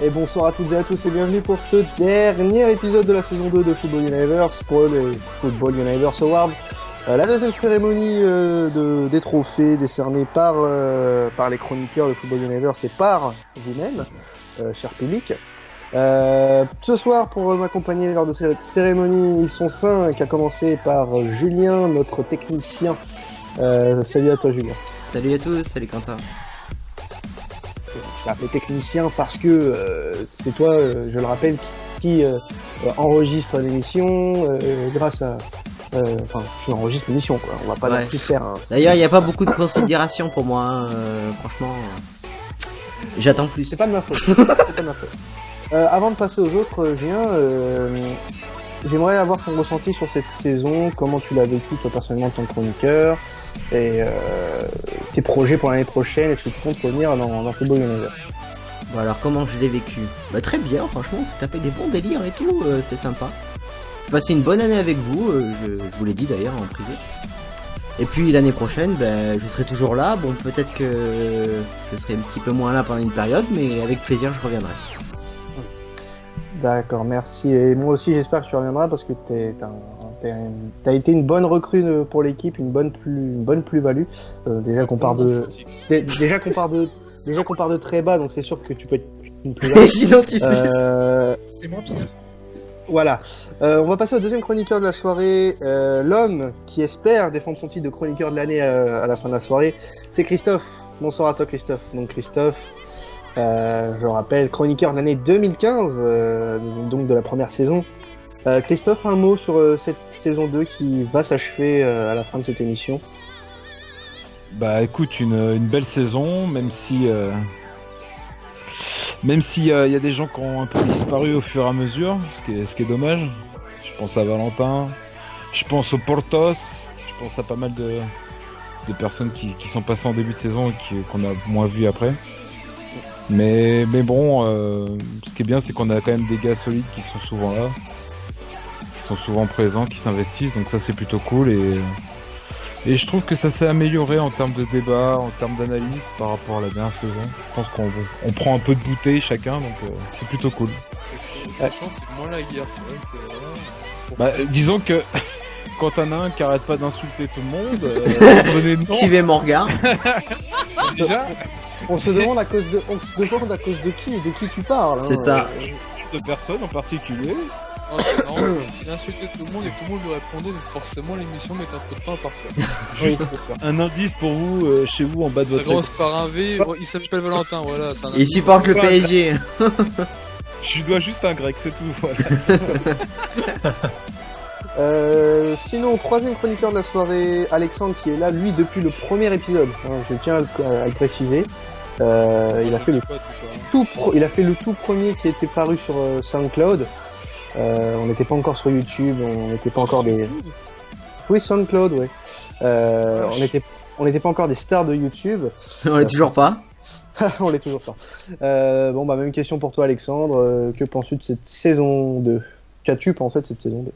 Et bonsoir à toutes et à tous et bienvenue pour ce dernier épisode de la saison 2 de Football Universe pour les Football Universe Awards. La deuxième cérémonie des trophées décernés par les chroniqueurs de Football Universe et par vous-même, cher public. Ce soir, pour m'accompagner lors de cette cérémonie, ils sont 5, à commencer par Julien, notre technicien. Salut à toi Julien. Salut à tous, salut Quentin. Je l'appelle technicien parce que c'est toi, je le rappelle, qui enregistre l'émission grâce à... tu enregistres l'émission, quoi. On va pas non plus faire un... D'ailleurs, il n'y a pas beaucoup de considération pour moi, hein. Franchement, j'attends plus. C'est pas de ma faute. C'est pas de ma faute. Avant de passer aux autres, Julien, j'aimerais avoir ton ressenti sur cette saison, comment tu l'as vécu toi personnellement en tant que chroniqueur, et tes projets pour l'année prochaine, est-ce que tu comptes revenir dans Football Universe? Bon alors comment je l'ai vécu? Très bien, franchement, on s'est tapé des bons délires et tout, c'était sympa. J'ai passé une bonne année avec vous, je vous l'ai dit d'ailleurs en privé. Et puis l'année prochaine, je serai toujours là, bon peut-être que je serai un petit peu moins là pendant une période, mais avec plaisir je reviendrai. D'accord, merci. Et moi aussi j'espère que tu reviendras parce que t'as été une bonne recrue pour l'équipe, une bonne plus-value. Déjà qu'on part de très bas, donc c'est sûr que tu peux être une plus-value. Sinon tu sais. C'est moins pire. Voilà. On va passer au deuxième chroniqueur de la soirée. L'homme qui espère défendre son titre de chroniqueur de l'année à la fin de la soirée, c'est Christophe. Bonsoir à toi Christophe. Donc Christophe, je le rappelle, chroniqueur de l'année 2015, donc de la première saison. Christophe, un mot sur cette saison 2 qui va s'achever à la fin de cette émission. Bah écoute, une belle saison, même s'il y a des gens qui ont un peu disparu au fur et à mesure, ce qui est dommage. Je pense à Valentin, je pense au Portos, je pense à pas mal de personnes qui sont passées en début de saison et qu'on a moins vu après. Mais bon, ce qui est bien, c'est qu'on a quand même des gars solides qui sont souvent là, qui sont souvent présents, qui s'investissent, donc ça c'est plutôt cool et je trouve que ça s'est amélioré en termes de débat, en termes d'analyse par rapport à la dernière saison. Je pense qu'on prend un peu de bouteille chacun, donc c'est plutôt cool. Sachant c'est moins la guerre, c'est vrai que... disons que quand t'en as un qui arrête pas d'insulter tout le monde, Suivez mon regard. déjà, On se demande à cause de qui et de qui tu parles. C'est ça. de personnes en particulier. Non, il insultait tout le monde et tout le monde lui répondait, donc forcément l'émission met un peu de temps à partir. Oui. Un indice pour vous, chez vous, en bas de Ça votre commence par un V, il s'appelle Valentin, voilà. C'est un Il supporte le PSG. Je lui dois juste un grec, c'est tout, voilà. Sinon, troisième chroniqueur de la soirée, Alexandre, qui est là, lui, depuis le premier épisode. Je tiens à le préciser. Il a fait le tout premier qui était paru sur SoundCloud. On n'était pas encore sur YouTube, on n'était pas encore des... Oui, SoundCloud, ouais. On n'était pas encore des stars de YouTube. On l'est toujours pas. On l'est toujours pas. Même question pour toi, Alexandre. Que penses-tu de cette saison 2? Qu'as-tu pensé de cette saison 2?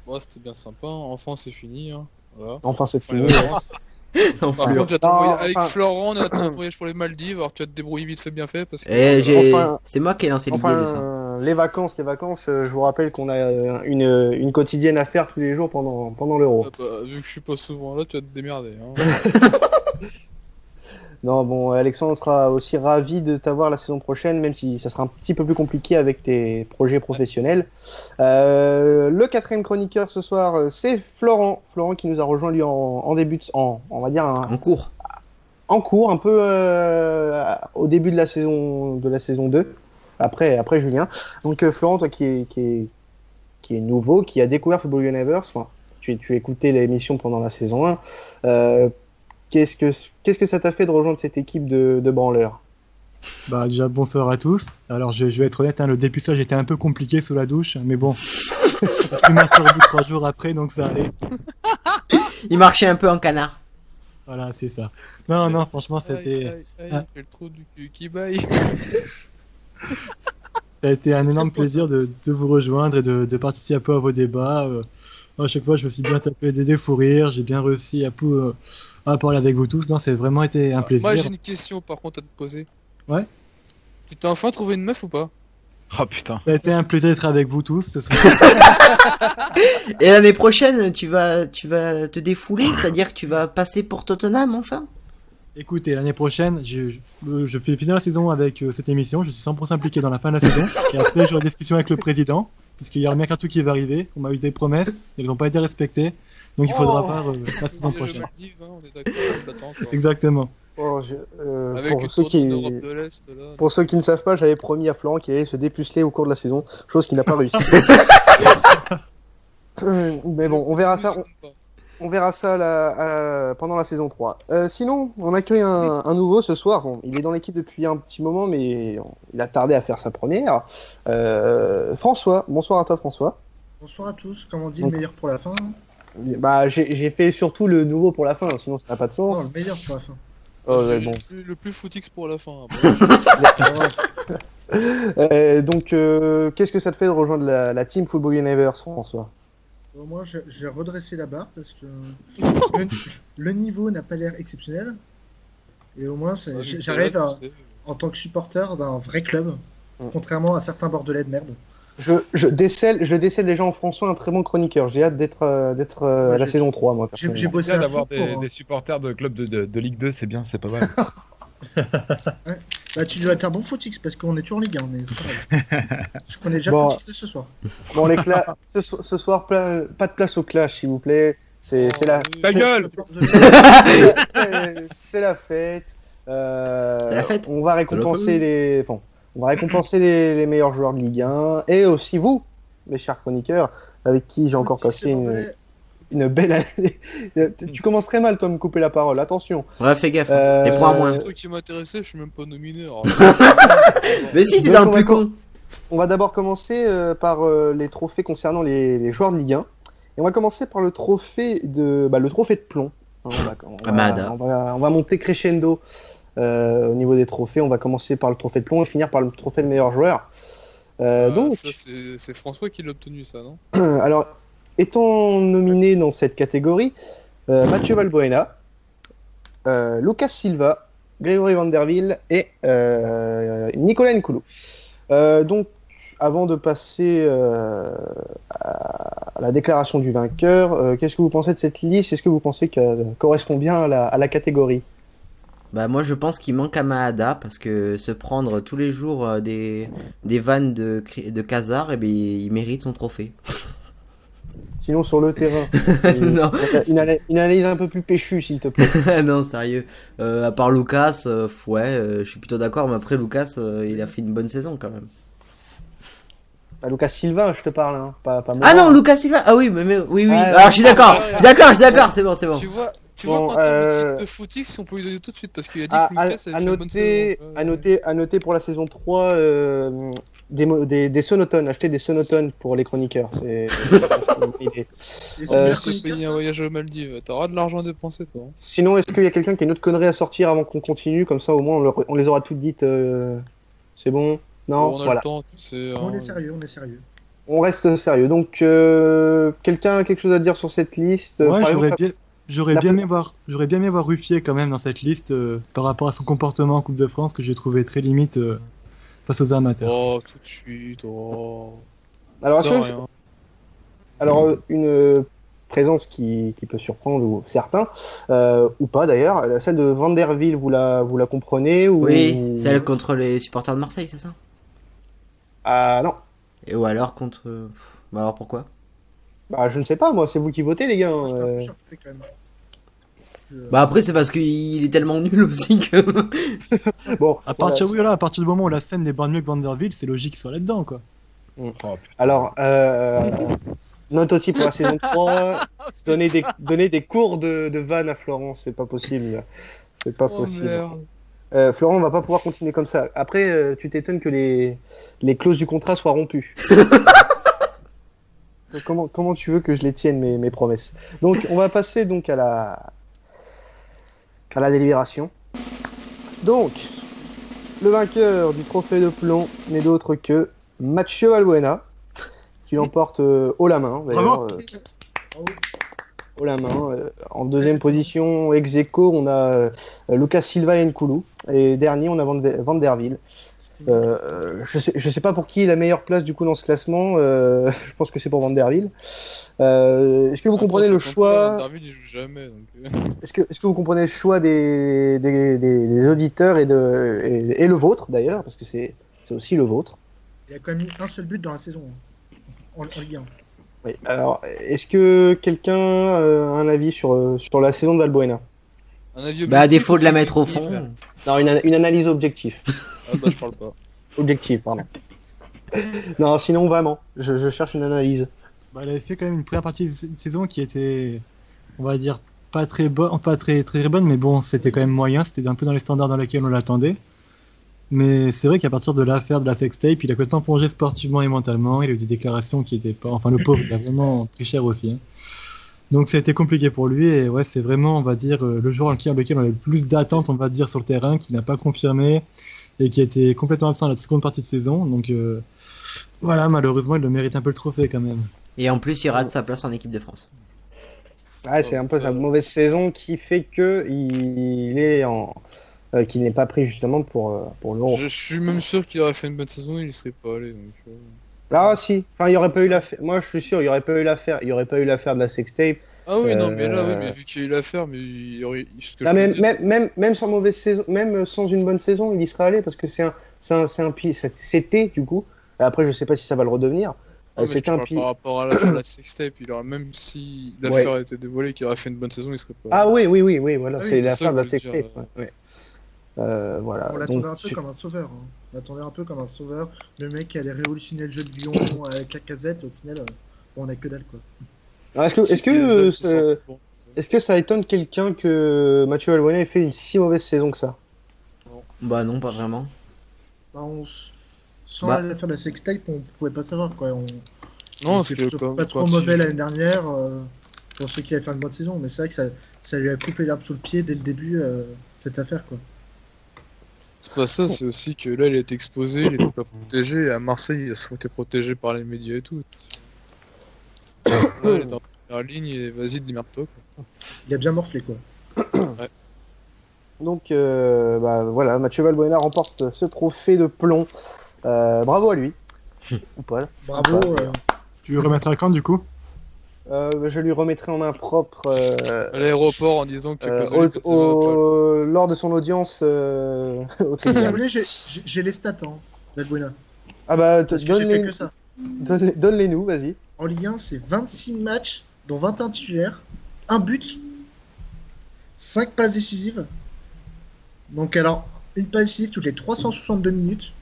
Ouais, c'était bien sympa, enfin c'est fini. Hein. Voilà. Enfin, c'est fini. Par contre, tu vas t'envoyer avec Florent, on a ton voyage pour les Maldives, alors tu vas te débrouiller vite fait bien fait parce que... C'est moi qui ai lancé l'idée de ça. Les vacances, je vous rappelle qu'on a une quotidienne à faire tous les jours pendant l'Euro. Vu que je suis pas souvent là, tu vas te démerder. Hein. Non, bon, Alexandre sera aussi ravi de t'avoir la saison prochaine, même si ça sera un petit peu plus compliqué avec tes projets professionnels. Le quatrième chroniqueur ce soir, c'est Florent. Florent qui nous a rejoint lui en début, on va dire en cours. En cours, un peu au début de la saison 2, après Julien. Donc Florent, toi qui est nouveau, qui a découvert Football Universe, tu écoutais l'émission pendant la saison 1. qu'est-ce que ça t'a fait de rejoindre cette équipe de branleurs? Bah déjà bonsoir à tous. Alors je vais être honnête, le dépucelage était un peu compliqué sous la douche, mais bon, j'ai pris ma soeur au bout de 3 jours après, donc ça allait. Il marchait un peu en canard. Voilà, c'est ça. Non, franchement, c'était... le trou du cul qui baille. Ça a été un énorme plaisir de vous rejoindre et de participer un peu à vos débats. À chaque fois, je me suis bien tapé des fous rires, j'ai bien réussi à parler avec vous tous. Non, c'est vraiment été un plaisir. Moi, j'ai une question par contre à te poser. Ouais. Tu t'es enfin trouvé une meuf ou pas? Oh putain. Ça a été un plaisir d'être avec vous tous ce soir. Et l'année prochaine, tu vas te défouler, c'est-à-dire que tu vas passer pour Tottenham enfin? Écoutez, l'année prochaine, je fais finir la saison avec cette émission, je suis 100% impliqué dans la fin de la saison, et après j'aurai des discussions avec le président, puisqu'il y a rien qu'un truc qui va arriver, on m'a eu des promesses, elles n'ont pas été respectées, donc il faudra voir la saison prochaine. On est d'accord, on t'attend, quoi. Exactement. Avec pour ceux qui ne savent pas, j'avais promis à Florent qu'il allait se dépuceler au cours de la saison, chose qui n'a pas réussi. Mais bon, on verra ça. On verra ça pendant la saison 3. Sinon, on accueille un nouveau ce soir. Bon, il est dans l'équipe depuis un petit moment, mais il a tardé à faire sa première. François, bonsoir à toi François. Bonsoir à tous, comme on dit, le meilleur pour la fin. Bah, j'ai fait surtout le nouveau pour la fin, sinon ça n'a pas de sens. Non, le meilleur pour la fin. Bon. Le plus footix pour la fin. Donc, qu'est-ce que ça te fait de rejoindre la team Football Universe, François? Moi, j'ai redressé la barre parce que le niveau n'a pas l'air exceptionnel. Et au moins, j'arrive en tant que supporter d'un vrai club, contrairement à certains bordelais de merde. Je décèle déjà en François un très bon chroniqueur. J'ai hâte d'être à la saison 3, moi. J'ai bossé d'avoir des supporters de clubs de Ligue 2, c'est bien, c'est pas mal. Ouais. Bah, tu dois être un bon footix parce qu'on est toujours en Ligue 1, mais c'est pas grave. Je connais déjà footix ce soir. Bon, ce soir, pas de place au clash, s'il vous plaît. C'est Ta gueule. C'est la fête. La fête. On va récompenser les meilleurs joueurs de Ligue 1 et aussi vous, mes chers chroniqueurs, avec qui j'ai encore passé une belle année. Tu commences très mal, toi, à me couper la parole. Attention. Ouais, fais gaffe. Les points à moins. Le truc qui m'intéressait, je suis même pas nominé. Mais si, t'es dans le plus con. On va d'abord commencer par les trophées concernant les joueurs de Ligue 1. Et on va commencer par le trophée de plomb. On va monter crescendo au niveau des trophées. On va commencer par le trophée de plomb et finir par le trophée de meilleur joueur. Donc, ça, c'est François qui l'a obtenu, ça, non? Alors, étant nominé dans cette catégorie, Mathieu Valbuena, Lucas Silva, Grégory Vanderville et Nicolas Nkoulou. Donc, avant de passer à la déclaration du vainqueur, qu'est-ce que vous pensez de cette liste? Est-ce que vous pensez qu'elle correspond bien à la catégorie? Bah moi je pense qu'il manque à Mahada parce que se prendre tous les jours des vannes de Khazar, et il mérite son trophée. Sinon sur le terrain, Non. une analyse un peu plus péchue s'il te plaît. Non, sérieux. À part Lucas, je suis plutôt d'accord, mais après Lucas, il a fait une bonne saison quand même. Lucas Silva, je te parle, hein, pas moi. Ah non, Lucas Silva. Ah oui, oui. Ouais, Alors je suis d'accord, c'est bon. Tu vois, quand on de footix, on peut lui donner tout de suite parce qu'il a dit que Lucas avait fait une bonne saison. À noter pour la saison 3 des sonotones, acheter des sonotones pour les chroniqueurs. C'est une idée. C'est payer un voyage aux Maldives. T'auras de l'argent à dépenser, toi. Sinon, est-ce qu'il y a quelqu'un qui a une autre connerie à sortir avant qu'on continue? Comme ça, au moins, on les aura toutes dites. C'est bon? Non, on a voilà. le temps, tu sais. On est sérieux. On reste sérieux. Donc, quelqu'un a quelque chose à dire sur cette liste? Ouais, j'aurais bien aimé voir Ruffier quand même dans cette liste par rapport à son comportement en Coupe de France que j'ai trouvé très limite face aux amateurs. Oh, tout de suite. Oh. Alors, une présence qui peut surprendre certains, ou pas d'ailleurs, celle de Vanderville, vous la comprenez ou... Oui, celle contre les supporters de Marseille, c'est ça? Ah non. Et ou alors contre... Bah alors pourquoi? Bah je ne sais pas, moi, c'est vous qui votez les gars. Je suis un peu surpris quand même. Bah après c'est parce qu'il est tellement nul aussi que... Bon, à partir du moment où la scène n'est pas mieux que Vanderville, c'est logique qu'il soit là-dedans quoi. Alors, Note aussi pour la saison 3, donner des cours de vannes à Florent, c'est pas possible. C'est pas possible. Merde. Florent, on va pas pouvoir continuer comme ça. Après, tu t'étonnes que les clauses du contrat soient rompues. Comment tu veux que je les tienne, mes promesses? Donc, on va passer donc à la délibération. Donc, le vainqueur du trophée de plomb n'est d'autre que Mathieu Valbuena, qui l'emporte haut la main. D'ailleurs, haut la main. En deuxième position, ex aequo, on a Lucas Silva et Nkoulou. Et dernier, on a Van der Wiel. Je sais pas pour qui est la meilleure place du coup dans ce classement. Je pense que c'est pour Van der Wiel. Est-ce que vous comprenez le choix? Van der Wiel, il joue jamais. Donc... Est-ce que vous comprenez le choix des auditeurs et le vôtre d'ailleurs, parce que c'est aussi le vôtre. Il a quand même mis un seul but dans la saison en Ligue 1. Oui. Alors, est-ce que quelqu'un a un avis sur la saison de Valbuena? Un avis Bah, à défaut de la mettre au fond. Non, une analyse objective. Ah bah je parle pas. Objective, pardon. Non, sinon vraiment, je cherche une analyse. Bah, elle avait fait quand même une première partie de saison qui était, on va dire, pas très bonne, pas très bonne, mais bon, c'était quand même moyen, c'était un peu dans les standards dans lesquels on l'attendait. Mais c'est vrai qu'à partir de l'affaire de la sextape, il a complètement plongé sportivement et mentalement, il a eu des déclarations qui étaient pas... Enfin, le pauvre, il a vraiment pris cher aussi. Hein. Donc ça a été compliqué pour lui, et ouais, c'est vraiment, on va dire, le joueur dans lequel on a le plus d'attentes, on va dire, sur le terrain, qui n'a pas confirmé, et qui a été complètement absent à la seconde partie de saison. Donc voilà, malheureusement, il le mérite un peu le trophée quand même. Et en plus, il rate sa place en équipe de France. Ouais, c'est un peu sa mauvaise saison qui fait que il est qu'il n'est pas pris justement pour l'Euro. Je suis même sûr qu'il aurait fait une bonne saison, il y serait pas allé. Donc, Ah si, enfin il y aurait pas eu l'affaire. Moi je suis sûr, il y aurait pas eu l'affaire. Il y aurait pas eu l'affaire de la sextape. Ah oui, non, mais là, oui, mais vu qu'il y a eu l'affaire, mais il aurait. Ah, même sans mauvaise saison, même sans une bonne saison, il y serait allé parce que c'était du coup. Après, je sais pas si ça va le redevenir. C'était un par rapport à la sextape, il aurait, même si l'affaire était dévoilée, qu'il aurait fait une bonne saison, il serait pas. Ah oui, voilà, Ah oui, c'est l'affaire de la sextape. Ouais. Voilà. On l'attendait un peu comme un sauveur. Hein. On l'attendait un peu comme un sauveur. Le mec qui allait révolutionner le jeu de Lyon avec la casette, au final, on a que dalle quoi. Alors, est-ce que ça étonne quelqu'un que Mathieu Valbuena ait fait une si mauvaise saison que ça? Bah non, pas vraiment. Bah, sans l'affaire de la sextape, on pouvait pas savoir quoi. Non, c'est pas trop mauvais l'année dernière. Pour ceux qui avaient fait une bonne saison, mais c'est vrai que ça lui a coupé l'herbe sous le pied dès le début cette affaire quoi. C'est pas ça, c'est aussi que là il a été exposé, il était pas protégé, et à Marseille il a souvent été protégé par les médias et tout. Là il était en première ligne et vas-y démerde-toi quoi. Il a bien morflé quoi. Ouais. Donc voilà, Mathieu Valbuena remporte ce trophée de plomb. Bravo à lui. Ou pas. Bravo. Tu lui remettras quand du coup? Je lui remettrai en main propre à l'aéroport en disant que lors de son audience au Si vous tribunal. voulez, j'ai les stats, hein, Valbuena. Ah bah, Parce que j'ai fait que ça. Donne-les-nous, vas-y. En Ligue 1, c'est 26 matchs, dont 21 titulaires, 1 but, 5 passes décisives. Donc alors, une passe décisive toutes les 362 minutes.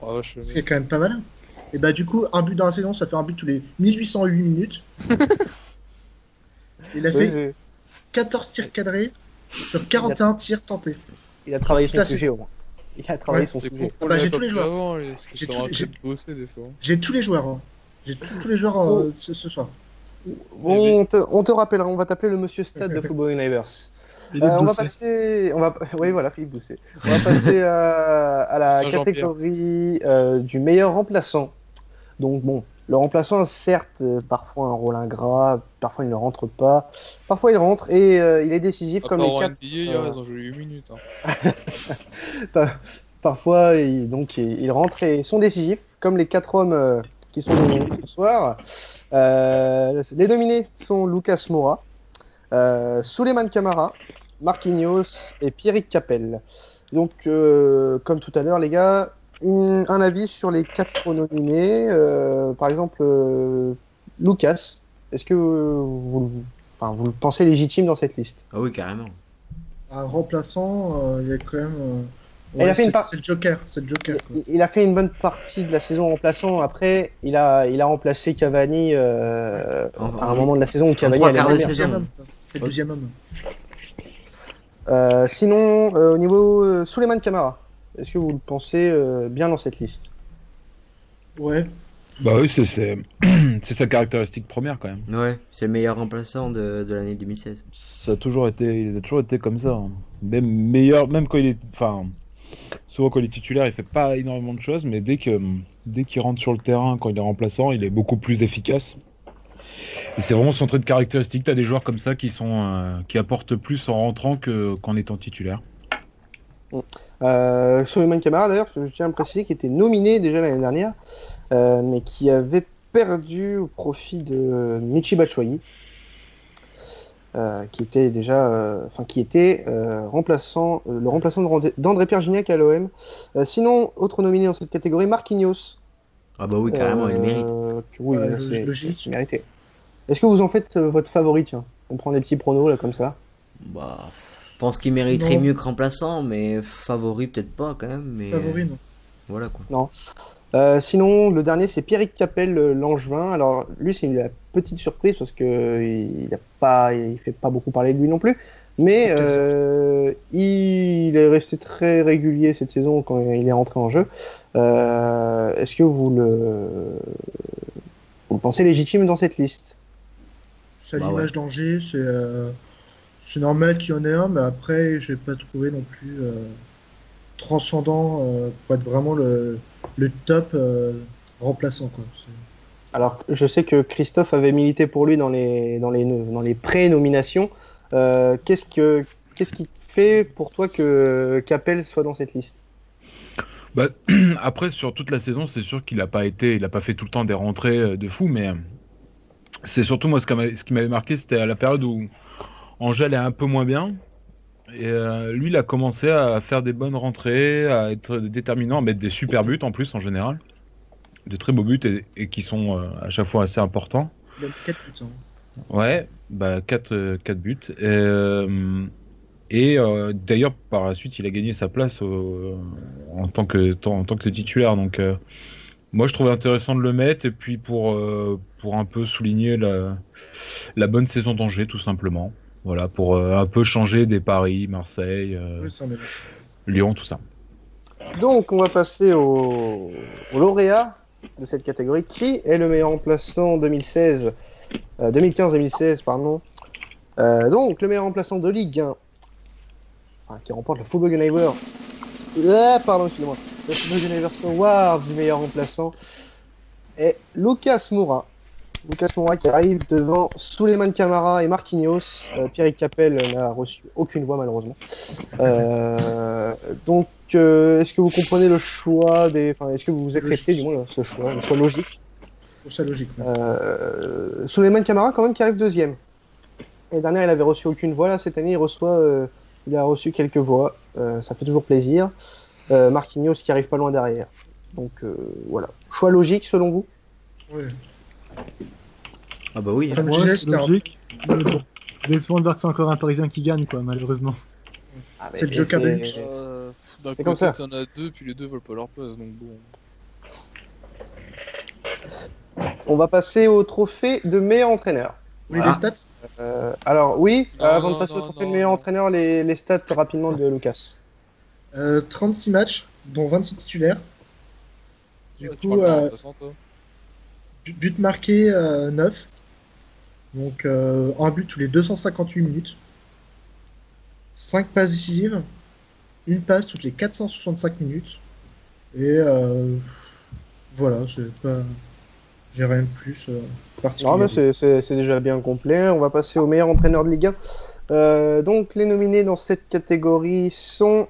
Oh, c'est quand même pas mal. Et bah du coup, un but dans la saison, ça fait un but tous les 1808 minutes. Il a fait 14 tirs cadrés sur 41 tirs tentés. Il a travaillé son sujet au moins. Il a travaillé son sujet. Bah, j'ai tous les joueurs. J'ai tous les joueurs. Hein. J'ai tous les joueurs ce soir. Bon, on te rappellera, on va t'appeler le monsieur Stade de Football Universe. On va passer. Oui, voilà, Philippe Doucet. On va passer à la catégorie du meilleur remplaçant. Donc, bon, le remplaçant a certes parfois un rôle ingrat, parfois il ne rentre pas, parfois il rentre et il est décisif comme les 4. Ils ont joué 8 minutes. Hein. Parfois, il rentre et sont décisifs comme les 4 hommes qui sont nominés ce soir. Les nominés sont Lucas Moura, Souleymane Camara, Marquinhos et Pierrick Capel. Donc, comme tout à l'heure, les gars, un avis sur les 4 nominés. Par exemple, Lucas, est-ce que vous le pensez légitime dans cette liste? Ah oui, carrément. Un remplaçant, il y a quand même il a fait une C'est le Joker, c'est le Joker. Quoi. Il a fait une bonne partie de la saison en remplaçant. Après, il a remplacé Cavani à un moment de la saison où Cavani trois allait quarts de bien. saison. C'est le deuxième homme. Sinon, au niveau Souleymane Camara, est-ce que vous le pensez bien dans cette liste? Ouais. Bah oui, c'est sa caractéristique première quand même. Ouais, c'est le meilleur remplaçant de l'année 2016. Il a toujours été comme ça. Hein. Même meilleur, même quand il est, enfin, souvent quand il est titulaire, il fait pas énormément de choses, mais dès qu'il rentre sur le terrain, quand il est remplaçant, il est beaucoup plus efficace. Et c'est vraiment son trait de caractéristique. T'as des joueurs comme ça qui apportent plus en rentrant qu'en étant titulaire. Souleymane Camara, d'ailleurs, je tiens à préciser qu'il était nominé déjà l'année dernière, mais qui avait perdu au profit de Michy Batshuayi, qui était déjà, le remplaçant d'André-Pierre Gignac à l'OM. Sinon, autre nominé dans cette catégorie, Marquinhos. Ah bah oui, carrément, il mérite. Oui, Ouais, là, c'est logique. mérité. Est-ce que vous en faites votre favori, tiens? On prend des petits pronos là comme ça. Bah, je pense qu'il mériterait Non. mieux que remplaçant, mais favori peut-être pas quand même. Mais Favori, non. voilà quoi. Non. Sinon, le dernier, c'est Pierrick Capel, l'Angevin. Alors, lui, c'est une petite surprise parce que il fait pas beaucoup parler de lui non plus. Mais il est resté très régulier cette saison quand il est rentré en jeu. Est-ce que vous le pensez légitime dans cette liste? C'est à Bah l'image d'Angers, c'est normal qu'il y en ait un, mais après, j'ai pas trouvé non plus transcendant pour être vraiment le top remplaçant. Quoi. Alors, je sais que Christophe avait milité pour lui dans les pré-nominations. Qu'est-ce qui fait pour toi que Capel soit dans cette liste? Bah, après, sur toute la saison, c'est sûr qu'il a pas fait tout le temps des rentrées de fou, mais c'est surtout moi ce qui m'avait marqué, c'était à la période où Angers allait un peu moins bien. Et lui, il a commencé à faire des bonnes rentrées, à être déterminant, à mettre des super buts en plus en général. De très beaux buts et qui sont à chaque fois assez importants. Il a 4 buts. Hein. Ouais, bah 4 buts. Et d'ailleurs, par la suite, il a gagné sa place en tant que titulaire. Donc, moi, je trouvais intéressant de le mettre. Et puis, pour un peu souligner la bonne saison d'Angers, tout simplement. Voilà, pour un peu changer des Paris, Marseille, Oui, ça en est bon. Lyon, tout ça. Donc, on va passer au lauréat de cette catégorie. Qui est le meilleur remplaçant 2015-2016, pardon. Donc, le meilleur remplaçant de Ligue 1, qui remporte le Football Universe. Excusez-moi. Le Football Universe Award du meilleur remplaçant est Lucas Moura. Lucas Moura qui arrive devant Souleymane Camara et Marquinhos. Pierrick Capel n'a reçu aucune voix malheureusement. Donc, est-ce que vous comprenez le choix est-ce que vous acceptez du moins ce choix, le choix logique? Je trouve ça logique. Souleymane Camara quand même qui arrive deuxième. L'année dernière il avait reçu aucune voix, là cette année il a reçu quelques voix. Ça fait toujours plaisir. Marquinhos qui arrive pas loin derrière. Donc voilà, choix logique selon vous? Oui. Ah bah oui. Comme je Ouais, disais, c'est c'était logique. Mais bon, décevant de voir que c'est encore un Parisien qui gagne, quoi, malheureusement. Ah, mais C'est le Joker de luxe. D'un C'est comme côté, ça. t'en as deux, puis les deux veulent pas leur place, donc bon. On va passer au trophée de meilleur entraîneur. Oui, Ah. les stats. Alors oui, Non, avant de non, passer au non, trophée de non. meilleur entraîneur, les stats rapidement de Lucas. 36 matchs, dont 26 titulaires. Du Tu coup, parles de remplaçant, toi but marqué 9. Donc un but tous les 258 minutes. 5 passes décisives. Une passe toutes les 465 minutes. Et voilà, j'ai rien de plus particulier. Non, mais c'est déjà bien complet. On va passer au meilleur entraîneur de Ligue 1. Donc les nominés dans cette catégorie sont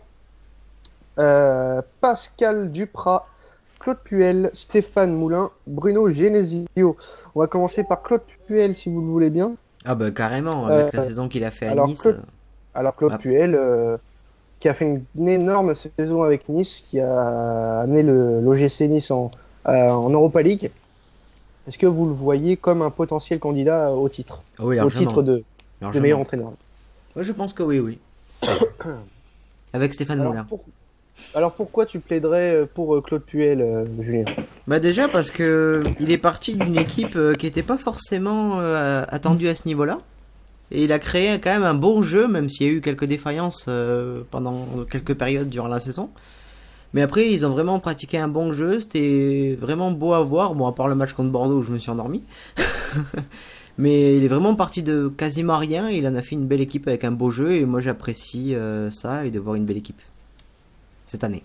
Pascal Duprat, Claude Puel, Stéphane Moulin, Bruno Genesio. On va commencer par Claude Puel si vous le voulez bien. Ah bah carrément, avec la saison qu'il a fait à Nice. Alors Claude Ah. Puel, qui a fait une énorme saison avec Nice, qui a amené l'OGC Nice en Europa League. Est-ce que vous le voyez comme un potentiel candidat au titre, Ah oui, au largement. titre de Largement. meilleur entraîneur? Ouais, je pense que oui. Avec Stéphane Alors, Moulin. Alors pourquoi tu plaiderais pour Claude Puel, Julien? Bah déjà parce que il est parti d'une équipe qui était pas forcément attendue à ce niveau-là. Et il a créé quand même un bon jeu, même s'il y a eu quelques défaillances pendant quelques périodes durant la saison. Mais après, ils ont vraiment pratiqué un bon jeu, c'était vraiment beau à voir. Bon, à part le match contre Bordeaux où je me suis endormi. Mais il est vraiment parti de quasiment rien, il en a fait une belle équipe avec un beau jeu, et moi j'apprécie ça et de voir une belle équipe cette année.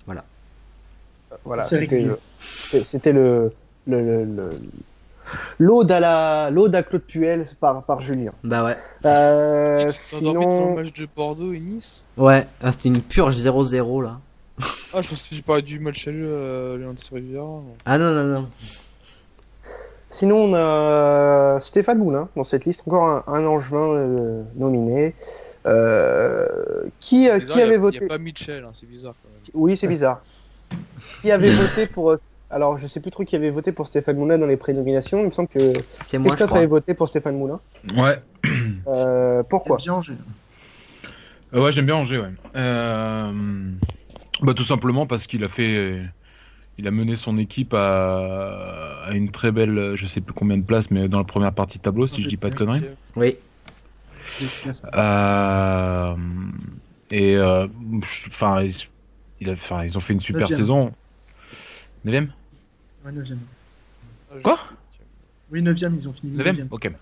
Voilà. Voilà, C'est régulier. c'était l'ode à Claude Puel par Julien. Bah ouais. Tu t'es endormi devant Sinon, le match de Bordeaux et Nice? Ouais, c'était une purge 0-0 là. Ah, je pense que j'ai parlé du match à Lyon-Riviera. Ah non, non, non. sinon, on a Stéphane Moulin dans cette liste, encore un Angevin nominé. Qui avait Il voté? n'y a pas Mitchell, hein, c'est bizarre quand même. Oui, c'est bizarre. Qui avait voté pour. Alors, je sais plus trop qui avait voté pour Stéphane Moulin dans les prénominations. Il me semble que C'est moi, je Christophe crois. avait voté pour Stéphane Moulin. Ouais. Pourquoi? Bien Angers. Ouais, j'aime bien Angers, ouais. Bah, tout simplement parce qu'il a fait. Il a mené son équipe à une très belle, je sais plus combien de places, mais dans la première partie de tableau, si je dis pas de conneries. Oui. Enfin, ils ont fait une super 9e. saison. 9e? Ouais, 9e. Quoi? Oui, 9e, ils ont fini 9e? 9e. Ok.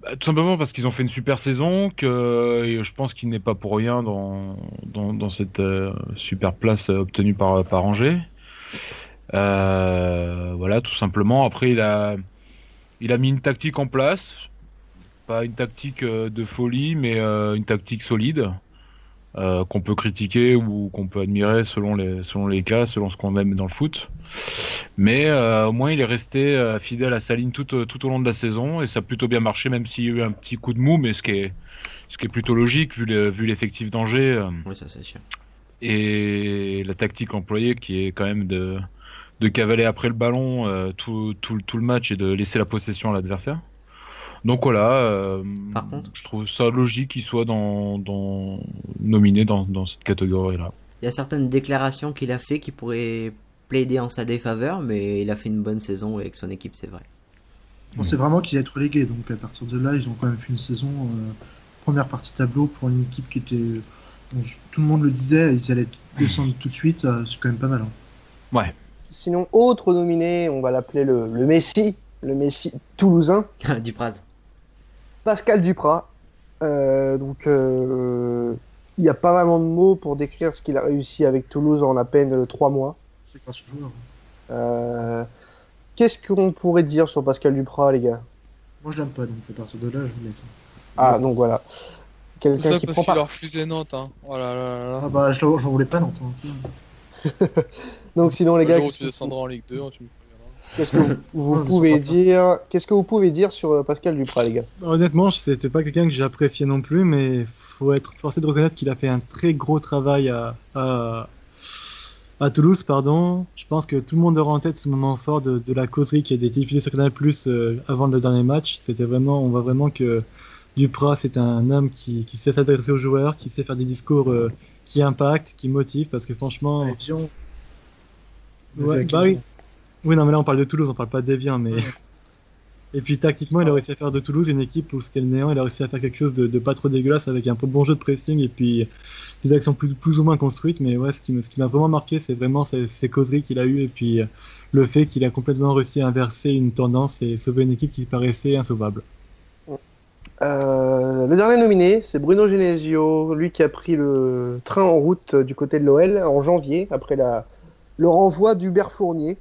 Bah, tout simplement parce qu'ils ont fait une super saison, et je pense qu'il n'est pas pour rien dans cette super place obtenue par Angers. Voilà, tout simplement. Après, il a mis une tactique en place. Pas une tactique de folie, mais une tactique solide. Qu'on peut critiquer ou qu'on peut admirer selon les cas, selon ce qu'on aime dans le foot. Mais au moins il est resté fidèle à sa ligne tout au long de la saison, et ça a plutôt bien marché, même s'il y a eu un petit coup de mou, mais ce qui est plutôt logique vu l'effectif d'Angers Oui, ça c'est sûr. et la tactique employée qui est quand même de cavaler après le ballon tout le match et de laisser la possession à l'adversaire. Donc voilà, Par contre, je trouve ça logique qu'il soit nominé dans cette catégorie-là. il y a certaines déclarations qu'il a fait qui pourraient plaider en sa défaveur, mais il a fait une bonne saison avec son équipe, c'est vrai. On sait vraiment qu'ils allaient être relégués, donc à partir de là, ils ont quand même fait une saison première partie tableau pour une équipe qui était. Bon, tout le monde le disait, ils allaient descendre tout de suite, c'est quand même pas mal. Hein. Ouais. Sinon, autre nominé, on va l'appeler le Messi toulousain, Dupraz. Pascal Duprat. Donc, il n'y a pas vraiment de mots pour décrire ce qu'il a réussi avec Toulouse en à peine 3 mois. C'est grâce au joueur. Qu'est-ce qu'on pourrait dire sur Pascal Duprat, les gars? Moi, je l'aime pas, donc à partir de là, je vous laisse. Ah, donc voilà. Tout Quelqu'un ça qui parce prend qu'il a pas. refusé Nantes, hein. Oh là là là là. Ah bah, j'en voulais pas Nantes. Hein, Donc, sinon, les Le gars, jour où tu descendras en Ligue 2, hein, tu me préviendras. qu'est-ce que vous Ouais, pouvez c'est pas dire? Qu'est-ce que vous pouvez dire sur Pascal Duprat, les gars? Honnêtement, c'était pas quelqu'un que j'appréciais non plus, mais faut être forcé de reconnaître qu'il a fait un très gros travail à Toulouse, pardon. Je pense que tout le monde aura en tête ce moment fort de la causerie qui a été diffusée sur Canal+ avant le dernier match. C'était vraiment, on voit vraiment que Duprat, c'est un homme qui sait s'adresser aux joueurs, qui sait faire des discours qui impactent, qui motivent, parce que franchement, Et Vian. ouais, bah oui. Oui, non, mais là on parle de Toulouse, on parle pas d'Evian, mais. Et puis tactiquement, il a réussi à faire de Toulouse une équipe où c'était le néant. Il a réussi à faire quelque chose de pas trop dégueulasse avec un bon jeu de pressing et puis des actions plus ou moins construites. Mais ouais, ce qui m'a vraiment marqué, c'est vraiment ces causeries qu'il a eues et puis le fait qu'il a complètement réussi à inverser une tendance et sauver une équipe qui paraissait insauvable. Le dernier nominé, c'est Bruno Genesio, lui qui a pris le train en route du côté de l'OL en janvier, après le renvoi d'Hubert Fournier.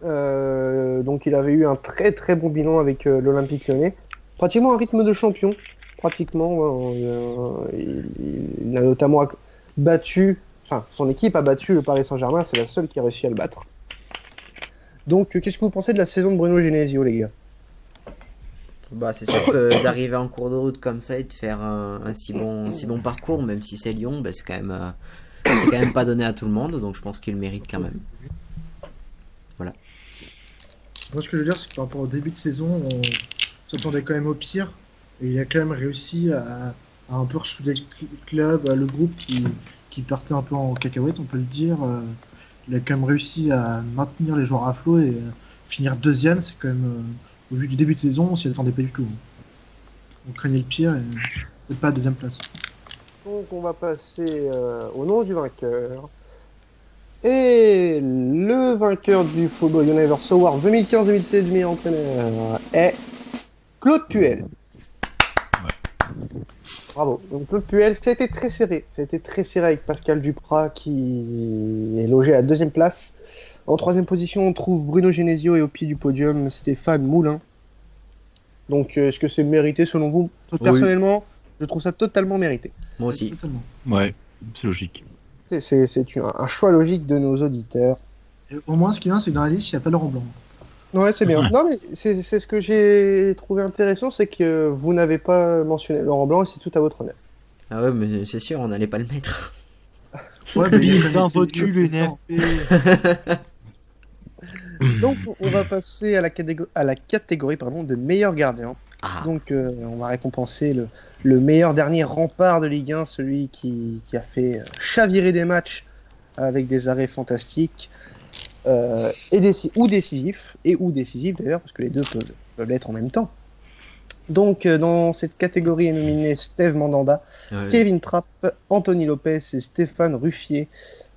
Donc il avait eu un très très bon bilan avec l'Olympique Lyonnais. Pratiquement un rythme de champion. Pratiquement. Il a notamment battu, enfin son équipe a battu le Paris Saint-Germain, c'est la seule qui a réussi à le battre. Donc qu'est-ce que vous pensez de la saison de Bruno Genesio, les gars? Bah, c'est sûr que d'arriver en cours de route comme ça et de faire un si bon parcours, même si c'est Lyon, bah, c'est quand même pas donné à tout le monde, donc je pense qu'il le mérite quand même. Voilà. Moi, ce que je veux dire, c'est que par rapport au début de saison, on s'attendait quand même au pire. Et il a quand même réussi à un peu ressouder le club, le groupe qui qui partait un peu en cacahuète, on peut le dire. Il a quand même réussi à maintenir les joueurs à flot et finir deuxième, c'est quand même, au vu du début de saison, on s'y attendait pas du tout. On craignait le pire et peut-être pas à deuxième place. Donc on va passer au nom du vainqueur. Et le vainqueur du Football Universe Award 2015-2016 du meilleur entraîneur est Claude Puel. Bravo. Donc Claude Puel, ça a été très serré. Ça a été très serré avec Pascal Duprat qui est logé à la deuxième place. En troisième position, on trouve Bruno Genesio et au pied du podium, Stéphane Moulin. Donc est-ce que c'est mérité selon vous? Personnellement, je trouve ça totalement mérité. Moi aussi. Totalement. Ouais, c'est logique. C'est un choix logique de nos auditeurs. Et au moins, ce qui est bien, c'est que dans la liste, il n'y a pas Laurent Blanc. Ouais, c'est bien. Non, mais c'est ce que j'ai trouvé intéressant, c'est que vous n'avez pas mentionné Laurent Blanc et c'est tout à votre honneur. Ah ouais, mais c'est sûr, on n'allait pas le mettre. Ouais, mais Bim dans votre cul, le NFP. Donc, on va passer à la catégorie de meilleur gardien. Ah, Donc, on va récompenser le meilleur dernier rempart de Ligue 1, celui qui a fait chavirer des matchs avec des arrêts fantastiques ou décisifs d'ailleurs, parce que les deux peuvent l'être en même temps. Donc, dans cette catégorie est nominé Steve Mandanda, ouais. Kevin Trapp, Anthony Lopez et Stéphane Ruffier.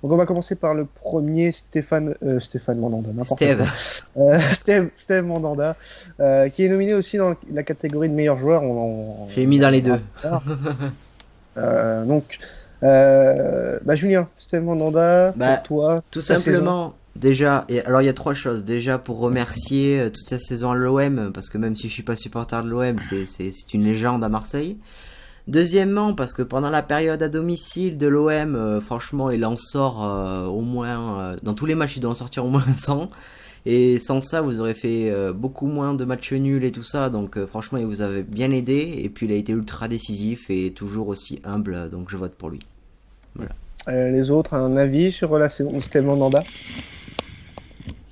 Donc on va commencer par le premier, Stéphane Mandanda, n'importe Steve. quoi. Steve Mandanda, qui est nominé aussi dans la catégorie de meilleur joueur. J'ai mis dans les deux. Julien, Steve Mandanda, Bah, pour toi, Tout ta simplement, déjà, et alors il y a trois choses. Déjà, pour remercier toute cette saison à l'OM, parce que même si je suis pas supporter de l'OM, c'est une légende à Marseille. Deuxièmement, parce que pendant la période à domicile de l'OM, franchement, il en sort au moins, dans tous les matchs, il doit en sortir au moins 100. Et sans ça, vous aurez fait beaucoup moins de matchs nuls et tout ça. Donc franchement, il vous avait bien aidé. Et puis, il a été ultra décisif et toujours aussi humble. Donc, je vote pour lui. les autres, un avis sur la saison de Steve Mandanda?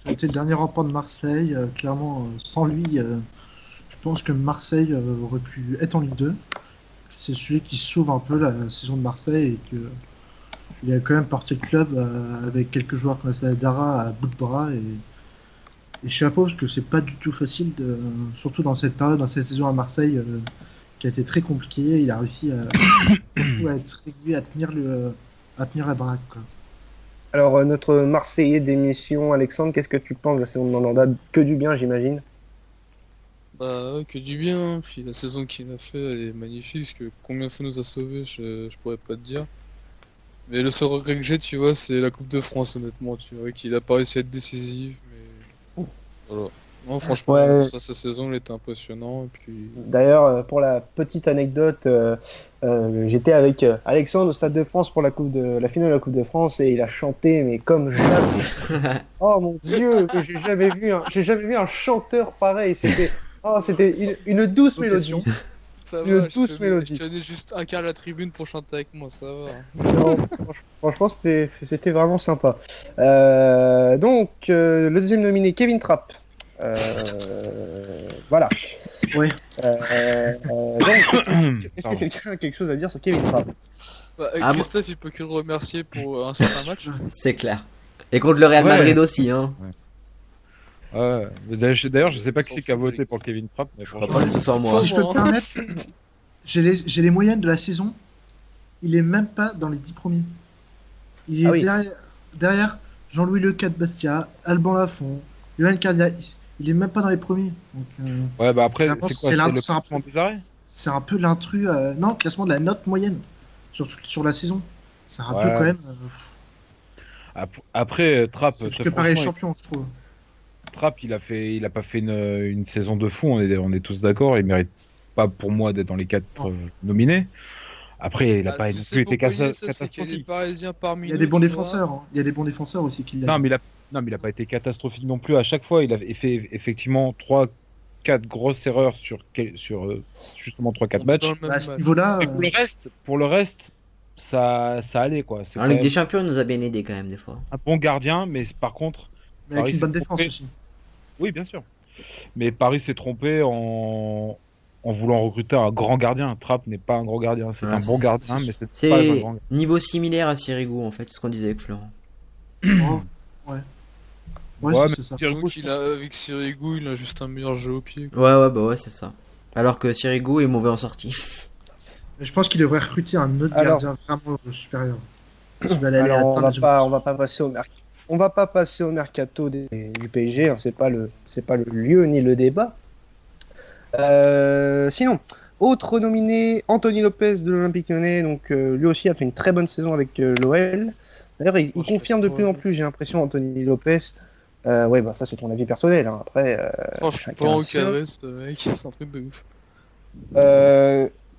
C'était le dernier rempart de Marseille. Clairement, sans lui, je pense que Marseille aurait pu être en Ligue 2. C'est celui qui sauve un peu la saison de Marseille et que il a quand même porté le club avec quelques joueurs comme Saladara à bout de bras et chapeau parce que c'est pas du tout facile surtout dans cette période, dans cette saison à Marseille qui a été très compliquée. Il a réussi à être régulier, à tenir la baraque, quoi. Alors, notre Marseillais d'émission, Alexandre, qu'est-ce que tu penses de la saison de Mandanda? Que du bien, j'imagine. Bah ouais, que du bien. Puis la saison qu'il a fait, elle est magnifique. Parce que combien de fois nous a sauvés, je pourrais pas te dire. Mais le seul regret que j'ai, tu vois, c'est la Coupe de France, honnêtement. Tu vois, qu'il a pas réussi à être décisif. Mais voilà. Non, franchement, Ouais. sa saison, elle était impressionnante. Et puis, D'ailleurs, pour la petite anecdote, j'étais avec Alexandre au Stade de France pour la finale de la Coupe de France et il a chanté, mais comme jamais. Oh mon Dieu, mais j'ai jamais vu un chanteur pareil. C'était une douce mélodie. ça Une va, douce mélodie. je tenais juste un quart à la tribune pour chanter avec moi, ça va. Non, franchement, c'était vraiment sympa. Donc, le deuxième nominé, Kevin Trapp. Voilà. Ouais. Donc, est-ce que quelqu'un a quelque chose à dire sur Kevin Trapp? Bah, Ah, Christophe, il peut que le remercier pour un certain match. C'est clair. Et contre le Real Ouais. Madrid aussi, hein. D'ailleurs, je sais pas S'en qui a fout, voté les pour Kevin Trapp, mais Pas franchement, que ce soit moi. Si je peux me permettre, j'ai les moyennes de la saison. Il est même pas dans les 10 premiers. Il est Ah oui. derrière Jean-Louis Lecat de Bastia, Alban Lafont, Johan Cardia. Il est même pas dans les premiers. Donc, ouais, bah après, Clairement, c'est quoi? c'est C'est le c'est un classement des arrêts? c'est un peu l'intrus. Non, classement de la note moyenne sur la saison. C'est un peu Ouais. quand même. Après, Trapp, C'est très que pareil franchement, champion, je trouve. Trapp, il a pas fait une saison de fou, on est tous d'accord. Il mérite pas pour moi d'être dans les 4 nominés. Après, il a pas tu non sais plus été pourquoi il est ça, c'est qu'il y a des catastrophique. Parisiens parmi Il y a nous, des bons tu défenseurs. Hein. Il y a des bons défenseurs aussi qui Non, mais il a pas été catastrophique non plus. À chaque fois, il a fait effectivement 3-4 grosses erreurs sur justement 3-4 vois. matchs. Dans le même à ce match. niveau-là. Et pour le reste, ça allait quoi. C'est En quand Ligue même des Champions, il nous a bien aidé quand même, des fois. un bon gardien, mais par contre, Mais avec Paris une bonne s'est défense trompé. aussi. Oui, bien sûr. Mais Paris s'est trompé en voulant recruter un grand gardien. Trapp n'est pas un grand gardien, c'est Ouais, un bon gardien, mais c'est pas un C'est grand gardien. niveau similaire à Sirigu en fait, c'est ce qu'on disait avec Florent. Oh, ouais. Ouais, Ouais, c'est ça. Surtout qu'il a, avec Sirigu, il a juste un meilleur jeu au pied. Ouais, c'est ça. Alors que Sirigu est mauvais en sortie. Mais je pense qu'il devrait recruter un autre Alors- gardien vraiment supérieur. Qui va aller Alors, atteindre les on va pas passer au mercato. On va pas passer au mercato du PSG, hein, c'est pas le lieu ni le débat. Sinon, autre nominé, Anthony Lopez de l'Olympique Lyonnais, donc lui aussi a fait une très bonne saison avec l'OL. D'ailleurs, il Moi, je confirme de suis plus en pas- plus, j'ai l'impression, Anthony Lopez. Ouais, bah ça c'est ton avis personnel. Hein. Après, Enfin, je suis chacun pas au sien. carré, ce mec, c'est un truc de ouf.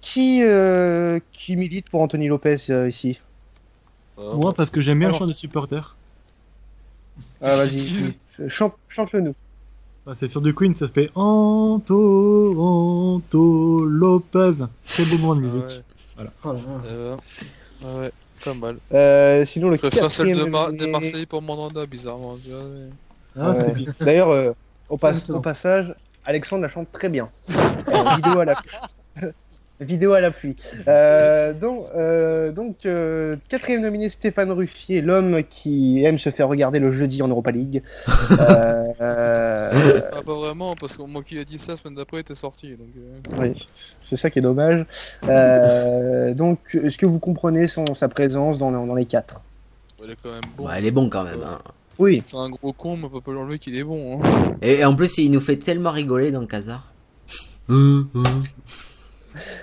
Qui milite pour Anthony Lopez ici? Moi, parce que j'aime bien le Alors. chant des supporters. Ah, Dis- vas-y, chante-le nous. Bah, c'est sur du Queen, ça fait Anto Lopez. Très beau moment de musique. Ouais, Oh là là. ouais, pas mal. Sinon, le Je préfère celle quatrième des nominé- Marseillais pour Mandanda, bizarrement. Tu vois, mais- Ah, c'est Ouais. bien. D'ailleurs, au Exactement. passage, Alexandre la chante très bien. Vidéo à l'appui. Vidéo à l'appui. Quatrième nominé, Stéphane Ruffier, l'homme qui aime se faire regarder le jeudi en Europa League. Ah, pas vraiment, parce que moi qui a dit ça, la semaine d'après, il était sorti. Donc, Oui, c'est ça qui est dommage. Donc, est-ce que vous comprenez sa présence dans les quatre? il est quand même bon. Ouais, il est bon quand même. Hein. Oui. C'est un gros con, mais on peut pas l'enlever qu'il est bon. Hein. Et en plus, il nous fait tellement rigoler dans le Casar. Ouais,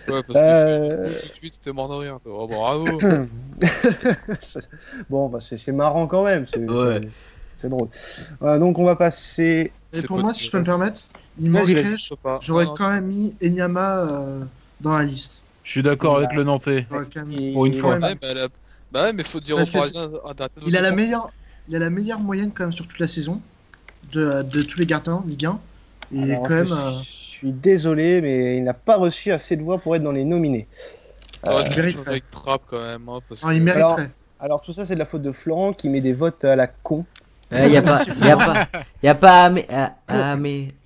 parce que tout de suite, c'était mort de rire. Oh, bravo. Bon, bah, c'est marrant quand même. Ouais. C'est drôle. Donc, on va passer. Et C'est pour pas moi, de- si je peux me permettre, il Vas-y, manquerait. Je peux pas. J'aurais Non, quand même mis Enyama dans la liste. Je suis d'accord avec le Nantais. J'aurais quand même mis- Pour une fois. quand même. ouais, mais bah ouais, mais faut dire aux Parce que Parisiens d'arrêter de Il a se la prendre. meilleure moyenne quand même sur toute la saison de tous les gardiens Ligue 1. Et Alors, quand même, je suis désolé, mais il n'a pas reçu assez de voix pour être dans les nominés. T'aurais dû il mériterait. changer avec Trapp quand même. Hein, parce non, il que- mériterait. Alors, tout ça, c'est de la faute de Florent qui met des votes à la con. Y a pas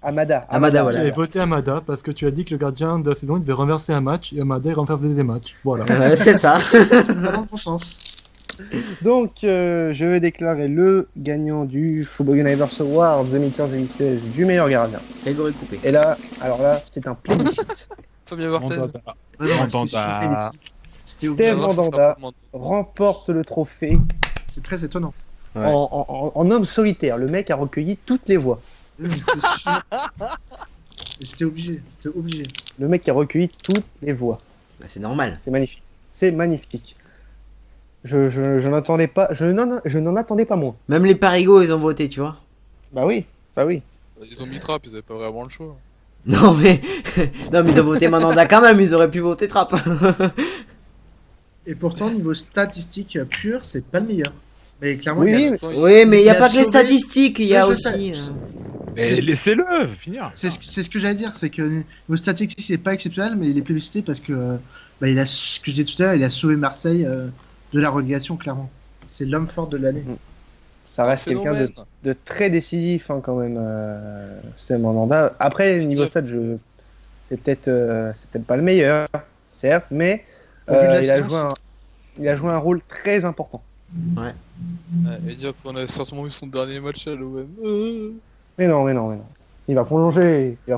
Amada. Amada, voilà. J'avais voté Amada parce que tu as dit que le gardien de la saison il devait renverser un match et Amada il renverse des matchs. Voilà. Ouais, c'est ça. Pas dans le bon sens. Donc, je vais déclarer le gagnant du Football Universe Award 2015-2016 du meilleur gardien. Grégory Coupé. Et là, alors là, c'est un plébiscite. Fabien Barthez. Ouais, non, Mandanda. c'était obligé. Steve Mandanda remporte le trophée C'est très étonnant. Ouais. en homme solitaire. Le mec a recueilli toutes les voix. Mais c'était chiant. Et c'était obligé. C'était obligé. Le mec a recueilli toutes les voix. Bah, c'est normal. C'est magnifique. C'est magnifique. Je n'attendais pas. Je n'en attendais pas moins. Même les Parigots, ils ont voté, tu vois. Bah oui. Bah oui. Ils ont mis Trapp, ils avaient pas vraiment le choix. Non mais ils ont voté Mandanda quand même, ils auraient pu voter Trapp. Et pourtant, niveau statistique pur, c'est pas le meilleur. Mais clairement, Oui, il a- mais- Oui, mais il y a Il a pas que les sauvé- statistiques, il y a Ouais, je sais. aussi. Mais laissez-le finir. c'est ce que j'allais dire, c'est que niveau statistique, c'est pas exceptionnel, mais il est plébiscité parce que il a ce que je disais tout à l'heure, il a sauvé Marseille de la relégation, clairement. C'est l'homme fort de l'année. Ça reste quelqu'un de très décisif hein, quand même. Steve Mandanda. Après, niveau stade, c'est peut-être pas le meilleur, certes, mais Au vu de la il a saison, joué un rôle très important. Ouais, et dire qu'on a certainement vu son dernier match à l'OM. Mais non. Il va prolonger. Et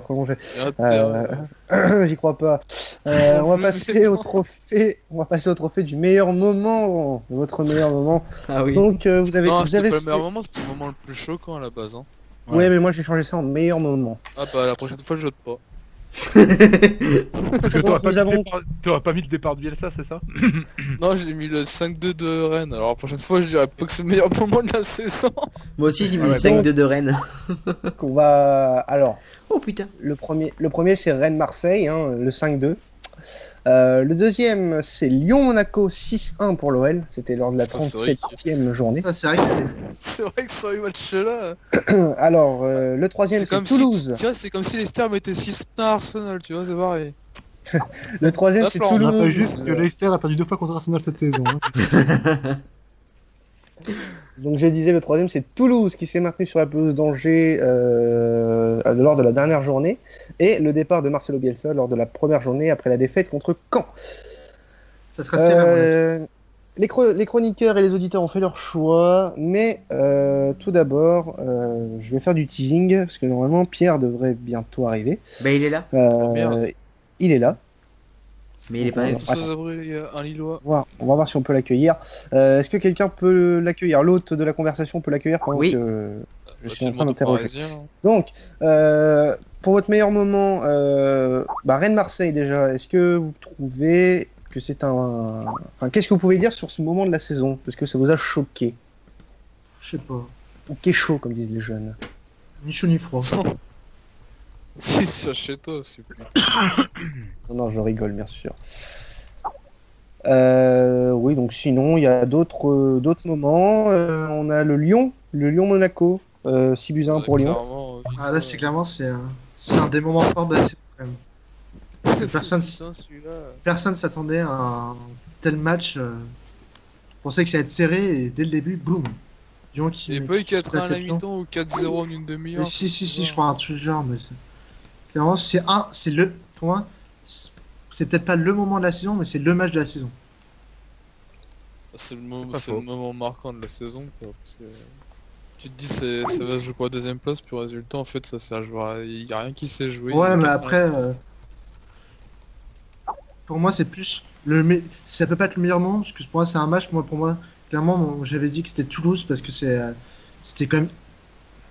J'y crois pas. On va passer au trophée. On va passer au trophée du meilleur moment, votre meilleur moment. Ah oui. Donc vous avez. Non, vous c'était avez... pas le meilleur moment, c'était le moment le plus choquant à la base. Hein. Ouais, mais moi j'ai changé ça en meilleur moment. Ah bah la prochaine fois je vote pas. Parce que t'aurais pas, nous avons- t'aurais pas mis le départ de Bielsa, c'est ça? Non, j'ai mis le 5-2 de Rennes. Alors la prochaine fois je dirais pas que c'est le meilleur moment de la saison. Moi aussi j'ai mis Ah le ouais, 5-2 de Rennes. Donc on va. Alors, Oh putain. le premier c'est Rennes-Marseille, hein, le 5-2. Le deuxième c'est Lyon-Monaco 6-1 pour l'OL. C'était lors de la Ça, c'est vrai 37e journée. Ça, c'est vrai que c'était. C'est vrai que sur les matchs-là, Alors, le troisième c'est Toulouse. Si, tu vois, c'est comme si les Stars mettaient 6 à Arsenal, tu vois, c'est pareil. Le troisième Là, c'est Florent, On Toulouse. rappelle juste que Leicester a perdu 2 fois contre Arsenal cette saison. Hein. Donc je disais, le troisième, c'est Toulouse qui s'est maintenu sur la pelouse d'Angers lors de la dernière journée. Et le départ de Marcelo Bielsa lors de la première journée après la défaite contre Caen. Ça sera sévère. Les chroniqueurs et les auditeurs ont fait leur choix, mais tout d'abord, je vais faire du teasing, parce que normalement Pierre devrait bientôt arriver. Bah, il est là. Merde. Il est là. Mais il est pas Ouais. avec Tous aux abris, les gars, un Lillois. On va voir si on peut l'accueillir. Est-ce que quelqu'un peut l'accueillir? L'hôte de la conversation peut l'accueillir pendant Oui. que je suis en Tout train le monde d'interroger. parisien, hein. Donc, pour votre meilleur moment, Rennes-Marseille déjà, est-ce que vous trouvez que c'est un... Enfin, qu'est-ce que vous pouvez dire sur ce moment de la saison? Parce que ça vous a choqué. Je sais pas. Ou qu'est chaud, comme disent les jeunes. Ni chaud ni froid. Si, c'est chez toi aussi, putain. Non, je rigole, bien sûr. Oui, donc sinon, il y a d'autres moments. On a le Lyon-Monaco, 6-1 pour Lyon. Clairement, Ah là, c'est un des moments forts de la saison quand même. Personne- Putain, celui-là. Personne s'attendait à un tel match. Je pensais que ça allait être serré et dès le début, boum. Lyon qui. Il n'y a pas eu 4-1 à la réception. mi-temps ou 4-0 en une demi-heure. Si, je crois un truc genre, mais clairement, pour moi, c'est peut-être pas le moment de la saison, mais c'est le match de la saison. C'est pas c'est faux. le moment marquant de la saison, quoi, parce que tu te dis ça va se jouer pour la deuxième place, puis au résultat, en fait, ça sert à jouer. Il n'y a rien qui s'est joué. Ouais, il y a mais 80. après, pour moi, c'est plus ça peut pas être le meilleur moment, parce que pour moi, c'est un match. Pour moi, clairement, j'avais dit que c'était Toulouse parce que c'était quand même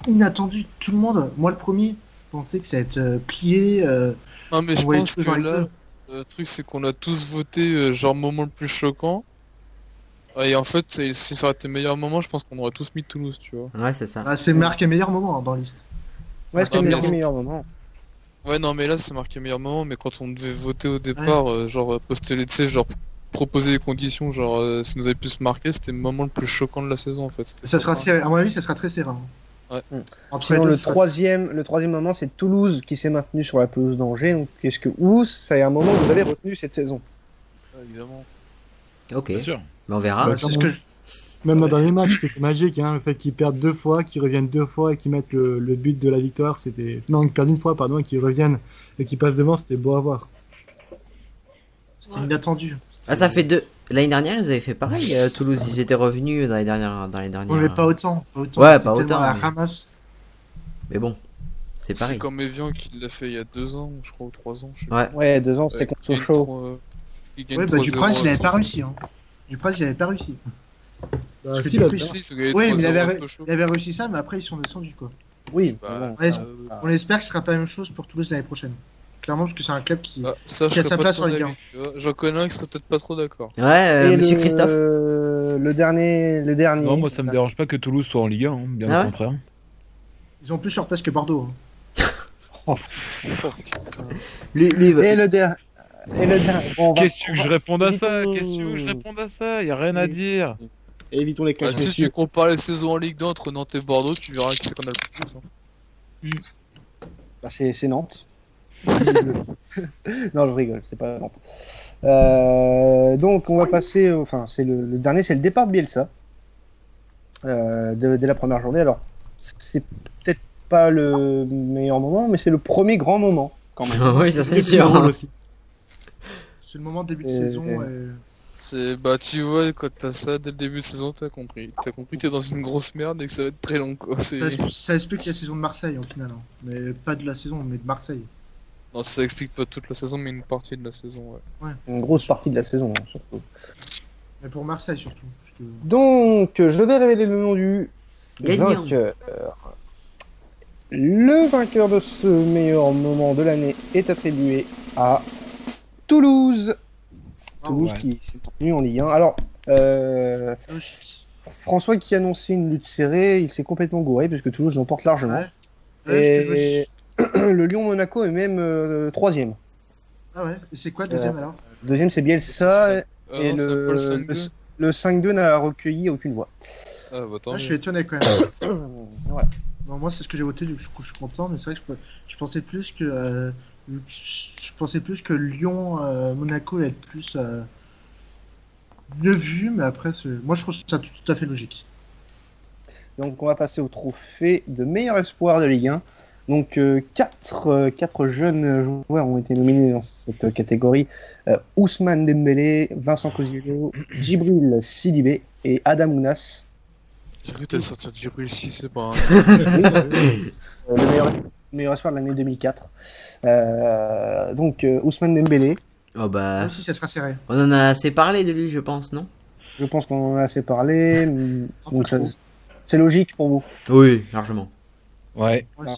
inattendu. Tout le monde, moi le premier, pensais que ça allait être plié. Non, mais on je voyait pense Toulouse que en Ligue là, 2. le truc, c'est qu'on a tous voté genre moment le plus choquant. Et en fait, si ça aurait été meilleur moment, je pense qu'on aurait tous mis Toulouse, tu vois. Ouais, c'est ça. Ah, c'est marqué meilleur moment dans la liste. Ouais, c'était Ah, le mais- meilleur moment. Ouais, non, mais là, c'est marqué meilleur moment, mais quand on devait voter au départ, genre, poster les, tu sais, genre, proposer des conditions, genre, si nous avait pu se marquer, c'était le moment le plus choquant de la saison, en fait. C'était Ça sera pas- serré. À mon avis, ça sera très serré. Ouais. Entre Sinon, les deux, le ça sera- troisième moment, c'est Toulouse qui s'est maintenu sur la pelouse d'Angers. Donc, ça est un moment que vous avez retenu cette saison? Ouais, évidemment. Ok. Bien sûr. Mais on verra. Ouais, c'est ce que je- Même dans les matchs, c'était magique, hein, le fait qu'ils perdent 2 fois, qu'ils reviennent 2 fois et qu'ils mettent le but de la victoire, c'était... Non, ils perdent 1 fois, pardon, et qu'ils reviennent et qu'ils passent devant, c'était beau à voir. C'était inattendu. Ah, ça fait 2. L'année dernière, ils avaient fait pareil. Toulouse, ils étaient revenus dans les dernières. Ouais, mais pas autant. Ouais, C'était pas tellement autant, à la mais- ramasse. Mais bon, c'est C'est pareil. comme Evian qui l'a fait il y a 2 ans, je crois, ou 3 ans, je sais Ouais. Ouais, 2 ans, c'était pas. contre Sochaux. Il gagne Ouais, bah 3-0 Dupraz, il avait pas sans- réussi. Dupraz, il avait pas réussi. Bah, Parce que si, du là, coup, Si, ils ont gagné Ouais, mais 3-0 à il Sochaux. avait réussi ça, mais après, ils sont descendus, quoi. Oui, Bah, mais bon. Ouais, euh, On espère que ce sera pas la même chose pour Toulouse l'année prochaine. Clairement, parce que c'est un club qui. Ah, ça, Qui a je sa serais pas place de sur ton les avis, tu vois. J'en connais un qui serait peut-être pas trop d'accord. Ouais, Et monsieur Christophe. le dernier. Non, moi ça me dérange pas que Toulouse soit en Ligue 1, hein, bien Ah au ouais contraire. Ils ont plus sur place que Bordeaux. Lui, Et le dernier. Bon, Qu'est-ce que je réponde à ça? évitons- Qu'est-ce que je réponde à ça? Y a rien à dire. Évitons les Bah, classes, si tu messieurs. compares les saisons en Ligue 2 entre Nantes et Bordeaux, tu verras qui c'est qu'on a le plus. Hein. Bah, c'est Nantes. Non, je rigole, c'est pas Nantes. Donc, on va passer. Enfin, c'est le dernier, c'est le départ de Bielsa. Dès la première journée. Alors, c'est peut-être pas le meilleur moment, mais c'est le premier grand moment, quand même. oui, ça c'est c'était sûr. drôle hein. aussi. C'est le moment de début de Et- saison. C'est bah tu vois quand t'as ça dès le début de saison t'as compris que t'es dans une grosse merde et que ça va être très long quoi. Ça explique la saison de Marseille, au final. Mais pas de la saison, mais de Marseille. Non ça explique pas toute la saison mais une partie de la saison ouais. Une grosse partie de la saison, hein, surtout. Mais pour Marseille, surtout. Parce que- Donc, je vais révéler le nom du Gagnant. vainqueur. Le vainqueur de ce meilleur moment de l'année est attribué à Toulouse. Toulouse ouais. qui s'est maintenu en Ligue 1. Alors, François qui annonçait une lutte serrée, il s'est complètement gouré puisque Toulouse l'emporte largement. Ouais. Ouais, parce que je me Et suis- le Lyon-Monaco est même troisième. Ah ouais, et c'est quoi le deuxième alors? Deuxième, c'est Bielsa. Ah Et non, c'est pas le 5-2. le 5-2 n'a recueilli aucune voix. Ah bah tant Ah, mieux. je suis étonné quand même. Voilà. Bon, moi, c'est ce que j'ai voté, du coup, je suis content, mais c'est vrai que je pensais plus que. Je pensais plus que Lyon-Monaco allait être plus. Mieux vu, mais après, moi je trouve ça tout à fait logique. Donc on va passer au trophée de meilleur espoir de Ligue 1. Donc quatre jeunes joueurs ont été nominés dans cette catégorie. Ousmane Dembélé, Vincent Cosiello, Djibril Sidibé et Adam Ounas. J'ai cru que t'allais sortir de Djibril si c'est pas Le meilleur espoir de l'année 2004. Donc Ousmane Dembélé, Oh bah, Même si ça sera serré. on en a assez parlé de lui, je pense, non? je pense qu'on en a assez parlé. Un peu Donc trop. c'est logique pour vous. Oui, largement. Ouais. Ouais.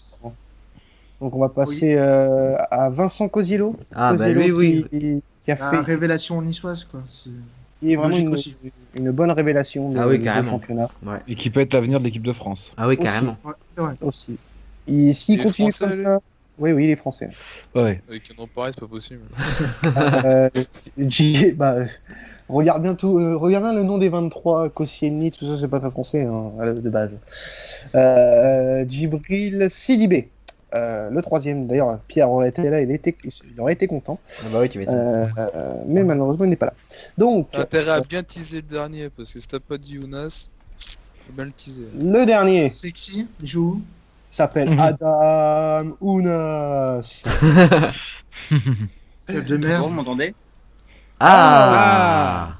Donc on va passer à Vincent Cosiello. Ah bah Cosiello lui, oui. qui a La fait révélation niçoise, quoi. qui est vraiment logique aussi. une bonne révélation Ah oui, du carrément. championnat Et qui peut être l'avenir de l'équipe de France. Ah oui, Aussi. carrément. Ouais, c'est vrai. aussi. Et s'il Il est continue français, comme lui ça, oui, il est français. Ouais. Avec un nom pareil, c'est pas possible. Regarde bien le nom des 23, Koscielny, tout ça, c'est pas très français hein, de base. Djibril Sidibé, le troisième. D'ailleurs, Pierre aurait été là, il aurait été content, Ah bah oui, tu m'étonnes. mais malheureusement, il n'est pas là. Donc, T'as intérêt à bien teaser le dernier, parce que si t'as pas dit Younas, faut bien le teaser. le dernier Sexy, il joue où s'appelle Adam Ounas. Club de Bon, merde. vous m'entendez? Ah,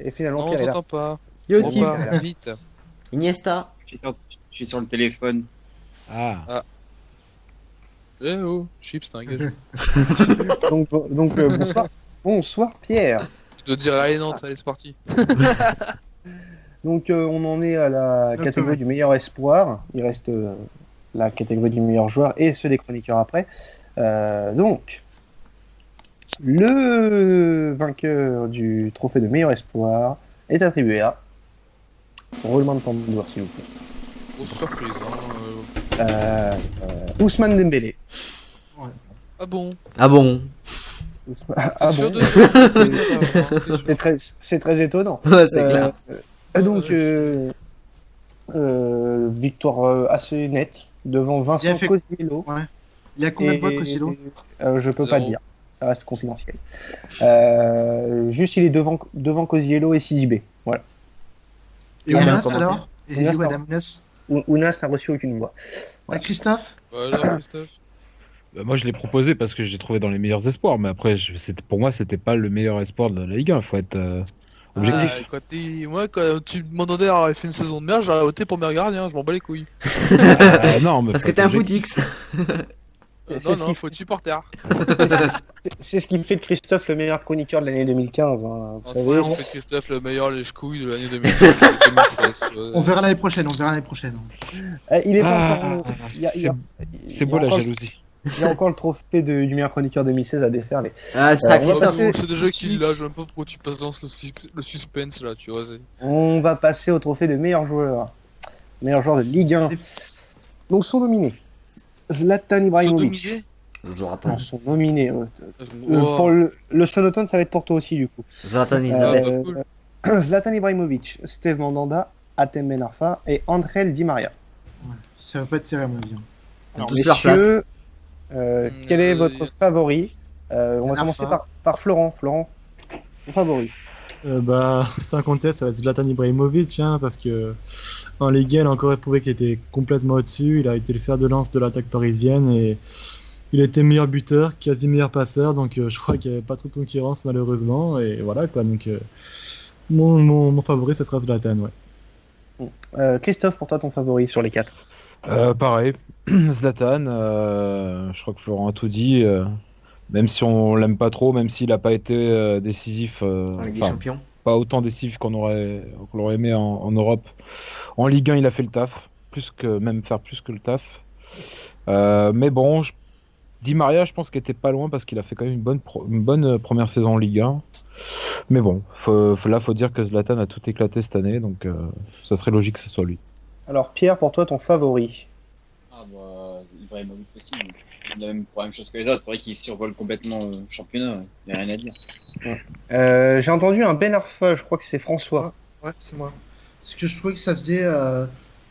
Et finalement, Non, on Pierre est là. t'entend pas. Yo, On Tim. repart, vite. Iniesta. Je suis sur le téléphone. Ah. Eh oh, Chips, t'as un gage. Donc bonsoir. Bonsoir, Pierre. Je dois dire allez, non, allez, c'est parti. Donc on en est à la D'accord. catégorie du meilleur espoir. Il reste la catégorie du meilleur joueur et ceux des chroniqueurs après. Donc le vainqueur du trophée de meilleur espoir est attribué à roulement de tambour s'il vous plaît. Grosse surprise, hein. Ousmane Dembélé. Ah bon? Ah bon. Ah T'es sûr bon. de C'est très étonnant. Ouais, c'est clair. Donc victoire assez nette devant Vincent Bien fait. Cosiello. Il y a combien de voix, Cosiello Je peux pas Zéro. dire, ça reste confidentiel. Juste il est devant Cosiello et Sidibé. Voilà. Et Ah, Ounas, comment alors Et Ounas, joue non. Madame Ounas. Ounas n'a reçu aucune voix. Christophe Bah alors, Christophe. Bah, moi, je l'ai proposé parce que j'ai trouvé dans les meilleurs espoirs, mais après, pour moi, c'était pas le meilleur espoir de la Ligue 1. Il faut être objectif. Moi, quand tu me demandais à fait une saison de merde, j'aurais voté pour meilleur gardien, je m'en bats les couilles. Non, mais Parce faut que t'es un être objectif. footix. C'est Non, ce non, qui- faut être supporter. C'est ce qui fait de Christophe le meilleur chroniqueur de l'année 2015. Hein, vous savez. On fait Christophe le meilleur lèche-couille de l'année 2016. On verra l'année prochaine, Il est pas Ah, encore. Il y a- il y a- C'est il y beau a la encore- jalousie. Il y a encore le trophée du meilleur chroniqueur 2016 à décerner. Ah, ça, on va Christophe. passer- C'est déjà qu'il l'a, je sais même pas pourquoi tu passes dans le suspense là, tu vois. On va passer au trophée de meilleur joueur. Meilleur joueur de Ligue 1. Donc sont nominés Zlatan Ibrahimovic. Sodomisé. Je le rappelle. Non, sont nominés. Oh. Pour le Stone ça va être pour toi aussi du coup. Zlatan is Ah, the best. bah, cool. Zlatan Ibrahimovic, Steve Mandanda, Atem Ben Arfa et Andrel Di Maria. Ça va pas être serré à mon avis. Alors, Tous leur place. messieurs, quel est votre y- favori On va Ben commencer Arfa. par Florent. Florent, ton favori. Sans conteste, ça va être Zlatan Ibrahimovic, hein, parce que en Ligue 1, il a encore prouvé qu'il était complètement au-dessus. Il a été le fer de lance de l'attaque parisienne et il était meilleur buteur, quasi meilleur passeur. Donc je crois qu'il n'y avait pas trop de concurrence malheureusement. Et voilà quoi. Donc mon favori, ça sera Zlatan, ouais. Christophe, pour toi, ton favori sur les 4. Pareil, Zlatan, je crois que Florent a tout dit. Même si on l'aime pas trop, même s'il a pas été décisif, En Ligue des enfin, Champions. pas autant décisif qu'on l'aurait aimé en Europe. En Ligue 1, il a fait le taf, faire plus que le taf. Mais bon, Di Maria, je pense qu'il était pas loin parce qu'il a fait quand même une bonne première saison en Ligue 1. Mais bon, faut dire que Zlatan a tout éclaté cette année, donc ça serait logique que ce soit lui. Alors Pierre, pour toi, ton favori. Ah bah, Ibrahimovic aussi. Donc, il a même pour la même chose que les autres. C'est vrai qu'il survole complètement le championnat. Il n'y a rien à dire. J'ai entendu un Ben Arfa, je crois que c'est François. Ouais, c'est moi. Parce que je trouvais que ça faisait.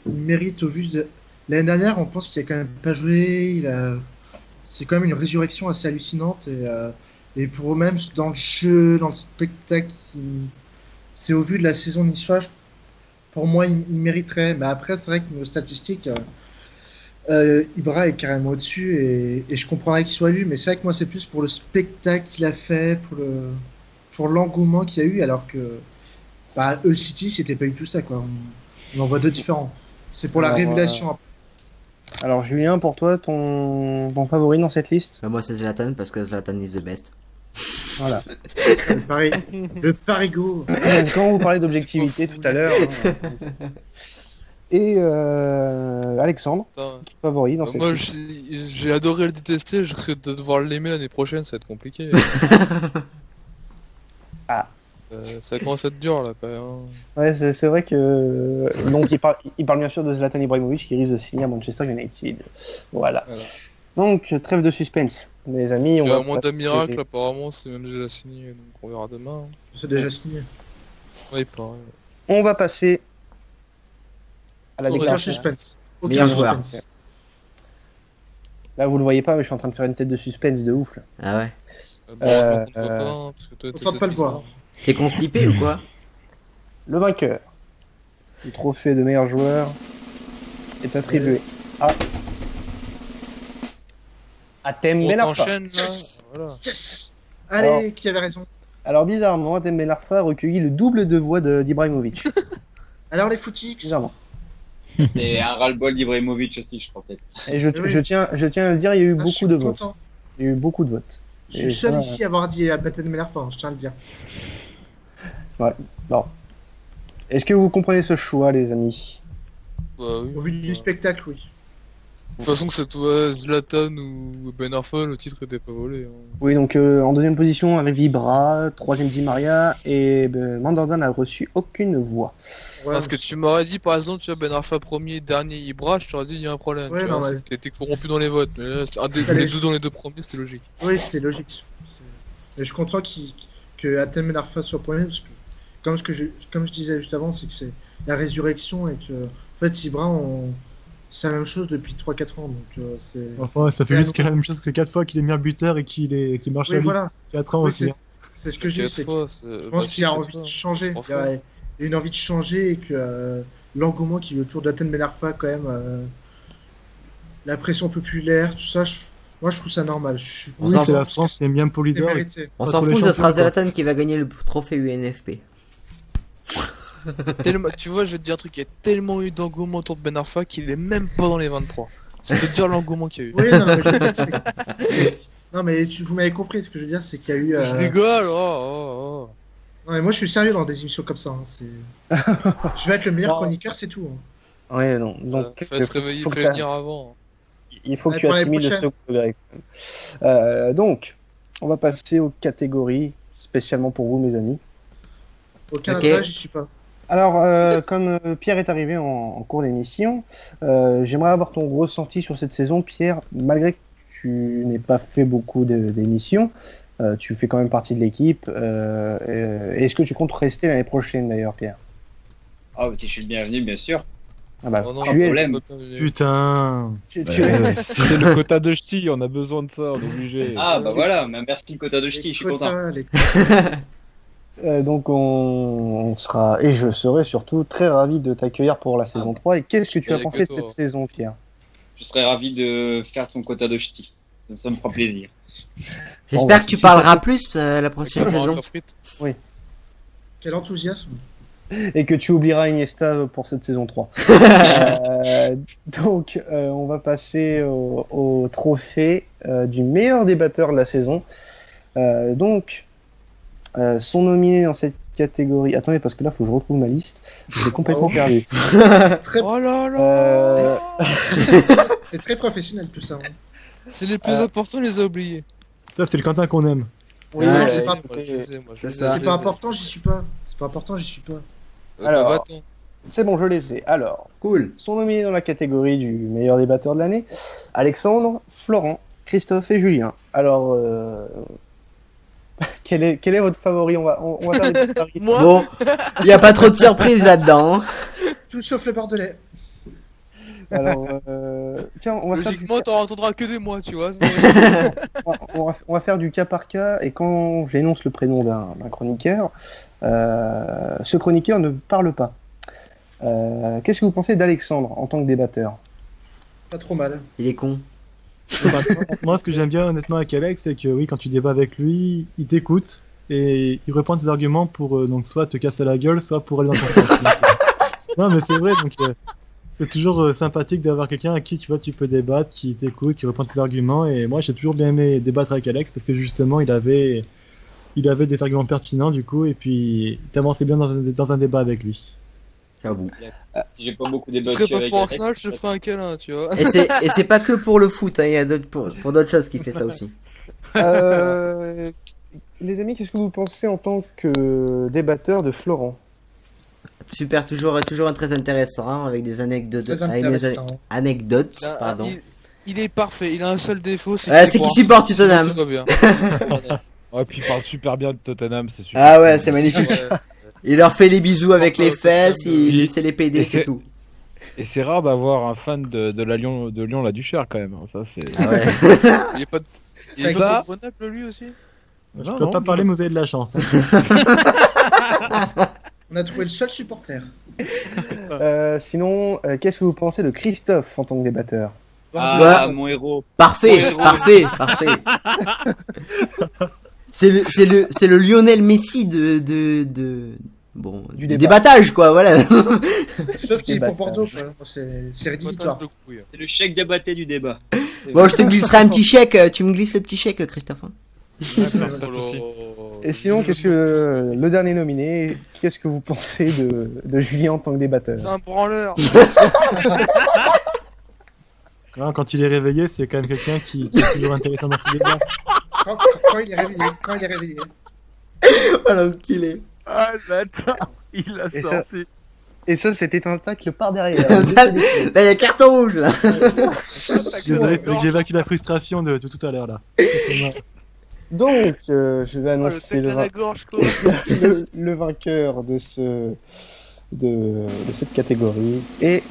Il mérite au vu de. L'année dernière, on pense qu'il a quand même pas joué. C'est quand même une résurrection assez hallucinante. Et pour eux-mêmes, dans le jeu, dans le spectacle, c'est au vu de la saison niçoise. pour moi, il mériterait. Mais après, c'est vrai que nos statistiques, Ibra est carrément au-dessus et je comprendrais qu'il soit élu. Mais c'est vrai que moi, c'est plus pour le spectacle qu'il a fait, pour l'engouement qu'il y a eu, alors que Hull City, c'était pas du tout ça, quoi. On en voit deux différents. C'est pour la Alors, révélation. Alors Julien, pour toi, ton favori dans cette liste? Bah, moi c'est Zlatan parce que Zlatan is the best. Voilà. Le Parigo. Quand vous parlez d'objectivité tout à l'heure. Et Alexandre, Attends, ton favori dans cette moi, liste? j'ai adoré le détester, je risque de devoir l'aimer l'année prochaine, ça va être compliqué. Ah. Ça commence à être dur là quand même. Ouais, c'est vrai que. Donc, il parle bien sûr de Zlatan Ibrahimovic qui risque de signer à Manchester United. Voilà. Donc, trêve de suspense, les amis. Parce On va qu'à moins d'un passer- miracle, apparemment, c'est même déjà signé, donc on verra demain. C'est déjà signé. Oui, pareil. On va passer à la Aucun déclaration. suspense. Meilleur Aucun joueur. suspense. Là, vous le voyez pas, mais je suis en train de faire une tête de suspense de ouf. Là. Ah ouais. Bon, heureusement qu'on ne voit pas, hein, parce que toi, Autant de pas le voir. T'es constipé ou quoi? Le vainqueur du trophée de meilleur joueur est attribué à Tem On Ben Arfa. t'enchaîne là. Yes. Voilà. Yes. Allez, Alors- qui avait raison? Alors, bizarrement, Tem Ben Arfa a recueilli le double de voix d'Ibrahimovic. Alors les footix. Bizarrement. Et un ras-le-bol d'Ibrahimovic aussi, je crois peut-être. Et je Oui. tiens à le dire, il y a eu Ah, je beaucoup suis de votes. content. Il y a eu beaucoup de votes. Je suis Et le seul ça, ici à avoir dit à Batten Melarfin, je tiens à le dire. Est-ce que vous comprenez ce choix, les amis? Bah oui. Au vu du spectacle, oui. De toute façon, que ce soit Zlatan ou Ben Arfa, le titre était pas volé. Hein. Oui, donc en deuxième position arrive Ibra, troisième Di Maria, et Mandanda n'a reçu aucune voix. Ouais, Parce que tu m'aurais dit, par exemple, tu vois, Ben Arfa premier, dernier Ibra, je t'aurais dit, il y a un problème. Ouais, tu non, vois, ouais. t'étais corrompu dans les votes. Mais là, les deux dans les deux premiers, c'était logique. Oui, c'était logique. Mais je suis content que Atem Melarfa soit premier, parce que comme je disais juste avant, c'est que c'est la résurrection et que en fait Ibra, c'est la même chose depuis 3-4 ans. Donc c'est. Enfin, ça fait Et juste la même chose que 4 fois qu'il est meilleur buteur et qu'il marche Oui, la ligue. voilà. 4 ans Oui, aussi. c'est ce que je dis. Quatre C'est fois, Je pense qu'il y a envie de changer. Trois Il y a une envie de changer et que l'engouement qui est autour d'Aten Melarfa, quand même, la pression populaire, tout ça, moi je trouve ça normal. On Oui, s'en c'est fout. la France qui aime bien C'est Polydor. mérité. On Pas s'en sur les fout, ce sera champions, quoi. Zlatan qui va gagner le trophée UNFP. Tellement, tu vois, je vais te dire un truc, il y a tellement eu d'engouement autour de Ben Arfa qu'il est même pas dans les 23. C'est te dire l'engouement qu'il y a eu. Oui, non, mais je veux dire, non, mais vous m'avez compris, ce que je veux dire, c'est qu'il y a eu. Je rigole, oh. Non, mais moi je suis sérieux dans des émissions comme ça. Hein, je vais être le meilleur Non. chroniqueur, c'est tout. Hein. Ouais, non. Donc, Fallait se réveiller, faut que fallait t'as- venir avant. il faut que Ouais, tu pour l'année assimiles le prochaine. second degré. Donc, on va passer aux catégories, spécialement pour vous, mes amis. Aucun Ok. intérêt, j'y suis pas. Alors, comme Pierre est arrivé en cours d'émission, j'aimerais avoir ton ressenti sur cette saison, Pierre. Malgré que tu n'aies pas fait beaucoup d'émissions, tu fais quand même partie de l'équipe. Est-ce que tu comptes rester l'année prochaine, d'ailleurs, Pierre? Ah, bah, si je suis le bienvenu, bien sûr. Ah bah, Oh non, tu es, problème. Putain. tu Bah, es- c'est le quota de ch'ti, on a besoin de ça, on est obligé. Ah, bah voilà, mais merci quota de ch'ti, Les je suis content. quotas, les- donc on sera, et je serai surtout très ravi de t'accueillir pour la saison 3. Et qu'est-ce que tu as Avec pensé de toi. cette saison, Pierre? Je serais ravi de faire ton quota de ch'ti. Ça me fera plaisir. J'espère bah, que tu si parleras plus la prochaine Avec un saison. encore frites. Quel enthousiasme. Et que tu oublieras Iniesta pour cette saison 3. Donc, on va passer au trophée du meilleur débatteur de la saison. Donc, sont nominés dans cette catégorie. Attendez, parce que là, il faut que je retrouve ma liste. J'ai complètement Oh. perdu. Oh là là Euh, C'est très professionnel tout ça. Hein. C'est les plus importants, on les a oubliés. Ça, c'est le Quentin qu'on aime. oui, Ouais, c'est pas- Moi, je les ai, moi, je c'est les ai, ça. je C'est les pas ai. important, j'y suis pas. C'est pas important, j'y suis pas. Alors. bah, attends. c'est bon, je les ai. Alors, Cool. sont nominés dans la catégorie du meilleur débatteur de l'année Alexandre, Florent, Christophe et Julien. Alors, quel est votre favori? On va faire des petits paris. Moi Bon, il n'y a pas trop de surprises là-dedans. hein. Tout sauf le bordelais. Alors, tiens, Logiquement, t'en entendras que des mois, tu vois. on va faire du cas par cas, et quand j'énonce le prénom d'un chroniqueur, ce chroniqueur ne parle pas. Qu'est-ce que vous pensez d'Alexandre en tant que débatteur? Pas trop mal. Il est con. Moi, ce que j'aime bien honnêtement avec Alex, c'est que oui, quand tu débats avec lui, il t'écoute et il reprend tes arguments pour donc soit te casser la gueule, soit pour aller dans ton sens. Donc, non, mais c'est vrai, donc c'est toujours sympathique d'avoir quelqu'un à qui tu vois tu peux débattre, qui t'écoute, qui reprend tes arguments. Et moi, j'ai toujours bien aimé débattre avec Alex parce que justement, il avait des arguments pertinents du coup, et puis t'avançais bien dans un débat avec lui. J'avoue. Si j'ai pas beaucoup Je débattu serais pas avec pour Alex, Arsenal, je te ferai un câlin, tu vois. Et c'est pas que pour le foot, hein, il y a d'autres pour d'autres choses qui fait ça aussi. Les amis, qu'est-ce que vous pensez en tant que débatteur de Florent? Super, toujours très intéressant, hein, avec des anecdotes, Très avec des intéressant. anecdotes, Là, pardon. Il est parfait, il a un seul défaut, c'est Ouais, c'est qu'il supporte Tottenham. Tout va bien. Ouais, puis il parle super bien de Tottenham, c'est super. Ah ouais, c'est magnifique. Ouais. Il leur fait les bisous avec les fesses, il Et- essaie les PD, et c'est c'est- tout. Et c'est rare d'avoir un fan de Lyon la Duchère quand même, hein. Ça c'est. Ah ouais. Il est pas de... Il Ça est pas existe. de Grenoble, lui aussi. Je peux pas parler, mais vous avez de la chance. Hein. On a trouvé le seul supporter. Sinon, qu'est-ce que vous pensez de Christophe en tant que débatteur? Ah, mon héros. Parfait, Ouais, parfait, parfait. C'est le Lionel Messi bon, Du du débat. débattage, quoi, voilà. Sauf qu'il est pour Débatteur. Bordeaux, quoi. C'est rédhibitoire. Potage de couille. C'est le chèque Diabaté du débat. Bon, je te glisserai un petit chèque, tu me glisses le petit chèque, Christophe. Hein. Et sinon, qu'est-ce que le dernier nominé, qu'est-ce que vous pensez de Julien en tant que débatteur? C'est un branleur. Non, quand il est réveillé, c'est quand même quelqu'un qui est toujours intéressant dans ses débats. Quand il est réveillé. Quand il est réveillé. Voilà, qu'il est. Ah le bâtard, il a Et ça- sorti. Et ça, c'était un tacle par derrière. Là, il y a carton rouge, là. Désolé, j'ai vaincu la frustration de tout à l'heure là. Donc, je vais Oh, le annoncer tacle le, à la gorge, quoi. le vainqueur de cette catégorie. Et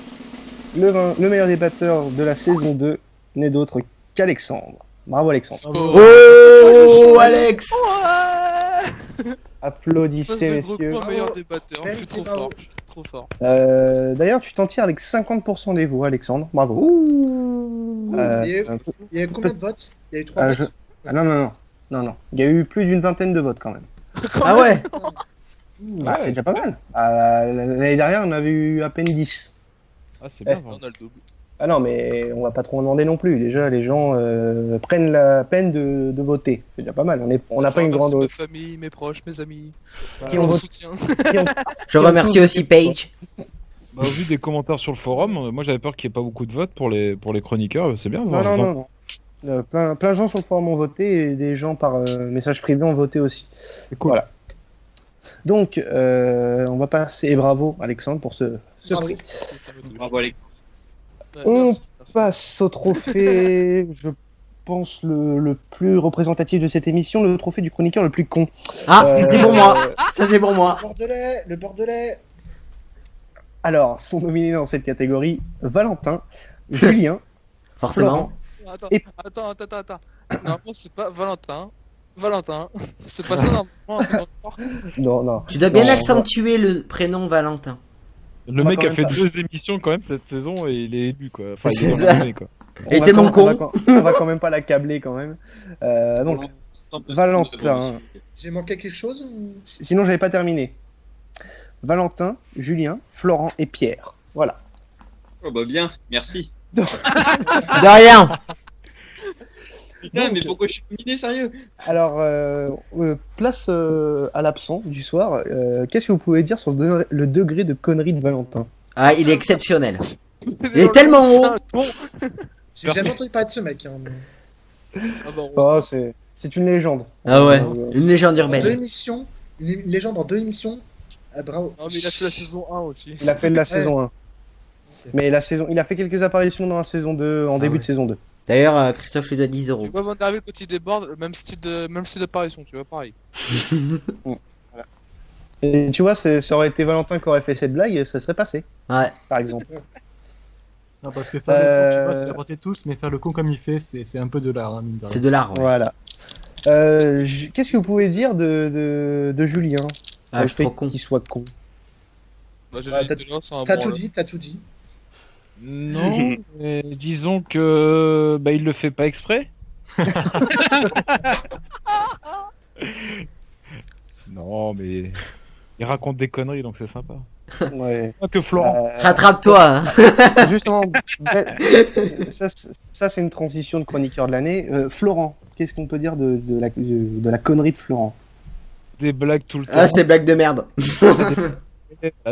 le meilleur débatteur de la saison 2 n'est d'autre qu'Alexandre. Bravo Alexandre. Oh, Alex. Passe Applaudissez de gros messieurs. coups, meilleur débatteur. Je suis trop Bravo. fort. Je suis trop fort. D'ailleurs, tu t'en tires avec 50% des voix, Alexandre. Bravo. Il y a eu- il y a eu combien de votes? Il y a eu 3 votes. Ah non. Il y a eu plus d'une vingtaine de votes quand même. Ah ouais. Ah, c'est déjà pas mal. L'année dernière, on avait eu à peine 10. Ah c'est bien. Eh. On a le double. Ah non, mais on va pas trop en demander non plus. Déjà, les gens prennent la peine de voter. C'est déjà pas mal. On n'a pas une grande. Ma famille, mes proches, mes amis. Qui Leur ont voté- soutien. Je remercie aussi Paige. Bah, au vu des commentaires sur le forum, moi j'avais peur qu'il n'y ait pas beaucoup de votes pour les chroniqueurs, c'est bien. Non. Plein de gens sur le forum ont voté et des gens par message privé ont voté aussi. C'est cool. Voilà. Donc, on va passer. Et bravo, Alexandre, pour ce Bravo. prix. Bravo Alex. Ouais, On merci. passe au trophée, je pense, le plus représentatif de cette émission, le trophée du chroniqueur le plus con. Ah, Euh, ça c'est pour moi. Ça c'est pour moi. Le Bordelais. Alors, sont nominés dans cette catégorie Valentin, Julien, Forcément. Attends, Et- attends. Normalement, c'est pas Valentin. C'est pas ça normalement. non. Tu dois bien Non, accentuer le prénom Valentin. Le va mec quand a même fait pas. 2 émissions quand même cette saison et il est élu quoi. Enfin, il C'est est ça. nommé, quoi. Et va tellement quand- con. on va quand même pas l'accabler quand même. Donc, Valentin. J'ai manqué quelque chose ou... Sinon, j'avais pas terminé. Valentin, Julien, Florent et Pierre. Voilà. Oh bah bien, merci. De rien. Putain, Donc- mais pourquoi je suis nominé, sérieux? Alors, place à l'absent du soir. Qu'est-ce que vous pouvez dire sur le degré de connerie de Valentin? Ah, il est exceptionnel. Il est tellement haut. J'ai jamais entendu parler de ce mec. Hein, mais- Oh, c'est une légende. Ah ouais. Euh, Une légende Deux urbaine. émissions, une légende en 2 émissions. Ah, bravo. Non, mais il a fait la saison 1 aussi. Il a fait de la saison 1. Mais il a fait quelques apparitions dans la saison 2, en début ouais. de saison 2. D'ailleurs, Christophe lui doit 10 euros. Tu vois, Van Der Vel, quand il déborde, même style d'apparition, tu vois, pareil. Et tu vois, ça aurait été Valentin qui aurait fait cette blague, et ça serait passé, Ouais. par exemple. Non, parce que faire le con, tu vois, c'est la portée de tous, mais faire le con comme il fait, c'est un peu de l'art. Hein, mine de rien. C'est de l'art. Ouais. Voilà. Qu'est-ce que vous pouvez dire de Julien Ah, le je suis fait trop con. qu'il soit con? Bah, j'ai Ouais, dit tout à l'heure, c'est un T'as bon. tout dit, t'as tout dit. Non, mais disons que il le fait pas exprès. Non, mais il raconte des conneries, donc c'est sympa. Ouais. Pas que Florent. Rattrape-toi. Justement, ça c'est une transition de chroniqueur de l'année. Florent, qu'est-ce qu'on peut dire de la connerie de Florent? Des blagues tout le temps. Ah, c'est blague de merde.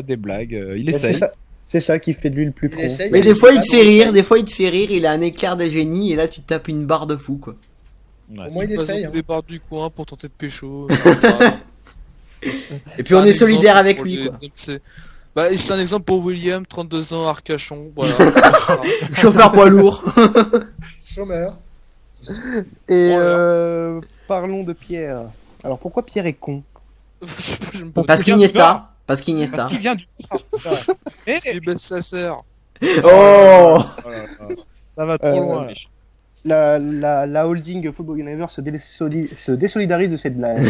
Des blagues. Il Mais essaye. c'est ça qui fait de lui le plus Il con. essaye. Mais des fois il te fait rire, il a un éclair de génie et là tu te tapes une barre de fou quoi. Ouais. Au moins, il Il passe essaye. dans hein. tous les bars du coin pour tenter de pécho. Et puis on est solidaire avec lui quoi. Bah, c'est un exemple pour William, 32 ans, Arcachon, voilà. Chauffeur poids lourd. Chômeur. Et Voilà. parlons de Pierre. Alors pourquoi Pierre est con? Je me pose Parce qu'Iniesta. Parce qu'Iniesta. Il vient du. Eh, il baisse sa sœur. Oh. ça va trop loin. La holding Football Universe se désolidarise de cette blague.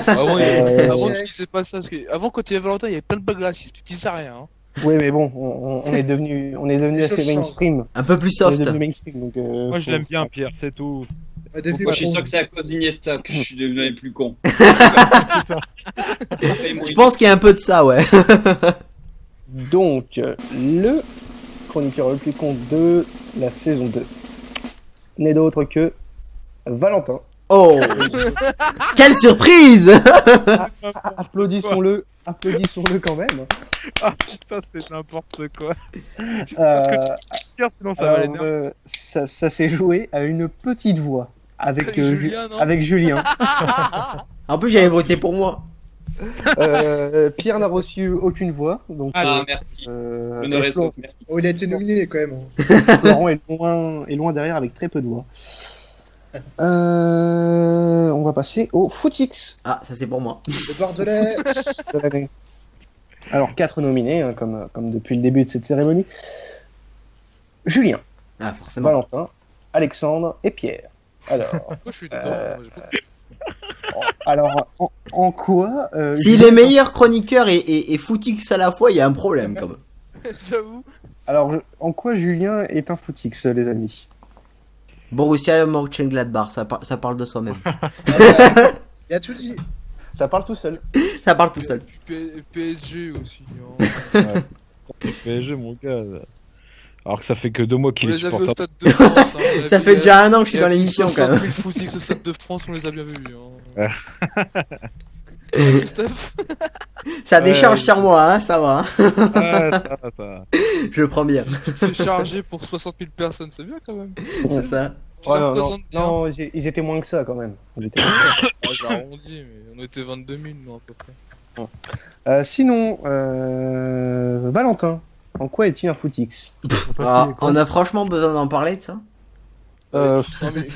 Avant, Euh, avant tu disais pas ça, parce que avant quand il y avait Valentin, il y avait plein de blagues racistes, tu disais rien. Hein. Oui, mais bon, on est devenu Les assez choses changent. mainstream. Un peu plus On est soft. devenu mainstream, donc. Moi, je faut- l'aime bien, Pierre, c'est tout. Moi, je suis sûr que c'est à cause d'Iniesta que je suis devenu les plus con. Je pense qu'il y a un peu de ça ouais. Donc, le chroniqueur le plus con de la saison 2 n'est d'autre que Valentin. Oh. Quelle surprise. Applaudissons-le quand même. Ah putain, c'est n'importe quoi. Euh, Pierre, sinon ça va alors, l'énerver. ça s'est joué à une petite voix avec, Avec Julien, non avec Julien. En plus j'avais voté pour moi. Pierre n'a reçu aucune voix, donc Ah, merci. L'honneur et est sauf, merci. Oh, il a été nominé quand même. Florent est loin derrière avec très peu de voix. On va passer au Footix Ah ça c'est pour moi. Le Bordelais. de l'année. Alors 4 nominés, hein, comme depuis le début de cette cérémonie. Julien, Ah forcément. Valentin, Alexandre et Pierre. Alors, Pourquoi je suis dedans moi, en quoi S'il Julien- est meilleur chroniqueur et footix à la fois, il y a un problème quand même. J'avoue. Alors, en quoi Julien est un Footix, les amis? Borussia Mönchengladbach, ça parle de soi-même. Il a tout dit. Ça parle tout seul. Ça parle tout seul. PSG aussi. Hein. PSG, mon gars. Alors que ça fait que 2 mois On qu'il est les a vus au supporter. Stade de France. Hein. Ça fait déjà un an que je suis dans l'émission quand même. 000 footix au Stade de France, on les a bien vus. Hein. Christophe. Ça décharge sur moi, hein, ça va. Hein. Ouais, ça va. Je le prends bien. Tu te fais charger pour 60 000 personnes, c'est bien quand même. C'est ça. Tu Oh, les non, représentes bien. non, ils étaient moins que ça quand même. J'étais- Ah, j'ai arrondi, mais on était 22 000, non, à peu près. Sinon, Valentin, en quoi est-il un Footix? Ah, on a franchement besoin d'en parler de ça. Euh, Non, mais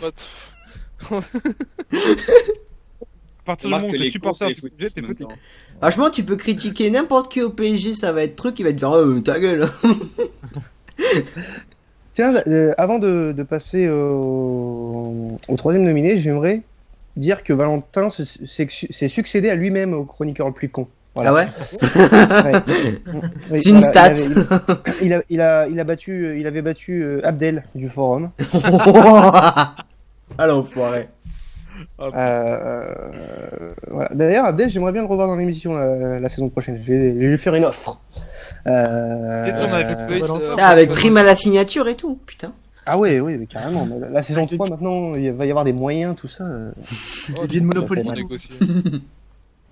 À partir du Remarque moment où que t'es les supporter courses, du les PSG, t'es foot, petit. maintenant. Franchement, tu peux critiquer n'importe qui au PSG, ça va être truc, il va te dire ta gueule. Tiens, avant de passer au troisième nominé, j'aimerais dire que Valentin s'est succédé à lui-même au chroniqueur le plus con. Voilà. Ah ouais. Ouais. Oui, C'est une stat. Il avait battu Abdel du forum. Ah l'enfoiré. Voilà. D'ailleurs, Abdel, j'aimerais bien le revoir dans l'émission la saison prochaine. Je vais lui faire une offre. Ah, avec prime à la signature et tout, putain. Ah ouais, oui, carrément. La saison 3, maintenant, il va y avoir des moyens, tout ça. Oh, Des Monopoly. on négocier.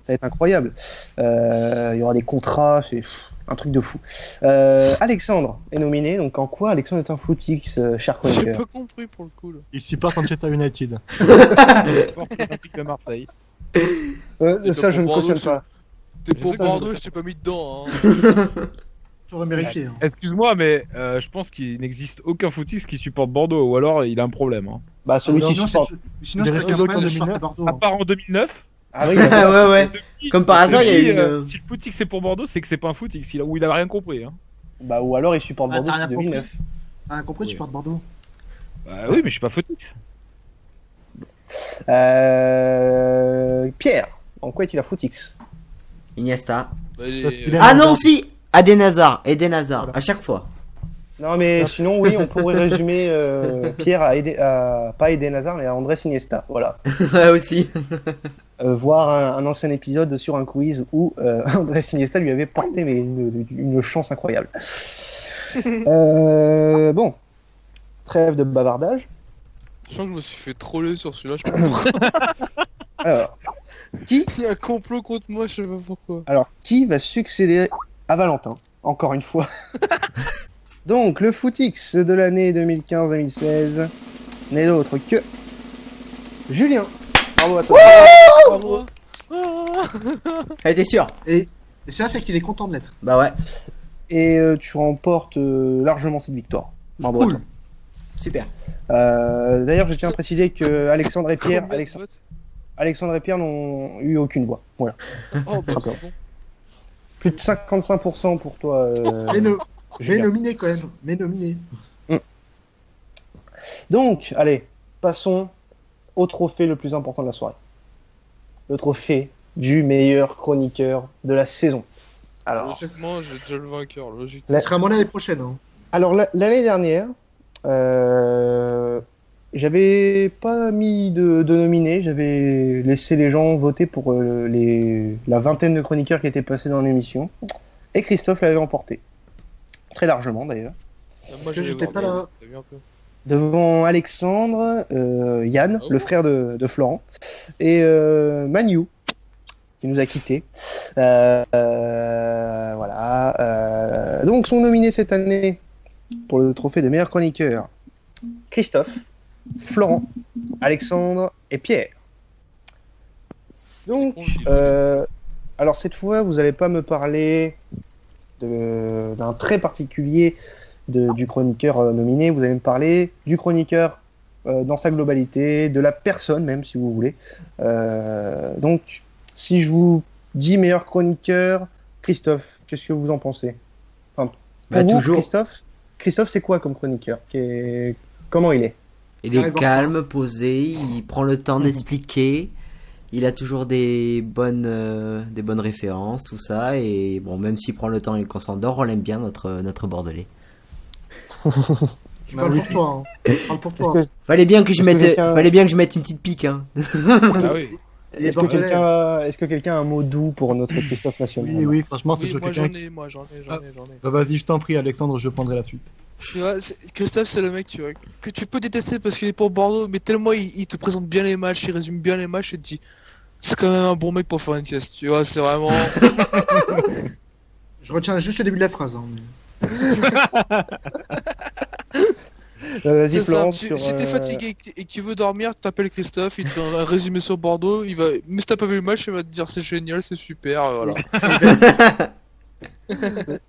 Ça va être incroyable. Il y aura des contrats, c'est un truc de fou. Alexandre est nominé, donc en quoi Alexandre est un footix, cher J'ai chroniqueur? pas compris pour le coup là. Il supporte Manchester United. Porte olympique de Marseille. Ça, je ne Bordeaux, cautionne pas. T'es pour sais pas, Bordeaux, je- je t'ai pas mis dedans. Hein. J'aurais mérité. Hein. Excuse-moi, mais je pense qu'il n'existe aucun footix qui supporte Bordeaux, ou alors il a un problème. Hein. Bah, celui-ci Sinon, supporte. sinon, Des je préfère réseaux pas en de 2009. supporter Bordeaux. À part en 2009. Ah oui, Ouais, ouais. Comme par hasard, il y a eu une. Si le footix c'est pour Bordeaux, c'est que c'est pas un footix, où il a rien compris. Hein. Bah, ou alors il supporte Ah, Bordeaux t'as rien depuis 2009. T'as rien compris, tu Oui. supportes Bordeaux. Bah oui, mais je suis pas footix. Pierre, en quoi est-il un footix? Iniesta. Bah, il Parce est- qu'il aime- Ah non, si. Eden Hazard, Voilà. à chaque fois. Non, mais sinon, oui, on pourrait résumer Pierre pas Eden Hazard, mais à Andrés Iniesta. Voilà. Ouais, aussi. Voir un ancien épisode sur un quiz où Andrés Iniesta lui avait porté mais une chance incroyable. Bon, trêve de bavardage. Je sens que je me suis fait troller sur celui-là, je sais pas pourquoi. Alors, Il y a un complot contre moi, je sais pas pourquoi. qui va succéder à Valentin, encore une fois? Donc, le Footix de l'année 2015-2016 n'est d'autre que Julien. Bravo à toi. Bravo. Elle était sûre. Et ça, c'est qu'il est content de l'être. Bah ouais. Et tu remportes largement cette victoire. Bravo à Cool. toi. Super. D'ailleurs, je tiens à préciser que Alexandre et Pierre, Combien de votes Alexandre et Pierre n'ont eu aucune voix. Voilà. Oh, bah, Simplement. c'est bon. Plus de 55% pour toi. Mais Julien. nominé quand même. Mais nominé. Donc, allez, passons au trophée le plus important de la soirée. Le trophée du meilleur chroniqueur de la saison. Alors, Logiquement, j'ai déjà le vainqueur, logique. La- Ce sera à moi l'année prochaine. Hein. alors l'année dernière, j'avais pas mis de nominés, j'avais laissé les gens voter pour la vingtaine de chroniqueurs qui étaient passés dans l'émission. Et Christophe l'avait emporté. Très largement d'ailleurs. Moi, Que j'étais pas là. T'as vu un peu. Devant Alexandre, Yann, Oh. le frère de Florent, et Manu, qui nous a quittés. Voilà. Donc sont nominés cette année pour le trophée de meilleur chroniqueur Christophe, Florent, Alexandre et Pierre. Donc, alors cette fois, vous n'allez pas me parler d'un trait particulier du chroniqueur nominé, vous allez me parler du chroniqueur dans sa globalité, de la personne même si vous voulez. Donc, si je vous dis meilleur chroniqueur, Christophe, qu'est-ce que vous en pensez? Enfin, pour Bah, vous, toujours. Christophe, c'est quoi comme chroniqueur? Comment il est? Il est Arrive en calme, posé, il prend le temps d'expliquer. Il a toujours des bonnes références, tout ça. Et bon, même s'il prend le temps et qu'on s'endort, on l'aime bien, notre Bordelais. Je Bah parle oui, pour si. toi. Hein. Je parle pour toi. Est-ce Fallait bien que je Est-ce que mette une petite pique, hein. Ah oui. Il est Est-ce que bordelais. quelqu'un a un mot doux pour notre Christophe national? Oui, oui, franchement, c'est Oui, toujours moi quelqu'un j'en qui. ai, moi j'en ai. Bah, vas-y, je t'en prie, Alexandre, je prendrai la suite. Tu vois, Christophe, c'est le mec que tu peux détester parce qu'il est pour Bordeaux, mais tellement il te présente bien les matchs, il résume bien les matchs et te dit c'est quand même un bon mec pour faire une sieste. Tu vois, c'est vraiment. Je retiens juste le début de la phrase. Hein, mais- Vas-y, C'est Florent. ça. Si t'es fatigué et que tu veux dormir, t'appelles Christophe, il te fait un résumé sur Bordeaux, mais si t'as pas vu le match, il va te dire c'est génial, c'est super, voilà.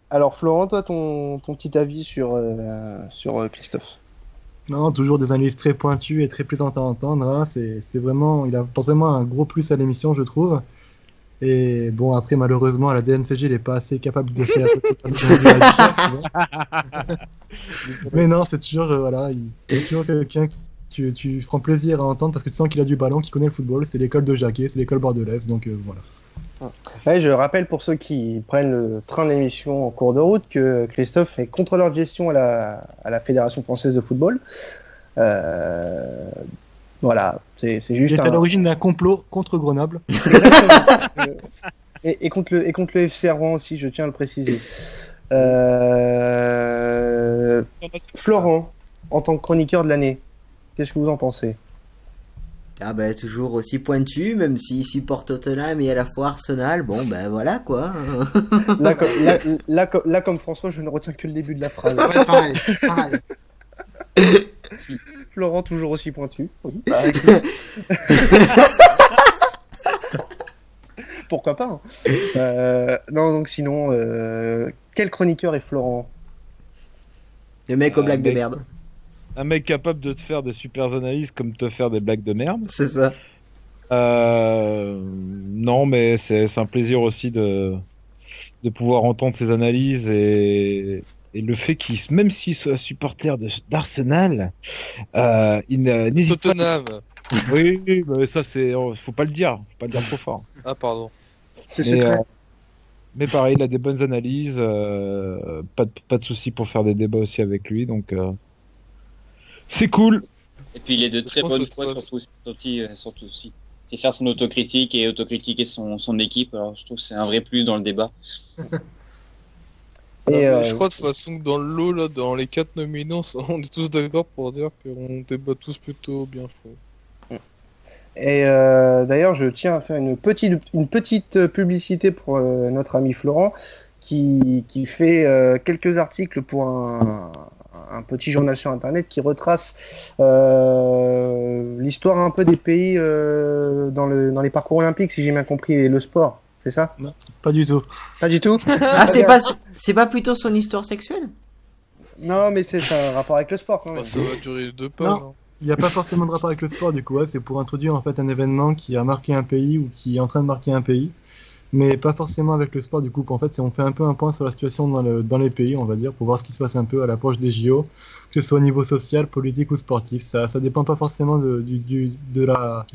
Alors, Florent, toi, ton petit avis sur Christophe? Non, toujours des analyses très pointues et très plaisantes à entendre. Hein. C'est vraiment, il apporte vraiment un gros plus à l'émission, je trouve. Et bon, après, malheureusement, à la DNCG, il n'est pas assez capable de faire. Mais non, c'est toujours, voilà, il y a toujours quelqu'un que tu prends plaisir à entendre parce que tu sens qu'il a du ballon, qu'il connaît le football. C'est l'école de Jacquet, c'est l'école bordelaise, donc voilà. Ouais, je rappelle pour ceux qui prennent le train de l'émission en cours de route que Christophe est contrôleur de gestion à la Fédération française de football. Voilà, c'est juste Il est à l'origine d'un complot contre Grenoble. Exactement. et contre le FC Rouen aussi, je tiens à le préciser. Florent, en tant que chroniqueur de l'année, qu'est-ce que vous en pensez? Ah bah toujours aussi pointu, même s'il supporte Tottenham et à la fois Arsenal, bon bah voilà quoi. Là, comme François, je ne retiens que le début de la phrase. Ouais, pareil. Pareil. Florent, toujours aussi pointu. Oui. Pourquoi pas, hein. Non, donc sinon, quel chroniqueur est Florent? Le mec aux blagues de mec. merde. Un mec capable de te faire des super analyses comme de te faire des blagues de merde. C'est ça. Non, mais c'est un plaisir aussi de pouvoir entendre ses analyses et le fait qu'il, même s'il soit supporter d'Arsenal, il n'hésite pas. Tottenham. Oui, mais ça c'est, faut pas le dire trop fort. Ah, pardon. C'est Mais, secret. Mais pareil, il a des bonnes analyses, pas de soucis pour faire des débats aussi avec lui, donc c'est cool. Et puis il est de très pense bonne que foi, ça- surtout aussi. C'est faire son autocritique et autocritiquer son équipe. Alors je trouve que c'est un vrai plus dans le débat. Et, Je crois de toute façon que dans le lot, là, dans les 4 nominés, on est tous d'accord pour dire qu'on débat tous plutôt bien, je trouve. Et d'ailleurs, je tiens à faire une petite publicité pour notre ami Florent, qui fait quelques articles pour un petit journal sur Internet qui retrace l'histoire un peu des pays dans les parcours olympiques, si j'ai bien compris, et le sport. C'est ça? Pas du tout. Pas du tout? Ah, c'est pas plutôt son histoire sexuelle? Non, mais c'est un rapport avec le sport quand même. Bah, ça va durer 2 pages. Non. hein. Il n'y a pas forcément de rapport avec le sport, du coup, ouais, c'est pour introduire en fait un événement qui a marqué un pays ou qui est en train de marquer un pays, mais pas forcément avec le sport, du coup, en fait, on fait un peu un point sur la situation dans les pays, on va dire, pour voir ce qui se passe un peu à l'approche des JO, que ce soit au niveau social, politique ou sportif. Ça dépend pas forcément du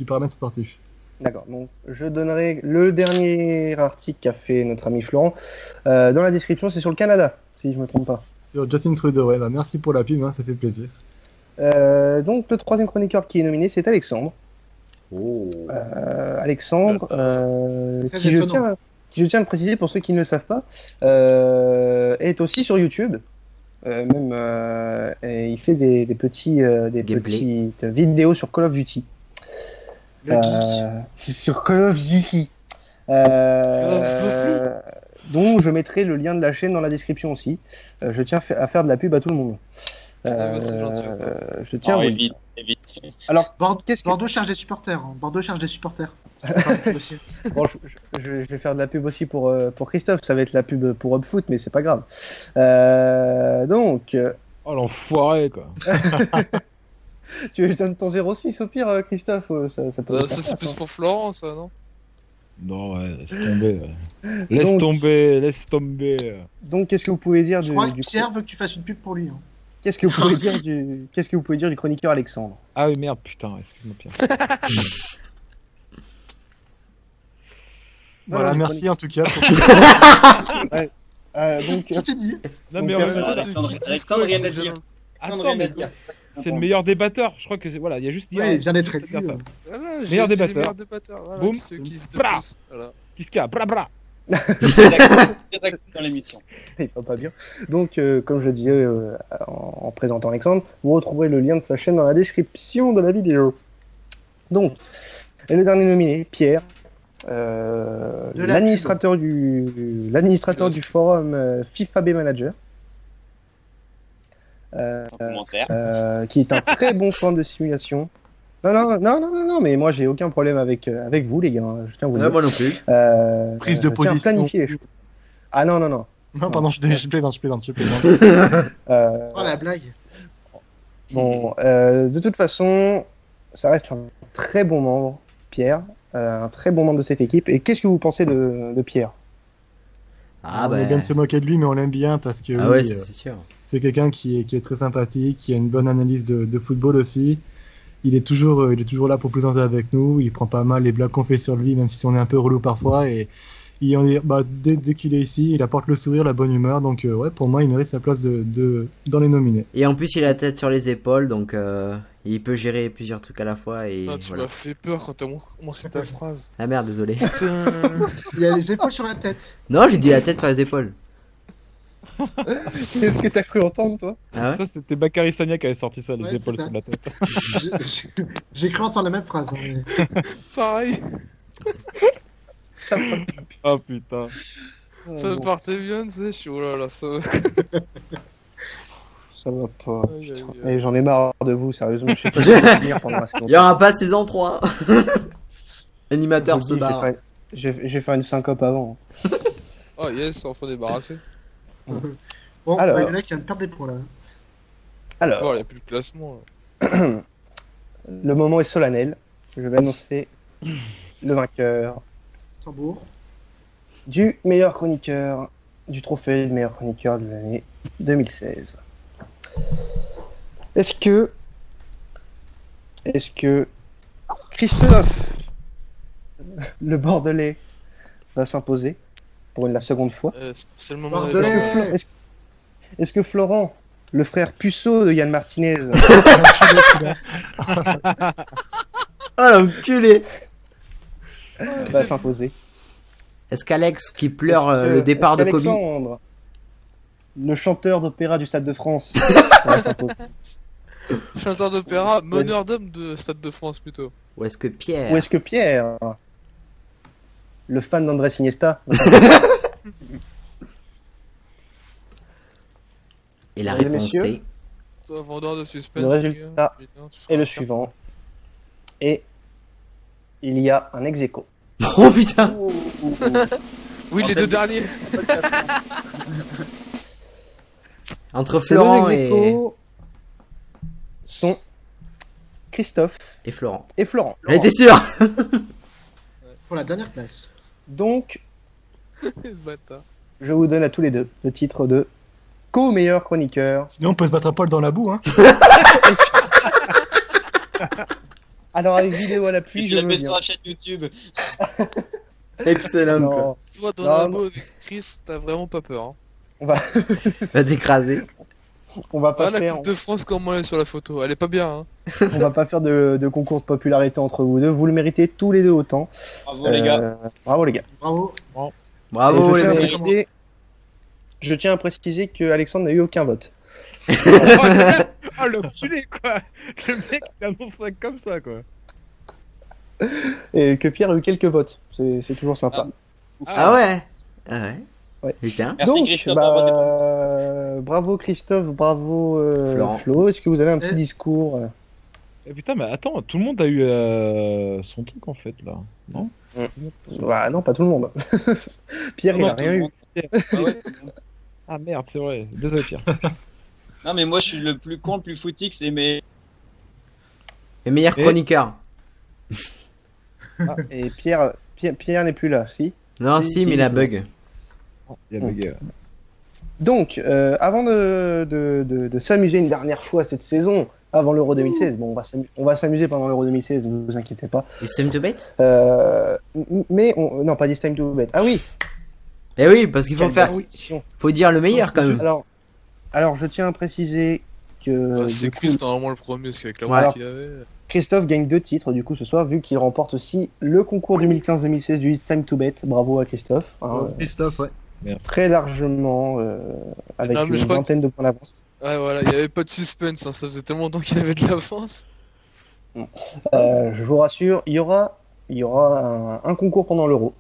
paramètre sportif. D'accord, donc je donnerai le dernier article qu'a fait notre ami Florent. Dans la description, c'est sur le Canada, si je me trompe pas. Sur Justin Trudeau, ouais, bah, merci pour la pub, hein, ça fait plaisir. Donc le troisième chroniqueur qui est nominé, c'est Alexandre. Oh. Alexandre, Très qui je étonnant. tiens à le préciser pour ceux qui ne le savent pas, est aussi sur YouTube. Et il fait des Gameplay. petites vidéos sur Call of Duty. Le geek. Sur Call of Duty. Donc je mettrai le lien de la chaîne dans la description aussi. Je tiens à faire de la pub à tout le monde. bah, c'est gentil, Je tiens à vous le dire. évite. Alors, Bordeaux, qu'est-ce que... cherche des supporters. hein. Bordeaux cherche des supporters. Bon, je vais faire de la pub aussi pour Christophe. Ça va être la pub pour UpFoot, mais c'est pas grave. Donc, Oh l'enfoiré quoi. tu donnes ton 06 au pire, Christophe. Ça peut Bah, le ça, faire, c'est plus pour Florent, ça, non? Non, ouais, laisse tomber. Laisse Donc- tomber, laisse tomber. Donc, qu'est-ce que vous pouvez dire Je du, crois que du- Pierre veut que tu fasses une pub pour lui. hein. Qu'est-ce que vous pouvez dire qu'est-ce que vous pouvez dire du chroniqueur Alexandre? Ah oui, merde, putain, excuse-moi Pierre. Voilà, du merci en tout cas. Pour... Donc, Tout est dit. Non, Donc, mais en même temps, Alexandre, rien à dire. attends, mais c'est le meilleur débatteur. Je crois que voilà, il y a juste Oui, il vient d'être élu. dire ça. Voilà, j'ai Meilleur dit les débatteur. meilleurs débatteurs. Voilà, Boum. ceux qui se Bra. poussent. Voilà. Kiska, bra bra. Dans l'émission. il va pas bien. Donc, comme je disais en présentant Alexandre, vous retrouverez le lien de sa chaîne dans la description de la vidéo. Donc, et le dernier nominé, Pierre, De la l'administrateur du forum FIFA B Manager, En commentaire. qui est un très bon forum de simulation. Non, mais moi j'ai aucun problème avec vous les gars, hein, je tiens à vous le dire. Moi non plus. Prise de je tiens à position. planifier les choses. Ah non. Non, pardon, je plaisante. Oh la blague. Bon, de toute façon, ça reste un très bon membre, Pierre, un très bon membre de cette équipe. Et qu'est-ce que vous pensez de Pierre? Ah On bah. est bien de se moquer de lui, mais on l'aime bien parce que Ah oui, ouais, c'est sûr. c'est quelqu'un qui est très sympathique, qui a une bonne analyse de football aussi. Il est toujours là pour plaisanter avec nous. Il prend pas mal les blagues qu'on fait sur lui, même si on est un peu relou parfois. Et dès qu'il est ici, il apporte le sourire, la bonne humeur. Donc ouais, pour moi, il mérite sa place dans les nominés. Et en plus, il a la tête sur les épaules, donc il peut gérer plusieurs trucs à la fois. Et Putain, tu voilà. m'as fait peur quand t'as commencé ta phrase. Ah merde, désolé. Putain. Il a les épaules sur la tête. Non, j'ai dit la tête sur les épaules. Qu'est-ce que t'as cru entendre, toi? Ah ouais. Ça, c'était Bakary Sagna qui avait sorti ça, les Ouais, épaules c'est ça. sur la tête. J'ai cru entendre la même phrase. hein, mais- Pareil. Oh putain. Ça me partait bien, tu sais. Je suis oh là là, ça. Ça va pas. Aïe, aïe, aïe. Et j'en ai marre de vous, sérieusement. Je sais pas si je vais venir pendant la saison. Il y aura pas de saison 3. Animateur Je se vous dis, barre. je vais faire une syncope avant. Oh yes, enfin débarrassé. Bon, Alors. il y en a qui viennent perdre des points là. Alors, Oh, il n'y a plus de classement. Là. le moment est solennel. Je vais annoncer le vainqueur Tambour. du meilleur chroniqueur, du trophée de meilleur chroniqueur de l'année 2016. Est-ce que Christophe, le Bordelais, va s'imposer? pour la seconde fois. C'est le moment Bordelais. de... Est-ce que Florent, le frère puceau de Yann Martinez, Oh l'enculé. va s'imposer? Est-ce qu'Alex qui pleure Est-ce que- le départ de est-ce Kobe? qu'Alexandre, le chanteur d'opéra du Stade de France, va s'imposer? Chanteur d'opéra, meneur d'hommes de Stade de France plutôt. Ou est-ce que Pierre? Ou est-ce que Pierre, le fan d'Andrés Iniesta, Et la Mesdames et réponse messieurs, est... Toi, vendeur de suspense. Le résultat gars. Putain, tu feras est le un suivant. Et il y a un ex-aequo. Oh putain. Oui, les deux derniers. Entre Ces deux Florent et... ex-aequo sont Christophe et Florent. et Florent. Elle était sûre. Pour la dernière place. Donc, Le bâtard. je vous donne à tous les deux le titre de co-meilleur chroniqueur. Sinon, on peut se battre à poil dans la boue. Hein. Alors, avec vidéo à l'appui, Tu je la veux mets bien. sur la chaîne YouTube. Excellent quoi. Non, Toi, dans Non, la non. boue avec Chris, t'as vraiment pas peur. Hein. Va t'écraser. on va pas Ah, la faire, Coupe de France, comment elle est sur la photo. Elle est pas bien. Hein. on va pas faire de concours de popularité entre vous deux. Vous le méritez tous les deux autant. Bravo les gars. Bravo les gars. Bravo. Bravo Et les je, mecs. tiens à préciser, je tiens à préciser que Alexandre n'a eu aucun vote. Oh l'enculé quoi. Le mec il annonce ça comme ça quoi. Et que Pierre a eu quelques votes. C'est toujours sympa. Ah ouais. Ah ouais. Ouais. Putain. Merci, Donc, Christophe, d'avoir bravo Christophe, bravo Florent. Flo. Est-ce que vous avez un petit Eh. discours Eh, putain mais attends, tout le monde a eu son truc en fait là. Non? Bah non, pas tout le monde. Pierre, il a rien eu. Ah ouais. Ah merde, c'est vrai. Désolé Pierre. Non mais moi je suis le plus con, le plus footix et mes... Et meilleur Et- chroniqueur. Et Pierre n'est plus là, si. Non Si, si, si, mais il a il- bug. Il a bugué. Donc, avant de s'amuser une dernière fois cette saison, avant l'Euro 2016, bon, on va s'amuser pendant l'Euro 2016, ne vous inquiétez pas. Et Sam to bête? Mais non, pas this time to bet. Ah oui. Eh oui, parce qu'il faut Quelle faire. transition. Faut dire le meilleur quand même. Alors, je tiens à préciser que C'est du coup, Chris normalement le premier, parce qu'avec la Ouais. voix qu'il avait. Christophe gagne 2 titres du coup ce soir, vu qu'il remporte aussi le concours 2015-2016 du It's Time to Bet. Bravo à Christophe. Hein, Christophe, ouais. très largement, avec Non, mais une je crois que- vingtaine de points d'avance. Ouais, voilà, il y avait pas de suspense, hein, ça faisait tellement longtemps qu'il avait de l'avance. Je vous rassure, il y aura un concours pendant l'Euro.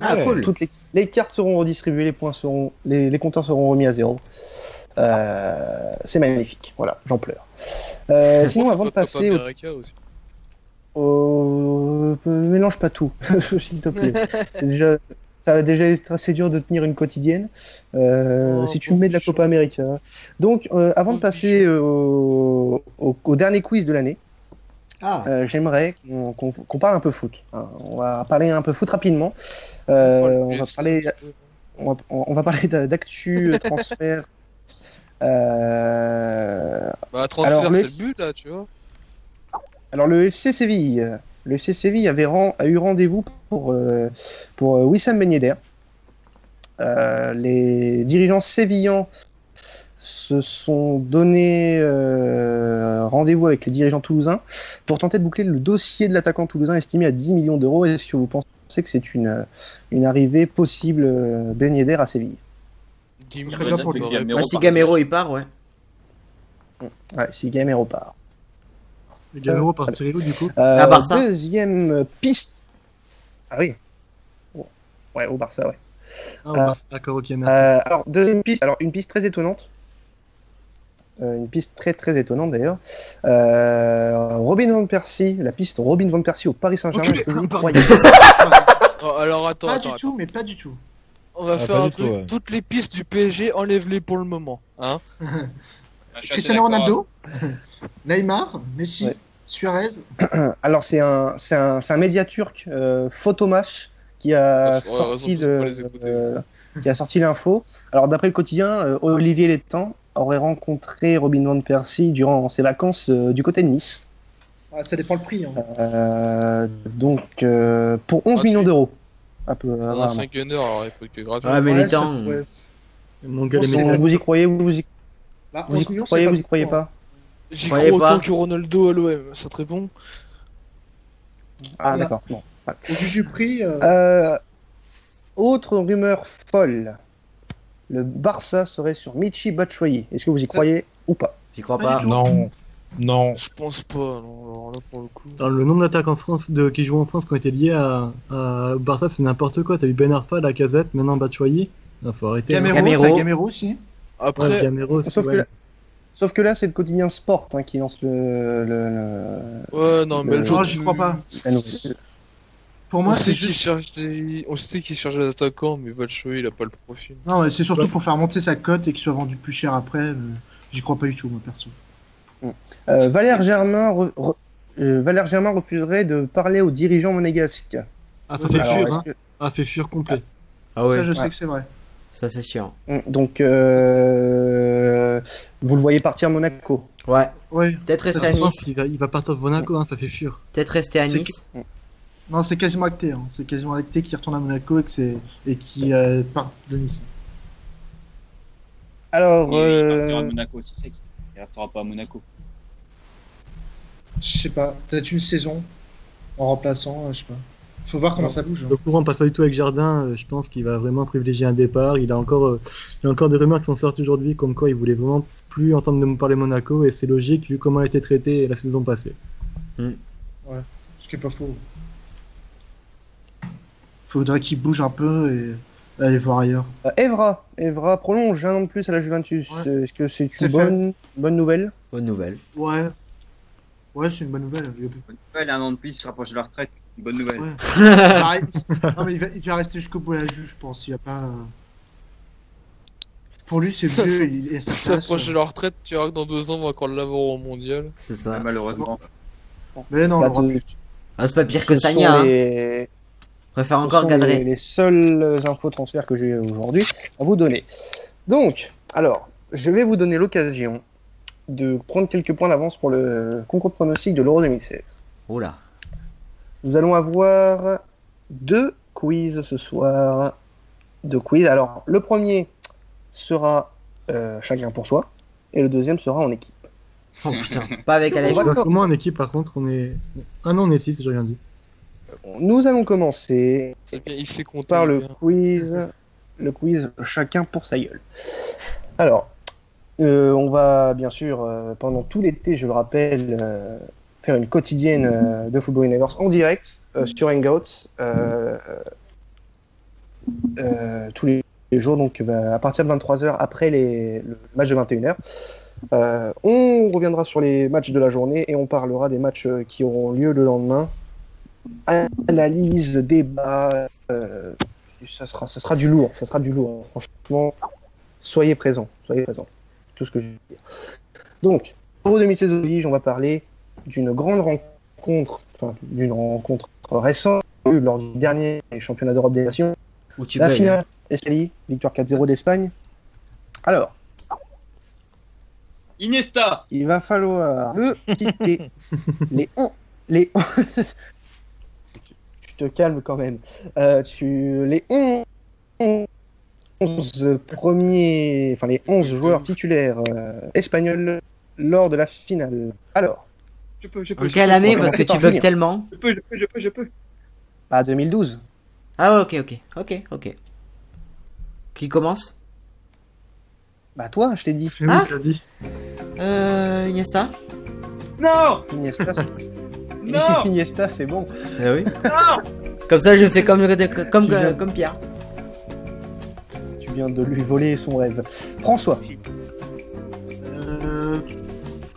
Ah Ouais. cool. Toutes les cartes seront redistribuées, les points seront, les compteurs seront remis à zéro. C'est magnifique. Voilà, j'en pleure. Sinon, avant de passer mélange pas tout, s'il te plaît. Ça va déjà être assez dur de tenir une quotidienne. Si tu mets de la Copa América. Donc, avant de passer au dernier quiz de l'année, Ah. j'aimerais qu'on parle un peu foot. Hein. On va parler un peu foot rapidement. On va parler d'actu, transfert. Bah, transfert, alors, c'est le but là, tu vois. Alors le FC Séville, a eu rendez-vous pour Wissam Ben Yedder. Les dirigeants sévillans se sont donné rendez-vous avec les dirigeants toulousains pour tenter de boucler le dossier de l'attaquant toulousain estimé à 10 millions d'euros. Est-ce que vous pensez que c'est une arrivée possible Ben Yedder à Séville? 10 serait millions bien pour lui. d'euros. Gamero Bah, si part. Gamero il part, ouais. Ouais, si Gamero part. Et Gamero partirait où du coup? À Barça. Deuxième piste. Ah oui. Ouais, au Barça, ouais. Ah, au Barça, d'accord, ok, merci. Alors, deuxième piste, alors une piste très étonnante. Une piste très très étonnante d'ailleurs. Robin Van Persie, la piste Robin Van Persie au Paris Saint-Germain. Enculé. Est-ce que vous y Pardon. croyez? Oh, alors attends, Pas attends, du tout, mais pas du tout. On va Ah, faire pas un du tout, truc. ouais. Toutes les pistes du PSG, enlève-les pour le moment. Hein. Ah, je suis assez Cristiano d'accord. Ronaldo, Neymar, Messi, Ouais. Suarez. Alors c'est un média turc, Photomash, qui a Ouais, raison pour pas les écouter. qui a sorti l'info. Alors d'après le quotidien, Olivier Létang aurait rencontré Robin Van Persie durant ses vacances du côté de Nice. Ah, ça dépend le prix. Hein. Donc pour 11 Ah, millions tu- d'euros. Un peu. C'est un rarement. ancien gunner, alors il faut que gratuit. Ouais, mais Ouais, les ça temps. pourrait- Mon gars, les C'est- médias. Vous y croyez ou vous y Bah, Vous 11 y millions, croyez, c'est vous y croyez beaucoup, hein. pas? J'y Croyez crois autant pas. que Ronaldo à l'OM, ça très bon. Ah, Ah, d'accord. Bon. Au vu du prix, Autre rumeur folle. Le Barça serait sur Michy Batshuayi. Est-ce que vous y croyez ou pas? J'y crois Pas pas. du tout. Non. Je pense pas, non, alors là pour le coup. Alors, le nombre d'attaques en France qui jouent en France qui ont été liés à Barça, c'est n'importe quoi. T'as eu Ben Arfa, Lacazette, maintenant Batshuayi. Non, faut arrêter. Gamero, Gamero. t'as Gamero aussi. Après, Ouais, Gamero aussi, Sauf, ouais. que là, sauf que là, c'est le quotidien Sport qui lance ouais, non, mais le jour Non, j'y crois pas. la nouvelle. Pour On moi, sait c'est qu'il juste. cherche des... On sait qu'il cherche des attaquants, mais Batshuayi, il a pas le profil. Non, mais c'est surtout Ouais. pour faire monter sa cote et qu'il soit vendu plus cher après. J'y crois pas du tout, moi, perso. Valère Germain refuserait de parler aux dirigeants monégasques. Ah, ça fait Alors, fuir, est-ce hein. Ah, fait fuir complet. Ah ouais, Ça, je sais Ouais. que c'est vrai. ça c'est sûr. Donc, vous le voyez partir à Monaco. Ouais, Ouais. peut-être rester à Je pense Nice. qu'il va partir de Monaco, hein, ça fait fuir. Peut-être rester à C'est Nice. Non, c'est quasiment acté. Hein. C'est quasiment acté qu'il retourne à Monaco et qu'il part de Nice. Alors, Il partira de Monaco aussi sec. Il restera pas à Monaco. Je sais pas. Peut-être une saison en remplaçant. Je sais pas. Faut voir comment ça bouge. Hein. Le courant passe pas du tout avec Jardin. Je pense qu'il va vraiment privilégier un départ. Il y a encore des rumeurs qui sont sorties aujourd'hui comme quoi il voulait vraiment plus entendre me parler Monaco et c'est logique vu comment il a été traité la saison passée. Ce qui est pas faux. Faudrait qu'il bouge un peu et aller voir ailleurs. Evra prolonge un an de plus à la Juventus. Ouais. Est-ce que c'est C'est une bonne nouvelle? Bonne nouvelle. Ouais. Ouais, c'est une bonne nouvelle. Ouais, il a un an de plus, il se rapproche de la retraite. Bonne nouvelle. Ouais. Non, mais il va rester jusqu'au bout de la juge, je pense. Il y a pas. Pour lui, c'est Ça, vieux. Il est à sa place. S'approcher de la retraite, tu verras que dans 2 ans, on va encore l'avoir au mondial. C'est ça. Malheureusement. Mais non, Bah, on l'aura plus. Ah, c'est pas pire que Ce sont Sagna. Hein. les- Préfère ce encore sont Gadret. les seules infos transferts que j'ai aujourd'hui à vous donner. Donc, alors, je vais vous donner l'occasion de prendre quelques points d'avance pour le concours de pronostic de l'Euro 2016. Oh là. Nous allons avoir 2 quiz ce soir. 2 quiz. Alors, le premier sera chacun pour soi, et le deuxième sera en équipe. Oh putain. Pas avec Alex. On va- Comment en équipe par contre on est. Ah non, on est 6, j'ai rien dit. Nous allons commencer C'est bien, il sait compter. par le bien. quiz chacun pour sa gueule. Alors, on va bien sûr, pendant tout l'été, je le rappelle, faire une quotidienne de Football Universe en direct sur Hangouts tous les jours, donc à partir de 23h après le match de 21h. On reviendra sur les matchs de la journée et on parlera des matchs qui auront lieu le lendemain. Analyse, débat, ça sera du lourd, franchement. Soyez présents, tout ce que je veux dire. Donc, Euro 2016 oblige, on va parler d'une rencontre récente lors du dernier championnat d'Europe des Nations. Où tu La bugs. finale, Espagne, victoire 4-0 d'Espagne. Alors, Iniesta. il va falloir me citer les tu te calmes quand même. Les 11 joueurs titulaires espagnols lors de la finale. Alors, Je peux. En quelle année? peux Parce que commencer par tu bugs Julien. tellement. Je peux. 2012. Ah ouais, ok. Qui commence? Bah toi, je t'ai dit. C'est moi qui l'a dit. Iniesta? Non. Iniesta, Non. Iniesta, c'est bon. Eh oui. Non. Comme ça, je fais comme Pierre. Tu viens de lui voler son rêve. François.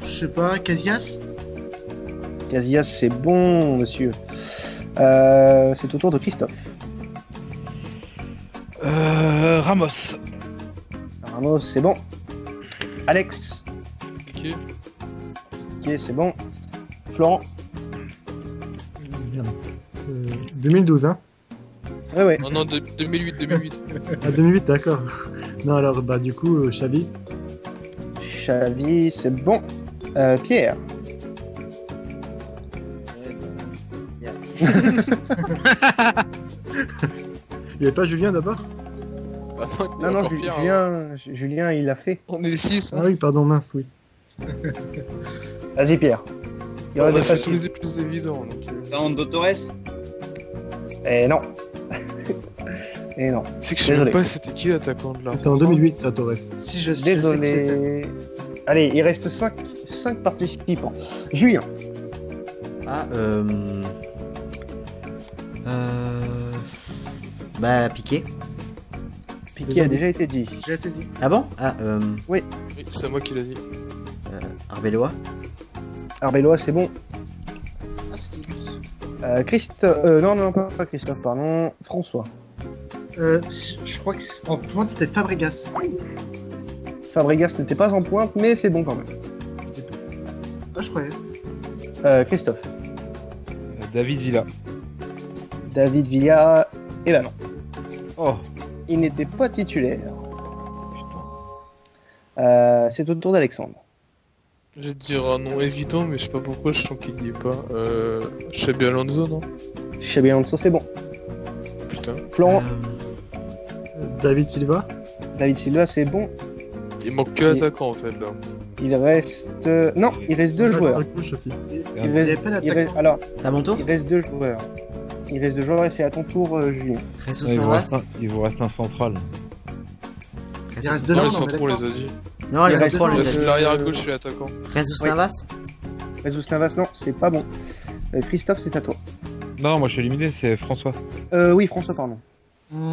Je sais pas, Casillas. Casillas, c'est bon, monsieur. C'est au tour de Christophe. Ramos. Ramos, c'est bon. Alex. Ok. Ok, c'est bon. Florent. Merde. 2012, hein. Ouais. Non, non, 2008. Ah, 2008, d'accord. Non, alors, bah, du coup, Xavi. Xavi, c'est bon. Pierre. Il y avait pas Julien d'abord? Ah Non, non, encore pire, hein. Julien, il l'a fait. On est 6. Ah oui, pardon, mince, oui. Vas-y, Pierre. Il y aura des tous faciles. les plus évidents. Donc, Fernando Torres. Eh non. Et non. C'est que je sais Désolé. même pas c'était qui l'attaquant de là. C'était en 2008, ça, Torres. Si je sais que c'était. Désolé. Allez, il reste 5 participants. Julien. Ah, Bah, Piqué. Piqué a déjà été dit. J'ai été dit. Ah bon? Ah, Oui, c'est moi qui l'ai dit. Arbeloa. Arbeloa, c'est bon. Ah, c'était lui. Christophe. Non, pas Christophe, pardon. François. Je crois que en pointe c'était Fabregas. Fabregas n'était pas en pointe, mais c'est bon quand même. Ah, je croyais. Christophe. David Villa. David Villa. Et ben non. Oh. Il n'était pas titulaire. C'est au tour d'Alexandre. Je vais te dire un nom évident, mais je sais pas pourquoi je sens qu'il y est pas. Xabi Alonso, non? Xabi Alonso, c'est bon. Putain. Florent. David Silva. David Silva, c'est bon. Il manque que l'attaquant en fait là. Il reste. Non, il reste 2 joueurs. À gauche aussi. Il Il n'y avait reste, pas il reste- d'attaquant. alors, C'est à mon tour? il reste 2 joueurs. Il reste 2 joueurs et c'est à ton tour, Julien. Jesus Ouais, Navas. il vous reste un central. Il reste Jesus- deux Non, gens, ils sont on est trop, on d'accord. les a dit. Non, Il les reste trois, deux les gens. C'est gars. l'arrière gauche et l'attaquant. Jesus Oui. Navas. Jesus Navas, non, c'est pas bon. Christophe, c'est à toi. Non, moi je suis éliminé, c'est François. Oui, François, pardon.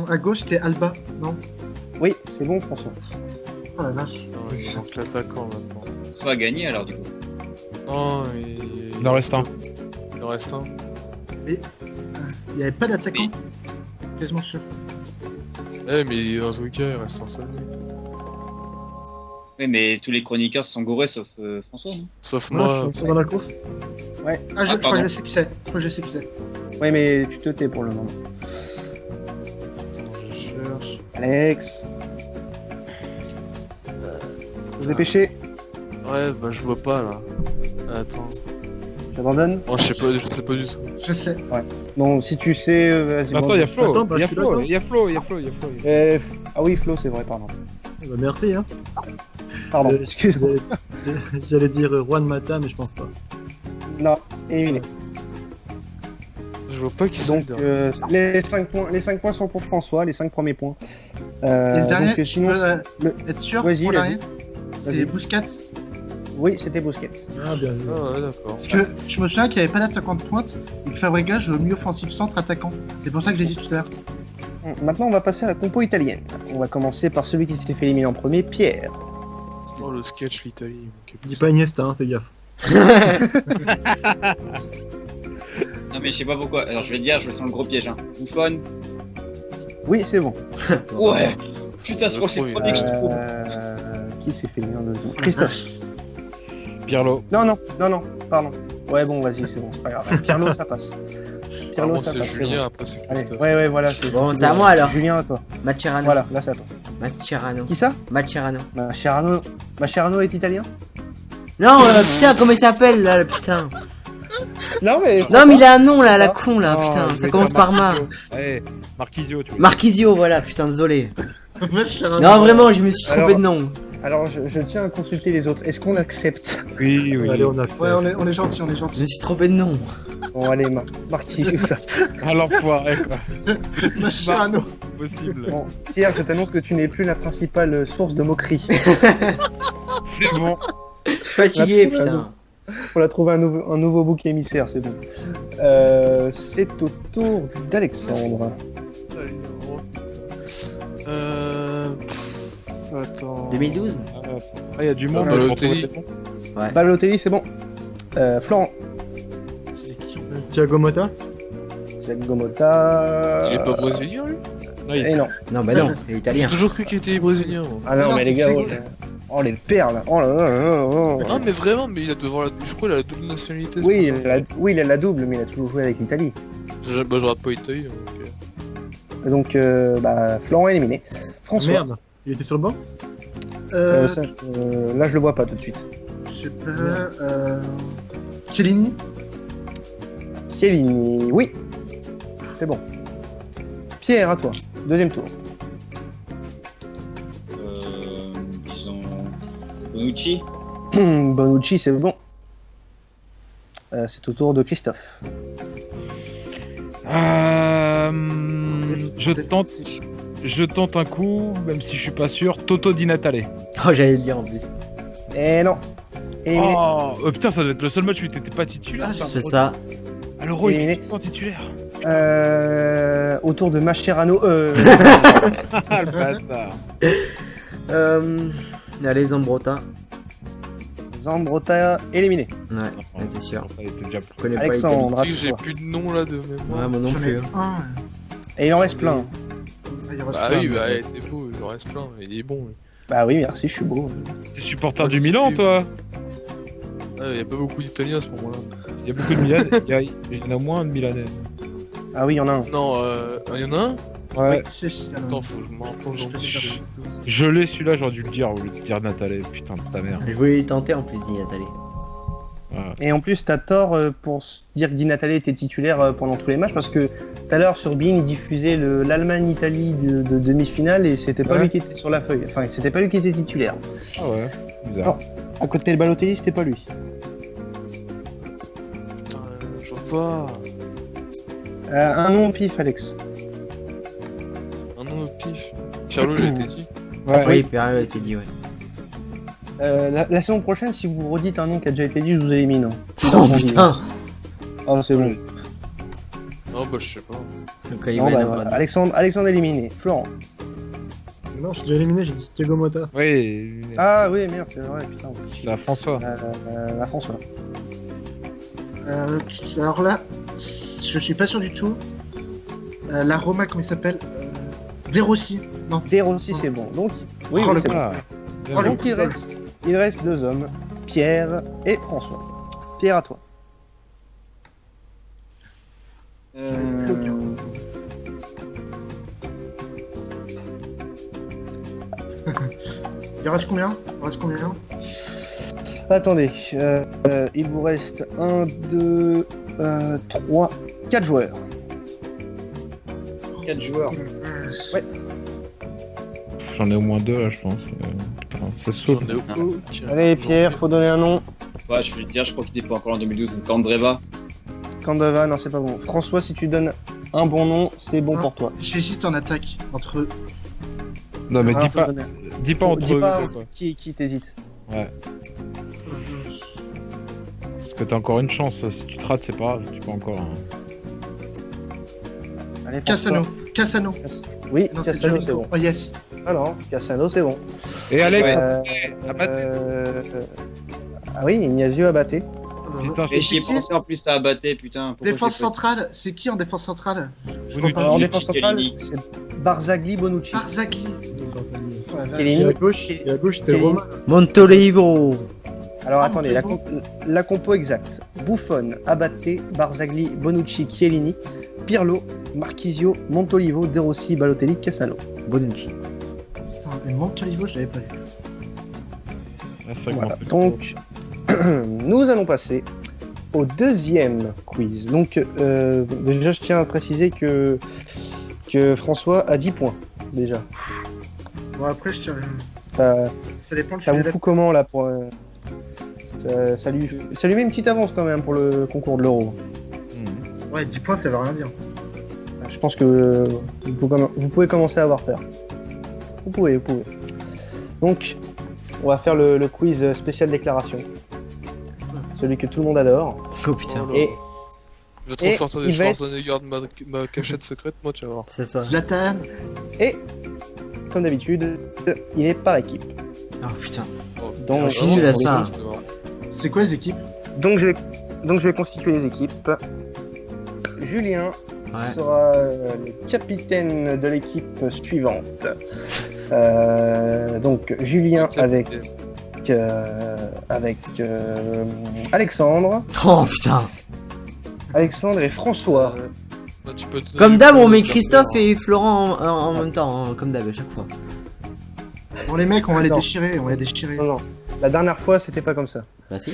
À gauche c'était Alba, non? Oui, c'est bon, François. Oh la vache. Putain, il manque l'attaquant maintenant. Soit à gagner alors du coup. Non, Il en reste un. Il en reste un. Il n'y avait pas d'attaquant. C'est quasiment sûr. Eh, mais dans tous les cas, il reste un seul mec. Oui, mais tous les chroniqueurs se sont gourés sauf François, non? Sauf Ouais, moi. je suis dans la course. Ah, je crois pardon. que je sais qui c'est. Je crois que je sais qui c'est. Ouais, mais tu te tais pour le moment. Attends, je cherche. Alex. Vous dépêchez. Ouais, bah je vois pas là. Attends. J'abandonne. Oh, je sais pas du tout. Je sais. Non, si tu sais, vas-y. Attends, il y a Flo. Attends, bah, Il y a je suis Flo. là, Il y a Flo. Il y a Flo. Il y a Flo. Ah oui, Flo, c'est vrai, pardon. Bah, merci, hein. Pardon, Euh, excuse-moi. J'allais dire Juan Mata, mais je pense pas. Non, éliminé. Je vois pas qui c'est. Donc, les 5 points sont pour François, les 5 premiers points. Et le dernier, donc, sinon, être sûr Vas-y, pour vas-y. l'arrêt, c'est Vas-y. Busquets. oui, c'était Busquets. Ah, bien vu. Ah ouais, d'accord. Parce que je me souviens qu'il n'y avait pas d'attaquant de pointe et que Fabregas joue au milieu offensif centre attaquant. C'est pour ça que j'ai dit tout à l'heure. Maintenant, on va passer à la compo italienne. On va commencer par celui qui s'était fait éliminer en premier, Pierre. Oh, le sketch, l'Italie. Dis pas Iniesta, hein, fais gaffe. Non mais je sais pas pourquoi. Alors je vais te dire, je me sens le gros piège. Hein. Buffon. Oui, c'est bon. Ouais. Putain, je crois que c'est le Oui, premier que je trouve. Qui s'est fait éliminer en deuxième Christophe. Pirlo. Non, pardon. Ouais, bon, vas-y, c'est bon, c'est pas grave. Pirlo, ça passe. Pirlo, Bon, ça c'est passe. c'est Julien, bon. après c'est Allez, Christophe. ouais, voilà. C'est Bon, c'est c'est à moi, alors. Julien, à toi. Mascherano. Voilà, là, c'est à toi. Mascherano. Qui ça Mascherano. Mascherano est italien Non, putain, comment il s'appelle là, le putain? Non, mais. Non, mais il a un nom là, la con là, Non, je putain. vais Ça dire commence par Ma. Marquisio. Allez, Marquisio, tu vois. Marquisio, voilà, putain, désolé. Non, Non, vraiment, je me suis trompé de nom. Alors, je tiens à consulter les autres. Est-ce qu'on accepte Oui, oui. Allez, on accepte. Ouais, on est gentil, on est Je gentil. me suis trompé de nom. Bon, allez, Marquis, ça. À l'enfoiré, quoi. Mascherano. Possible. Bon, Pierre, je t'annonce que tu n'es plus la principale source de moquerie. C'est bon. Fatigué, Absolument. putain. On a trouvé un nouveau bouc émissaire, c'est bon. C'est au tour d'Alexandre. Allez, oh, putain. Attends. 2012. Ah, il y a du monde. Balotelli. pour trouver Balotelli, c'est bon. Florent. Thiago Motta. Thiago Motta. Il est pas brésilien lui? ton- Ah, il- Et non. Non, bah non, il est J'ai italien. toujours cru qu'il était brésilien. moi. Ah non, Non, mais c'est les gars, Thiago. oh les perles. Oh là là là là là. Non, mais vraiment, mais il a devant la. Je crois qu'il a la double nationalité. c'est Oui, pour ça. il a la double, mais il a toujours joué avec l'Italie. Bah, je rate pas Italie. Donc, Donc, Florent est éliminé. François. Merde. Il était sur le banc. Ça, là, je le vois pas tout de suite. Je sais pas. Chiellini. Chiellini, oui. C'est bon. Pierre, à toi. Deuxième tour. Disons. Bonucci. Bonucci, c'est bon. C'est au tour de Christophe. Je tente un coup, même si je suis pas sûr. Toto Di Natale. Oh, j'allais le dire en plus. Et non. Éliminé. Oh, putain, ça doit être le seul match où t'étais pas titulaire. C'est ça. À l'Euro, il Éliminé. était pas titulaire. Au tour de Mascherano. Ah, le bâtard. Allez, Zambrotta. Zambrotta éliminé. Ouais, c'est sûr. Ça, il était déjà plus. Je connais pas Alexandre, à Tu sais que j'ai toi. plus de nom là de mémoire. Ouais, moi non J'en ai plus. un. Et il en reste plein. Il reste Ah plein, oui, mais- bah t'es beau, il en reste plein, il est bon. Bah oui, merci, je suis beau. T'es supporter Ouais, du c'est Milan, qui, toi? Il y a pas beaucoup d'Italiens à ce moment-là. Il y a beaucoup de Milanais. Il y en a moins de Milanais. Ah oui, il y en a un. Non, il y en a un. Ouais. Si, si, alors. Attends, faut que je me rapproche Je dans te le dis fichier. Je l'ai celui-là, j'aurais dû le dire au lieu de dire Natale. Putain de ta mère. Je voulais y tenter en plus, Di Natale. Voilà. Et en plus, t'as tort pour dire que Di Natale était titulaire pendant tous les matchs parce que tout à l'heure sur Bein, il diffusait l'Allemagne-Italie de demi-finale et c'était pas Ouais. lui qui était sur la feuille. Enfin, c'était pas lui qui était titulaire. Ah ouais, bizarre. À côté de Balotelli, c'était pas lui. Putain, je vois Un nom au pif, Alex. pas. Un nom au pif. Pirlo, il a été dit. Ouais. Oui, Pierre a été dit, ouais. La saison prochaine, si vous redites un nom qui a déjà été dit, je vous élimine. Hein. Oh putain. Oh, c'est bon. Non, bah je sais pas. Donc, il Non, va y en bah, avoir voilà. deux. Alexandre éliminé. Florent. Non, je suis déjà éliminé, j'ai dit Thiago Motta. Oui, Ah oui, merde, c'est vrai, putain. c'est à François. La François. Alors là, je suis pas sûr du tout. La Roma, comment il s'appelle De Rossi. Non. De Rossi, c'est bon. Donc, oui, Oh, oui, le c'est bon. Voilà. Oh, le Donc, il reste deux hommes, Pierre et François. Pierre, à toi. Il reste combien Attendez, il vous reste 1, 2, 3, 4 joueurs. 4 joueurs. J'en ai au moins deux là, je pense. Putain, ça saute. J'en ai aucun. Allez, Pierre, faut donner un nom. Ouais, je vais le dire, je crois qu'il était pas encore en 2012. Candreva. Candava, non, c'est pas bon. François, si tu donnes un bon nom, c'est bon Ah. pour toi. J'hésite en attaque entre eux. Non, mais Ah, dis faut pas, donner- dis pas entre dis eux, pas quoi. qui t'hésite. Parce que t'as encore une chance. Si tu te rates, c'est pas grave. Tu peux encore. Allez, François. Cassano. Oui, Non, c'est Cassano, c'est Jovinko. bon. Oh yes. Ah non, Cassano, c'est bon. Et Alex, Ah oui, Ignazio Abaté. putain, Et c'est j'y ai qui pensé en plus à Abaté, putain. Pourquoi Défense c'est pas- centrale, c'est qui en défense centrale Je Bonucci. vois Alors, pas. en Chiellini. défense centrale, c'est Barzagli Bonucci. Barzagli. Oh la vache. Et Chiellini. à gauche, c'était Chiellini. Roma. Montolivo. Alors Ah, attendez, bon, la compo exacte. Buffon, Abaté, Barzagli, Bonucci, Chiellini, Pirlo, Marchisio, Montolivo, De Rossi, Balotelli, Cassano. Bonucci. Putain, mais Montolivo, je l'avais pas vu. Ah, c'est vrai que Voilà. moi, Donc, nous allons passer au deuxième quiz. Donc, déjà, je tiens à préciser que François a 10 points, déjà. Bon, après, je tiens. Ça, Ça dépend de ça vous fout comment, là, pour... ça lui met une petite avance, quand même, pour le concours de l'Euro. Ouais, 10 points, ça veut rien dire. Je pense que vous pouvez commencer à avoir peur. Vous pouvez. Donc, on va faire le quiz spécial déclaration. Celui que tout le monde adore. Oh putain. Oh là. Et Je vais te Et ressortir des il va être- Schwarzenegger de ma cachette secrète, moi, tu vas voir. C'est ça. Zlatan. comme d'habitude, il est par équipe. Oh putain. Oh, Donc, vraiment, nul à c'était ça. marrant, c'était marrant. C'est quoi les équipes Donc je vais constituer les équipes. Julien Ouais. sera le capitaine de l'équipe suivante. Donc Julien avec Alexandre. Oh putain. Alexandre et François. Bah, tu peux te- Comme d'hab, on met te- Christophe et Florent en même temps, hein, comme d'hab à chaque fois. Bon, les mecs, on va les Attends. déchirer, Non, non. La dernière fois, c'était pas comme ça. Bah si.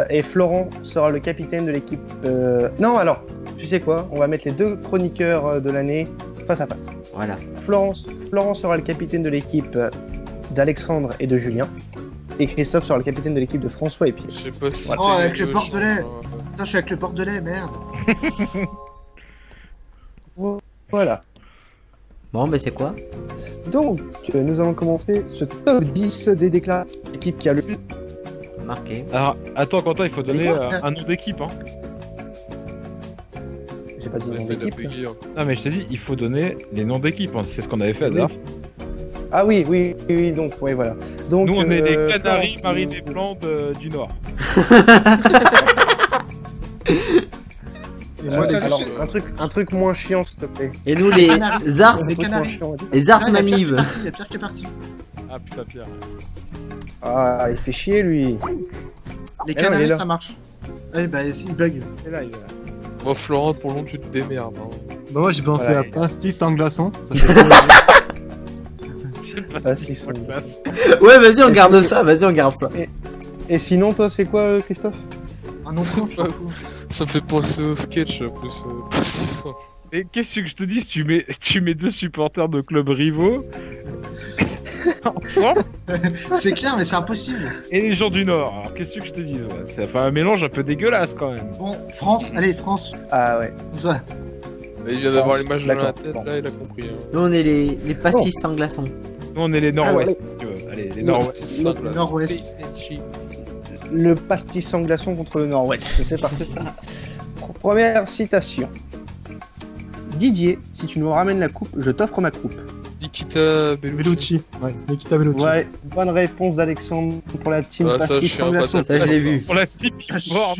Et Florent sera le capitaine de l'équipe. Non, alors, tu sais quoi? On va mettre les deux chroniqueurs de l'année face à face. Voilà. Florence sera le capitaine de l'équipe d'Alexandre et de Julien. Et Christophe sera le capitaine de l'équipe de François et Pierre. Je sais pas si. Oh, avec le Bordelais. Putain, je suis avec le Bordelais, merde. Voilà. Bon, mais c'est quoi? Donc, nous allons commencer ce top 10 des déclarations d'équipe qui a le plus. Marqué. Alors, attends, Quentin, il faut donner quoi un nom d'équipe. Hein. J'ai pas dit nom d'équipe. Non, mais je t'ai dit, il faut donner les noms d'équipe. Hein. C'est ce qu'on avait fait à Oui. DAF. Ah oui, donc, ouais, voilà. Donc, Nous, on est les Canaries Florence, Marie des Blancs du Nord. Et moi, des alors, un truc moins chiant, s'il te plaît. Et nous, les Canaries. Ars, Des Un truc moins Canaries. chiant. les Ars Ah, Maniv. il y a pire que parti. Ah putain, Pierre. Ah, il fait chier, lui. Les Mais non, il est Canaries, là. ça marche. Ouais, bah, il bug. Il est là, il est là. Bon, Florent, pour le nom, tu te démerdes. Hein. Bah, moi j'ai pensé Voilà. à pastis sans glaçon. Ça fait Ah, si, son- Ouais, vas-y, on garde ça, vas-y, on garde ça. Et sinon, toi, c'est quoi, Christophe? Ah non, non, je m'en fous. Ça me fait penser au sketch, plus. Et qu'est-ce que je te dis si tu mets deux supporters de clubs rivaux ensemble C'est clair, mais c'est impossible. et les gens du Nord. Alors qu'est-ce que je te dis ouais, ça fait un mélange un peu dégueulasse quand même. Bon, France, allez, France. Ah ouais. Ça. Il vient d'avoir l'image dans la D'accord, tête, bon. là, il a compris. Hein. Nous, on est les pastis sans glaçon. Nous on est les Nord-Ouest. Ah, si tu veux. Allez, les Non. Nord-Ouest. C'est simple, là. Nord-Ouest. Le pastis sans glaçon contre le Nord-Ouest. C'est parti. Première citation. Didier, si tu nous ramènes la coupe, je t'offre ma coupe. Nikita Bellucci. Bellucci. Ouais, Nikita Bellucci. Ouais, bonne réponse d'Alexandre pour la team Ah, ça, pastis je suis sans un glaçon. bâtard. Ça, je l'ai vu. Pour la type Ah, je mort.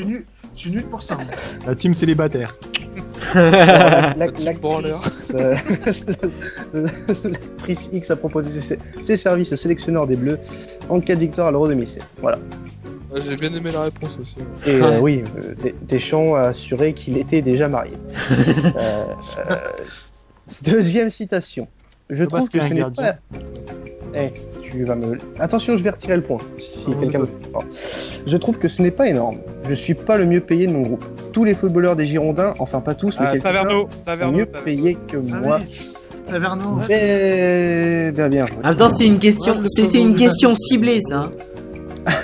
suis nul pour ça. La team célibataire. team branleur. L'actrice X a proposé ses services au sélectionneur des Bleus en cas de victoire à l'Euro 2016. Voilà. Ah, j'ai bien aimé la réponse aussi. Ouais. Et Ouais. oui, Deschamps a assuré qu'il était déjà marié. Deuxième citation. Je Parce trouve que qu'il y a ce un n'est gardien. pas... tu vas me... Attention, je vais retirer le point. Si Ah, quelqu'un oui, me... Je trouve que ce n'est pas énorme. Je suis pas le mieux payé de mon groupe. Tous les footballeurs des Girondins, enfin pas tous, mais quelques-uns, Taverneau. sont mieux payés que Ah moi. oui, Taverneau. Bien joué. En même temps, c'était une question, c'était une question ciblée, ça.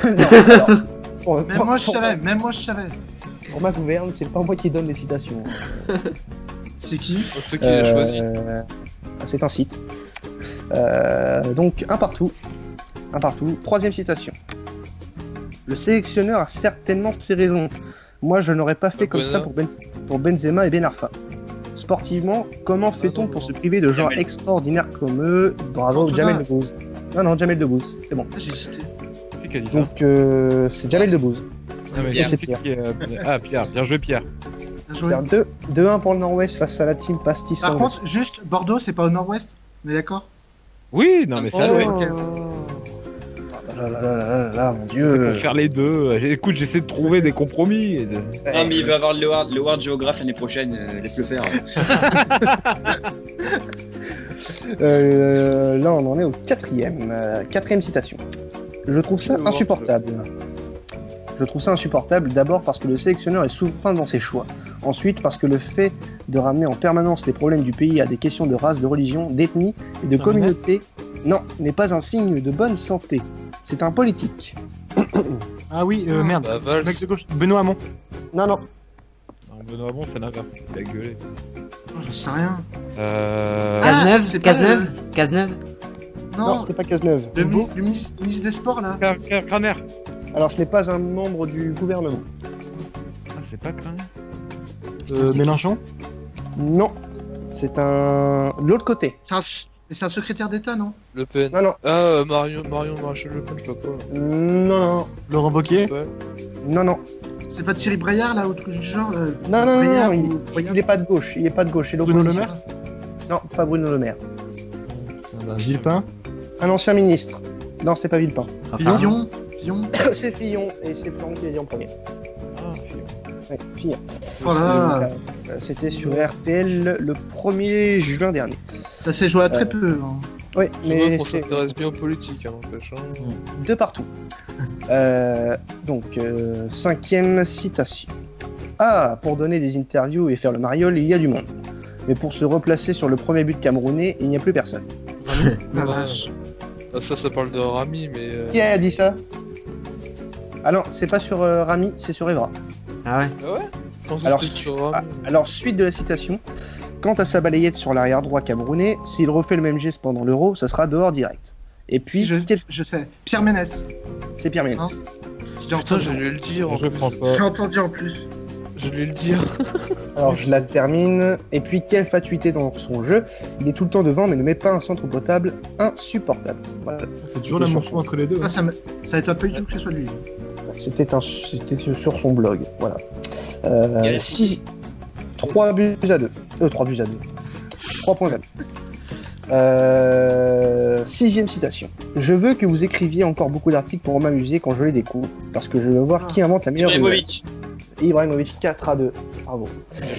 Non, alors, Même moi, je savais. Pour ma gouverne, c'est pas moi qui donne les citations. C'est qui? C'est qui l'a choisi. C'est un site. Donc, un partout. Troisième citation. Le sélectionneur a certainement ses raisons. Moi, je n'aurais pas fait comme ça pour Benzema et Ben Arfa. Sportivement, comment fait-on pour se priver de gens Jamel. extraordinaires comme eux? Bravo, Cantona. Jamel Debbouze. Non, Jamel Debbouze, c'est bon. Ah, j'ai cité. C'est qui a dit ça Donc, c'est Jamel Debbouze. Ah, mais Pierre. c'est c'est qui, Ah Pierre, bien joué Pierre. Bien joué. 2-1 pour le Nord-Ouest face à la team Pastis. Par contre, juste Bordeaux, c'est pas au nord-ouest. On est d'accord? Oui, non mais ça Oh. ouais. Ok. Là, mon C'est dieu. pour faire les deux. Écoute, j'essaie de trouver des compromis. Et de... Non, mais il va avoir le Award géographe l'année prochaine, laisse-le faire. Là, on en est au quatrième citation. Je trouve ça insupportable. D'abord parce que le sélectionneur est souverain dans ses choix. Ensuite parce que le fait de ramener en permanence les problèmes du pays à des questions de race, de religion, d'ethnie et de Jean communauté, non, n'est pas un signe de bonne santé. C'est un politique. Ah oui, merde. Bah, Valls. Mec de gauche. Benoît Hamon. Non. Non, Benoît Bon, c'est l'inverse. Il a gueulé. Oh, j'en sais rien. Cazeneuve, c'est pas, Cazeneuve. Non, Non, c'était pas Cazeneuve. le ministre des Sports là. Craner. Alors, ce n'est pas un membre du gouvernement. Ah, c'est pas Craner. c'est Mélenchon. Non, c'est un... L'autre côté. C'est un secrétaire d'État, non? Le Pen. Non. Ah, Marion Maréchal Le Pen, je sais pas. Non. Laurent Wauquiez. Ouais. Non. C'est pas Thierry Braillard là ou truc du genre là, Non, Braillard il est pas de gauche. C'est Bruno Le l'opposition. Maire. Non, pas Bruno Le Maire. Villepin. Un ancien ministre. Non, c'était pas Villepin. Fillon. C'est Fillon, et c'est Florent qui l'a dit en premier. Ah, Fillon. Ouais, Fillon. Voilà. C'était sur RTL le 1er juin dernier. Ça s'est joué à très peu. Hein. Oui, Je vois mais qu'on c'est s'intéresse bien aux politiques, hein, n'empêche. Hein. de partout. Donc, cinquième citation. Ah, pour donner des interviews et faire le mariole, il y a du monde. mais pour se replacer sur le premier but camerounais, il n'y a plus personne. La Ouais. vache. Ah, ça parle de Rami, mais. Qui a dit ça? Ah non, c'est pas sur Rami, c'est sur Evra. Ah ouais. Ah ouais? Je pensais Alors, que c'était sur Rami. Alors, suite de la citation. Quant à sa balayette sur l'arrière droit camerounais, s'il refait le même geste pendant l'Euro, ça sera dehors direct. Et puis, Je sais. Pierre Ménès. c'est Pierre Ménès. Hein J'ai Putain, entendu. j'allais le dire en Je plus. prends pas. J'ai entendu en plus. J'allais le dire. Alors, je la termine. Et puis, quelle fatuité dans son jeu. Il est tout le temps devant, mais ne met pas un centre potable insupportable. Voilà. C'est toujours la morceau entre les deux. Ah, ça étonne pas du tout que ce soit lui. C'était sur son blog. Voilà. Il y a les 3 buts à 2. 3 buts à 2. 3 points à 2. 6ème citation. Je veux que vous écriviez encore beaucoup d'articles pour m'amuser quand je les découvre, parce que je veux voir qui invente la meilleure nouvelle. Ibrahimovic 4 à 2. Bravo.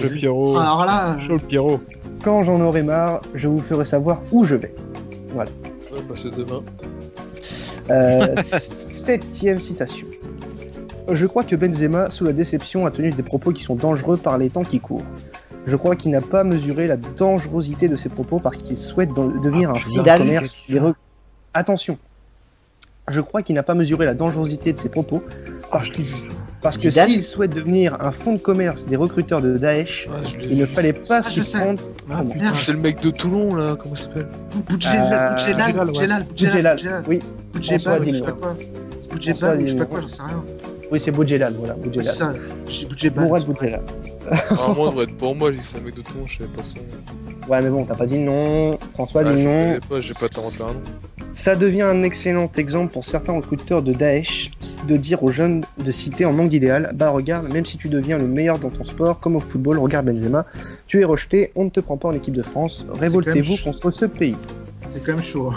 Le Pierrot. Alors là, Chaud le Pierrot. Quand j'en aurai marre, je vous ferai savoir où je vais. Ouais, bah c'est demain. 7ème citation. Je crois que Benzema, sous la déception, a tenu des propos qui sont dangereux par les temps qui courent. Je crois qu'il n'a pas mesuré la dangerosité de ses propos parce qu'il souhaite devenir un fonds de Zidane. commerce. Attention. Je crois qu'il n'a pas mesuré la dangerosité de ses propos parce que Zidane. s'il souhaite devenir un fonds de commerce des recruteurs de Daesh, Ah, je l'ai il ne vu. fallait pas Ah, s'y je sais. prendre. Ah, merde. putain. C'est le mec de Toulon là, comment ça s'appelle? Boudjelal, Boudjelal, oui. Boudjelal, François je sais Digne. pas quoi. François Boudjelal, je sais pas Digne. quoi, j'en sais rien. Oui, c'est Boudjelal, voilà, Ouais, Boudjelal. c'est ça, j'ai Boudjelal. Mourad Boudjelal. Normalement, il devrait être pour moi, lui, c'est un mec de Toulon, je savais pas son nom. Ouais, mais bon, t'as pas dit le nom. François Ah, dit je le nom. connais pas, j'ai pas tenté un nom. Ça devient un excellent exemple pour certains recruteurs de Daesh de dire aux jeunes de citer en manque d'idéal, bah regarde, même si tu deviens le meilleur dans ton sport, comme au football, regarde Benzema, tu es rejeté, on ne te prend pas en équipe de France, révoltez-vous quand même contre ce pays. C'est quand même chaud.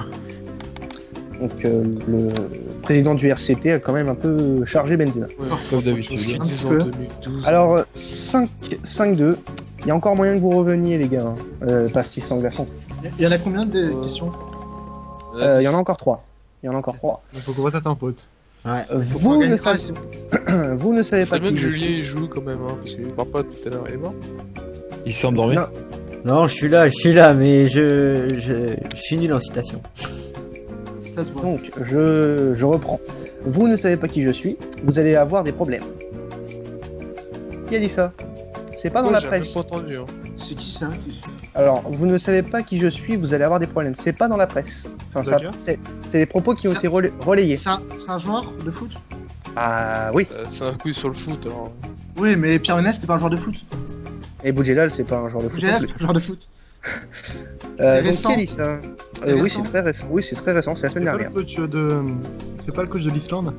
Donc le président du RCT a quand même un peu chargé Benzema. Ouais, Comme ce d'habitude. qu'ils Un disent petit en peu. 2012. Alors 5-2, il y a encore moyen que vous reveniez les gars, pastis sans glaçon. Il y en a combien de questions? Il y en a encore 3. Il y en a encore 3. Il faut qu'on voit ça en pote. Ouais. Vous ne, savez... vous ne savez pas C'est bien que qui je Julien suis. il joue quand même, hein, parce qu'il parle pas depuis tout à l'heure, il est mort. Il s'est endormi. Non. Non, je suis là, mais je suis nul en citation. Ça se voit. Donc, je reprends. Vous ne savez pas qui je suis, vous allez avoir des problèmes. Qui a dit ça? C'est pas dans Ouais, la j'ai même presse. pas entendu. Hein. C'est qui ça? Alors, vous ne savez pas qui je suis, vous allez avoir des problèmes. C'est pas dans la presse. Enfin, ça, D'accord. c'est les propos qui ont Ça- été relayés. C'est un joueur de foot? Ah oui. C'est un coup sur le foot, alors. Oui, mais Pierre Ménès, c'était pas un joueur de foot. Et Boudjelal, c'est pas un joueur de foot. Boudjelal, non c'était plus. pas un joueur de foot. c'est Donc, récent. qui a dit ça? C'est Oui, récent. c'est très récent. Oui, c'est très récent. C'est la C'est semaine pas le dernière. coach de. C'est pas le coach de l'Islande.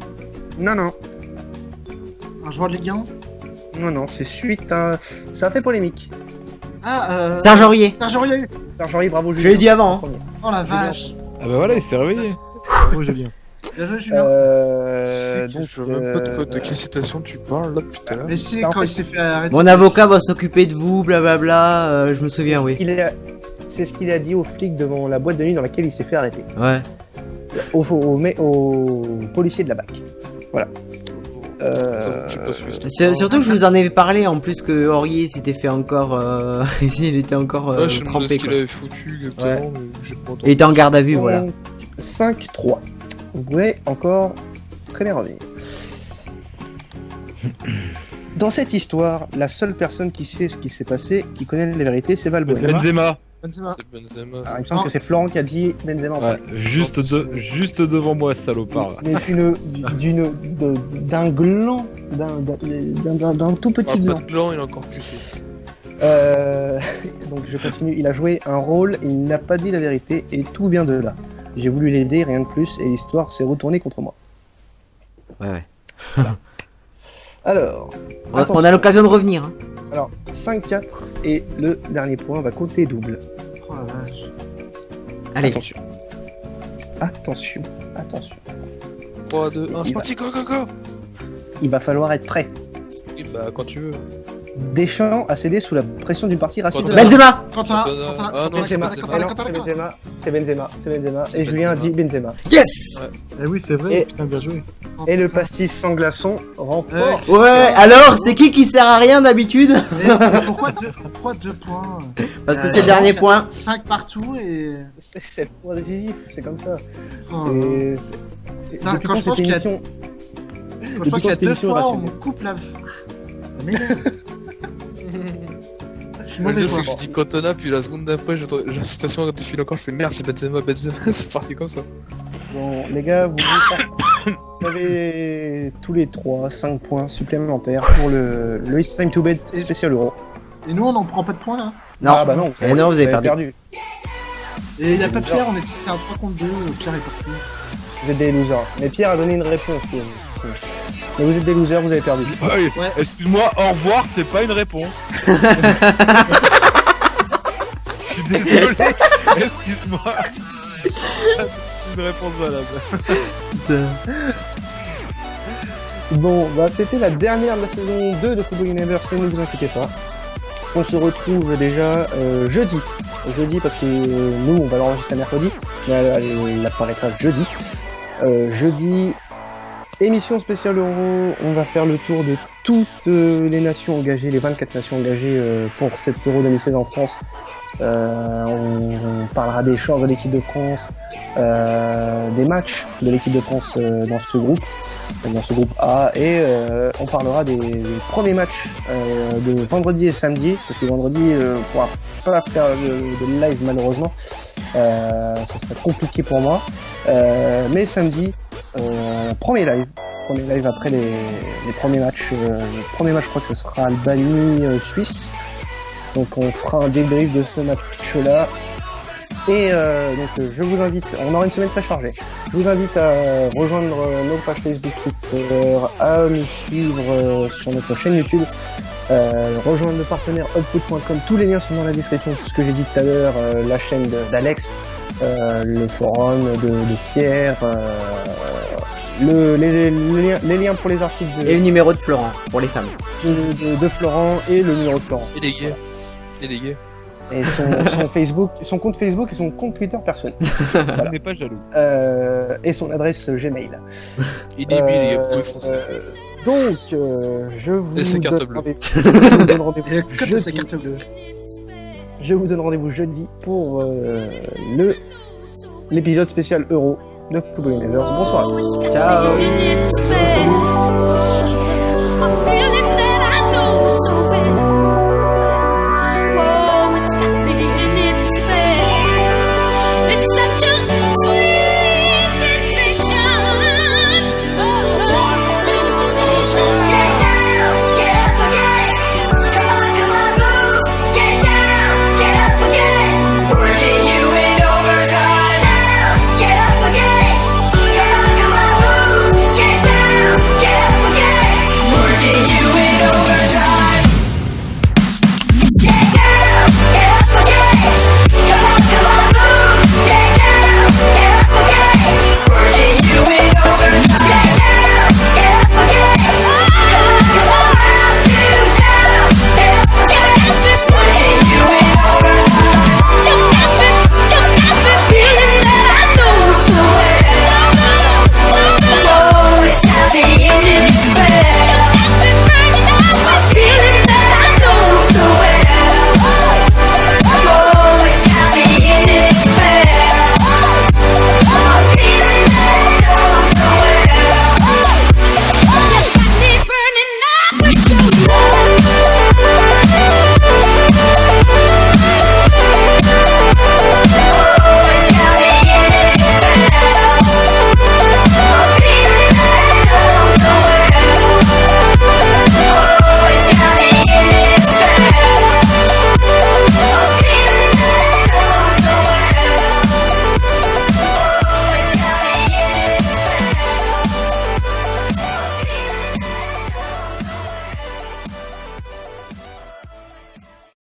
Non, non. Un joueur de Ligue 1? Non, non. C'est suite à. Ça a fait polémique. Ah, Serge Aurier. Serge Aurier. Serge, bravo Je Julien. l'ai dit avant. Hein. Premier. Oh la vache. Ah bah voilà, il s'est réveillé. Oh, Julien. Bien joué, Julien. Donc, Je vois même pas de quelle citation tu parles là depuis tout à l'heure. Mais si, en quand fait- il s'est fait arrêter. Mon avocat va s'occuper de vous, blablabla. Je me souviens, oui. C'est ce qu'il a dit aux flics devant la boîte de nuit dans laquelle il s'est fait arrêter. Ouais. Au policier de la BAC. Voilà. J'ai pas suivi ça. C'est surtout que je vous en avais parlé en plus que Aurier s'était fait encore. Il était encore Ouais, je me demandais trempé. ce qu'il Quoi. avait foutu exactement, mais j'ai pas entendu. Il était en garde à vue, voilà. Donc, 5-3. Vous pouvez encore très bien revenir. Dans cette histoire, la seule personne qui sait ce qui s'est passé, qui connaît la vérité, c'est Valbuena. Benzema. Benzema. C'est Benzema. Alors, il me semble que c'est Florent qui a dit Benzema en Ouais, juste devant moi, salopard. Mais d'un gland, d'un tout petit Ah, pas gland. de blanc, il est encore plus. Donc je continue. Il a joué un rôle, il n'a pas dit la vérité, et tout vient de là. J'ai voulu l'aider, rien de plus, et l'histoire s'est retournée contre moi. Ouais. Alors, On a l'occasion de revenir. Hein. alors 5-4, et le dernier point va compter double. Oh la vache. Allez. Attention. Attention, attention. 3, 2, 1, Il c'est parti, go, go, go! Il va falloir être prêt. Et bah, quand tu veux. Deschamps a cédé sous la pression d'une partie raciste de la Benzema. Cantona. Ah non, c'est Benzema, Benzema. c'est Benzema, c'est Benzema, C'est et Julien a dit Benzema. Benzema. Yes. Eh oui, c'est vrai, Et- putain, bien joué. Et le pastis sans glaçon remporte. Ouais. Alors, c'est qui sert à rien d'habitude? Mais pourquoi 2 points? Parce que c'est le dernier point. 5 partout et. C'est le point décisif, c'est comme ça. Oh, C'est- Putain, depuis quand quand je pense cette qu'il y a- émission- je pense qu'il y a cette 2 émission est fois, on rationnelle. me coupe la. Mais je suis Le mauvais mieux, c'est que joueur. je dis Cantona, puis la seconde d'après, j'ai la citation quand tu files encore, je fais merde, c'est Benzema, c'est parti comme ça. Bon, les gars, vous avez tous les 3 5 points supplémentaires pour le It's Time to Bet spécial Euro. Et nous, on n'en prend pas de points là. Non. Ah bah non, Eh non, vous avez perdu. Et il n'y a pas Pierre, c'était un 3 contre 2, Pierre est parti. Vous êtes des losers. Mais Pierre a donné une réponse. Mais vous êtes des losers, vous avez perdu. Ouais, Ouais. excuse-moi, au revoir, c'est pas une réponse. Je suis désolé, excuse-moi. C'est une réponse valable. Bon, bah c'était la dernière de la saison 2 de Football Universe, mais ne vous inquiétez pas. On se retrouve déjà jeudi. Jeudi parce que nous, on va l'enregistrer mercredi, mais elle apparaîtra jeudi. Jeudi, émission spéciale Euro, on va faire le tour de toutes les nations engagées, les 24 nations engagées pour cette Euro 2016 en France. On parlera des chances de l'équipe de France, des matchs de l'équipe de France dans ce groupe A, et on parlera des premiers matchs de vendredi et samedi, parce que vendredi on pourra pas faire de live malheureusement, ça serait compliqué pour moi, mais samedi premier live après les premiers matchs. Le premier match, je crois que ce sera Albanie-Suisse. Donc on fera un débrief de ce match-là. Et donc je vous invite, on aura une semaine très chargée. Je vous invite à rejoindre nos pages Facebook, Twitter, à nous suivre sur notre chaîne YouTube, rejoindre le partenaire upfoot.com. Tous les liens sont dans la description, tout ce que j'ai dit tout à l'heure, la chaîne d'Alex, le forum de Pierre, les liens pour les articles Et le numéro de Florent, pour les femmes. de Florent et le numéro de Florent. Et les gays. Et les gays. Et son Facebook, son compte Facebook et son compte Twitter personnel. On n'est pas jaloux. Et son adresse Gmail. Il est mis, les gars, vous foncez. Donc, je vous Et ses cartes donne bleues. rendez-vous Et comme de sa jeudi. carte bleue. Je vous donne rendez-vous jeudi pour l'épisode spécial Euro de Football Universe. Bonsoir. Ciao. Ciao.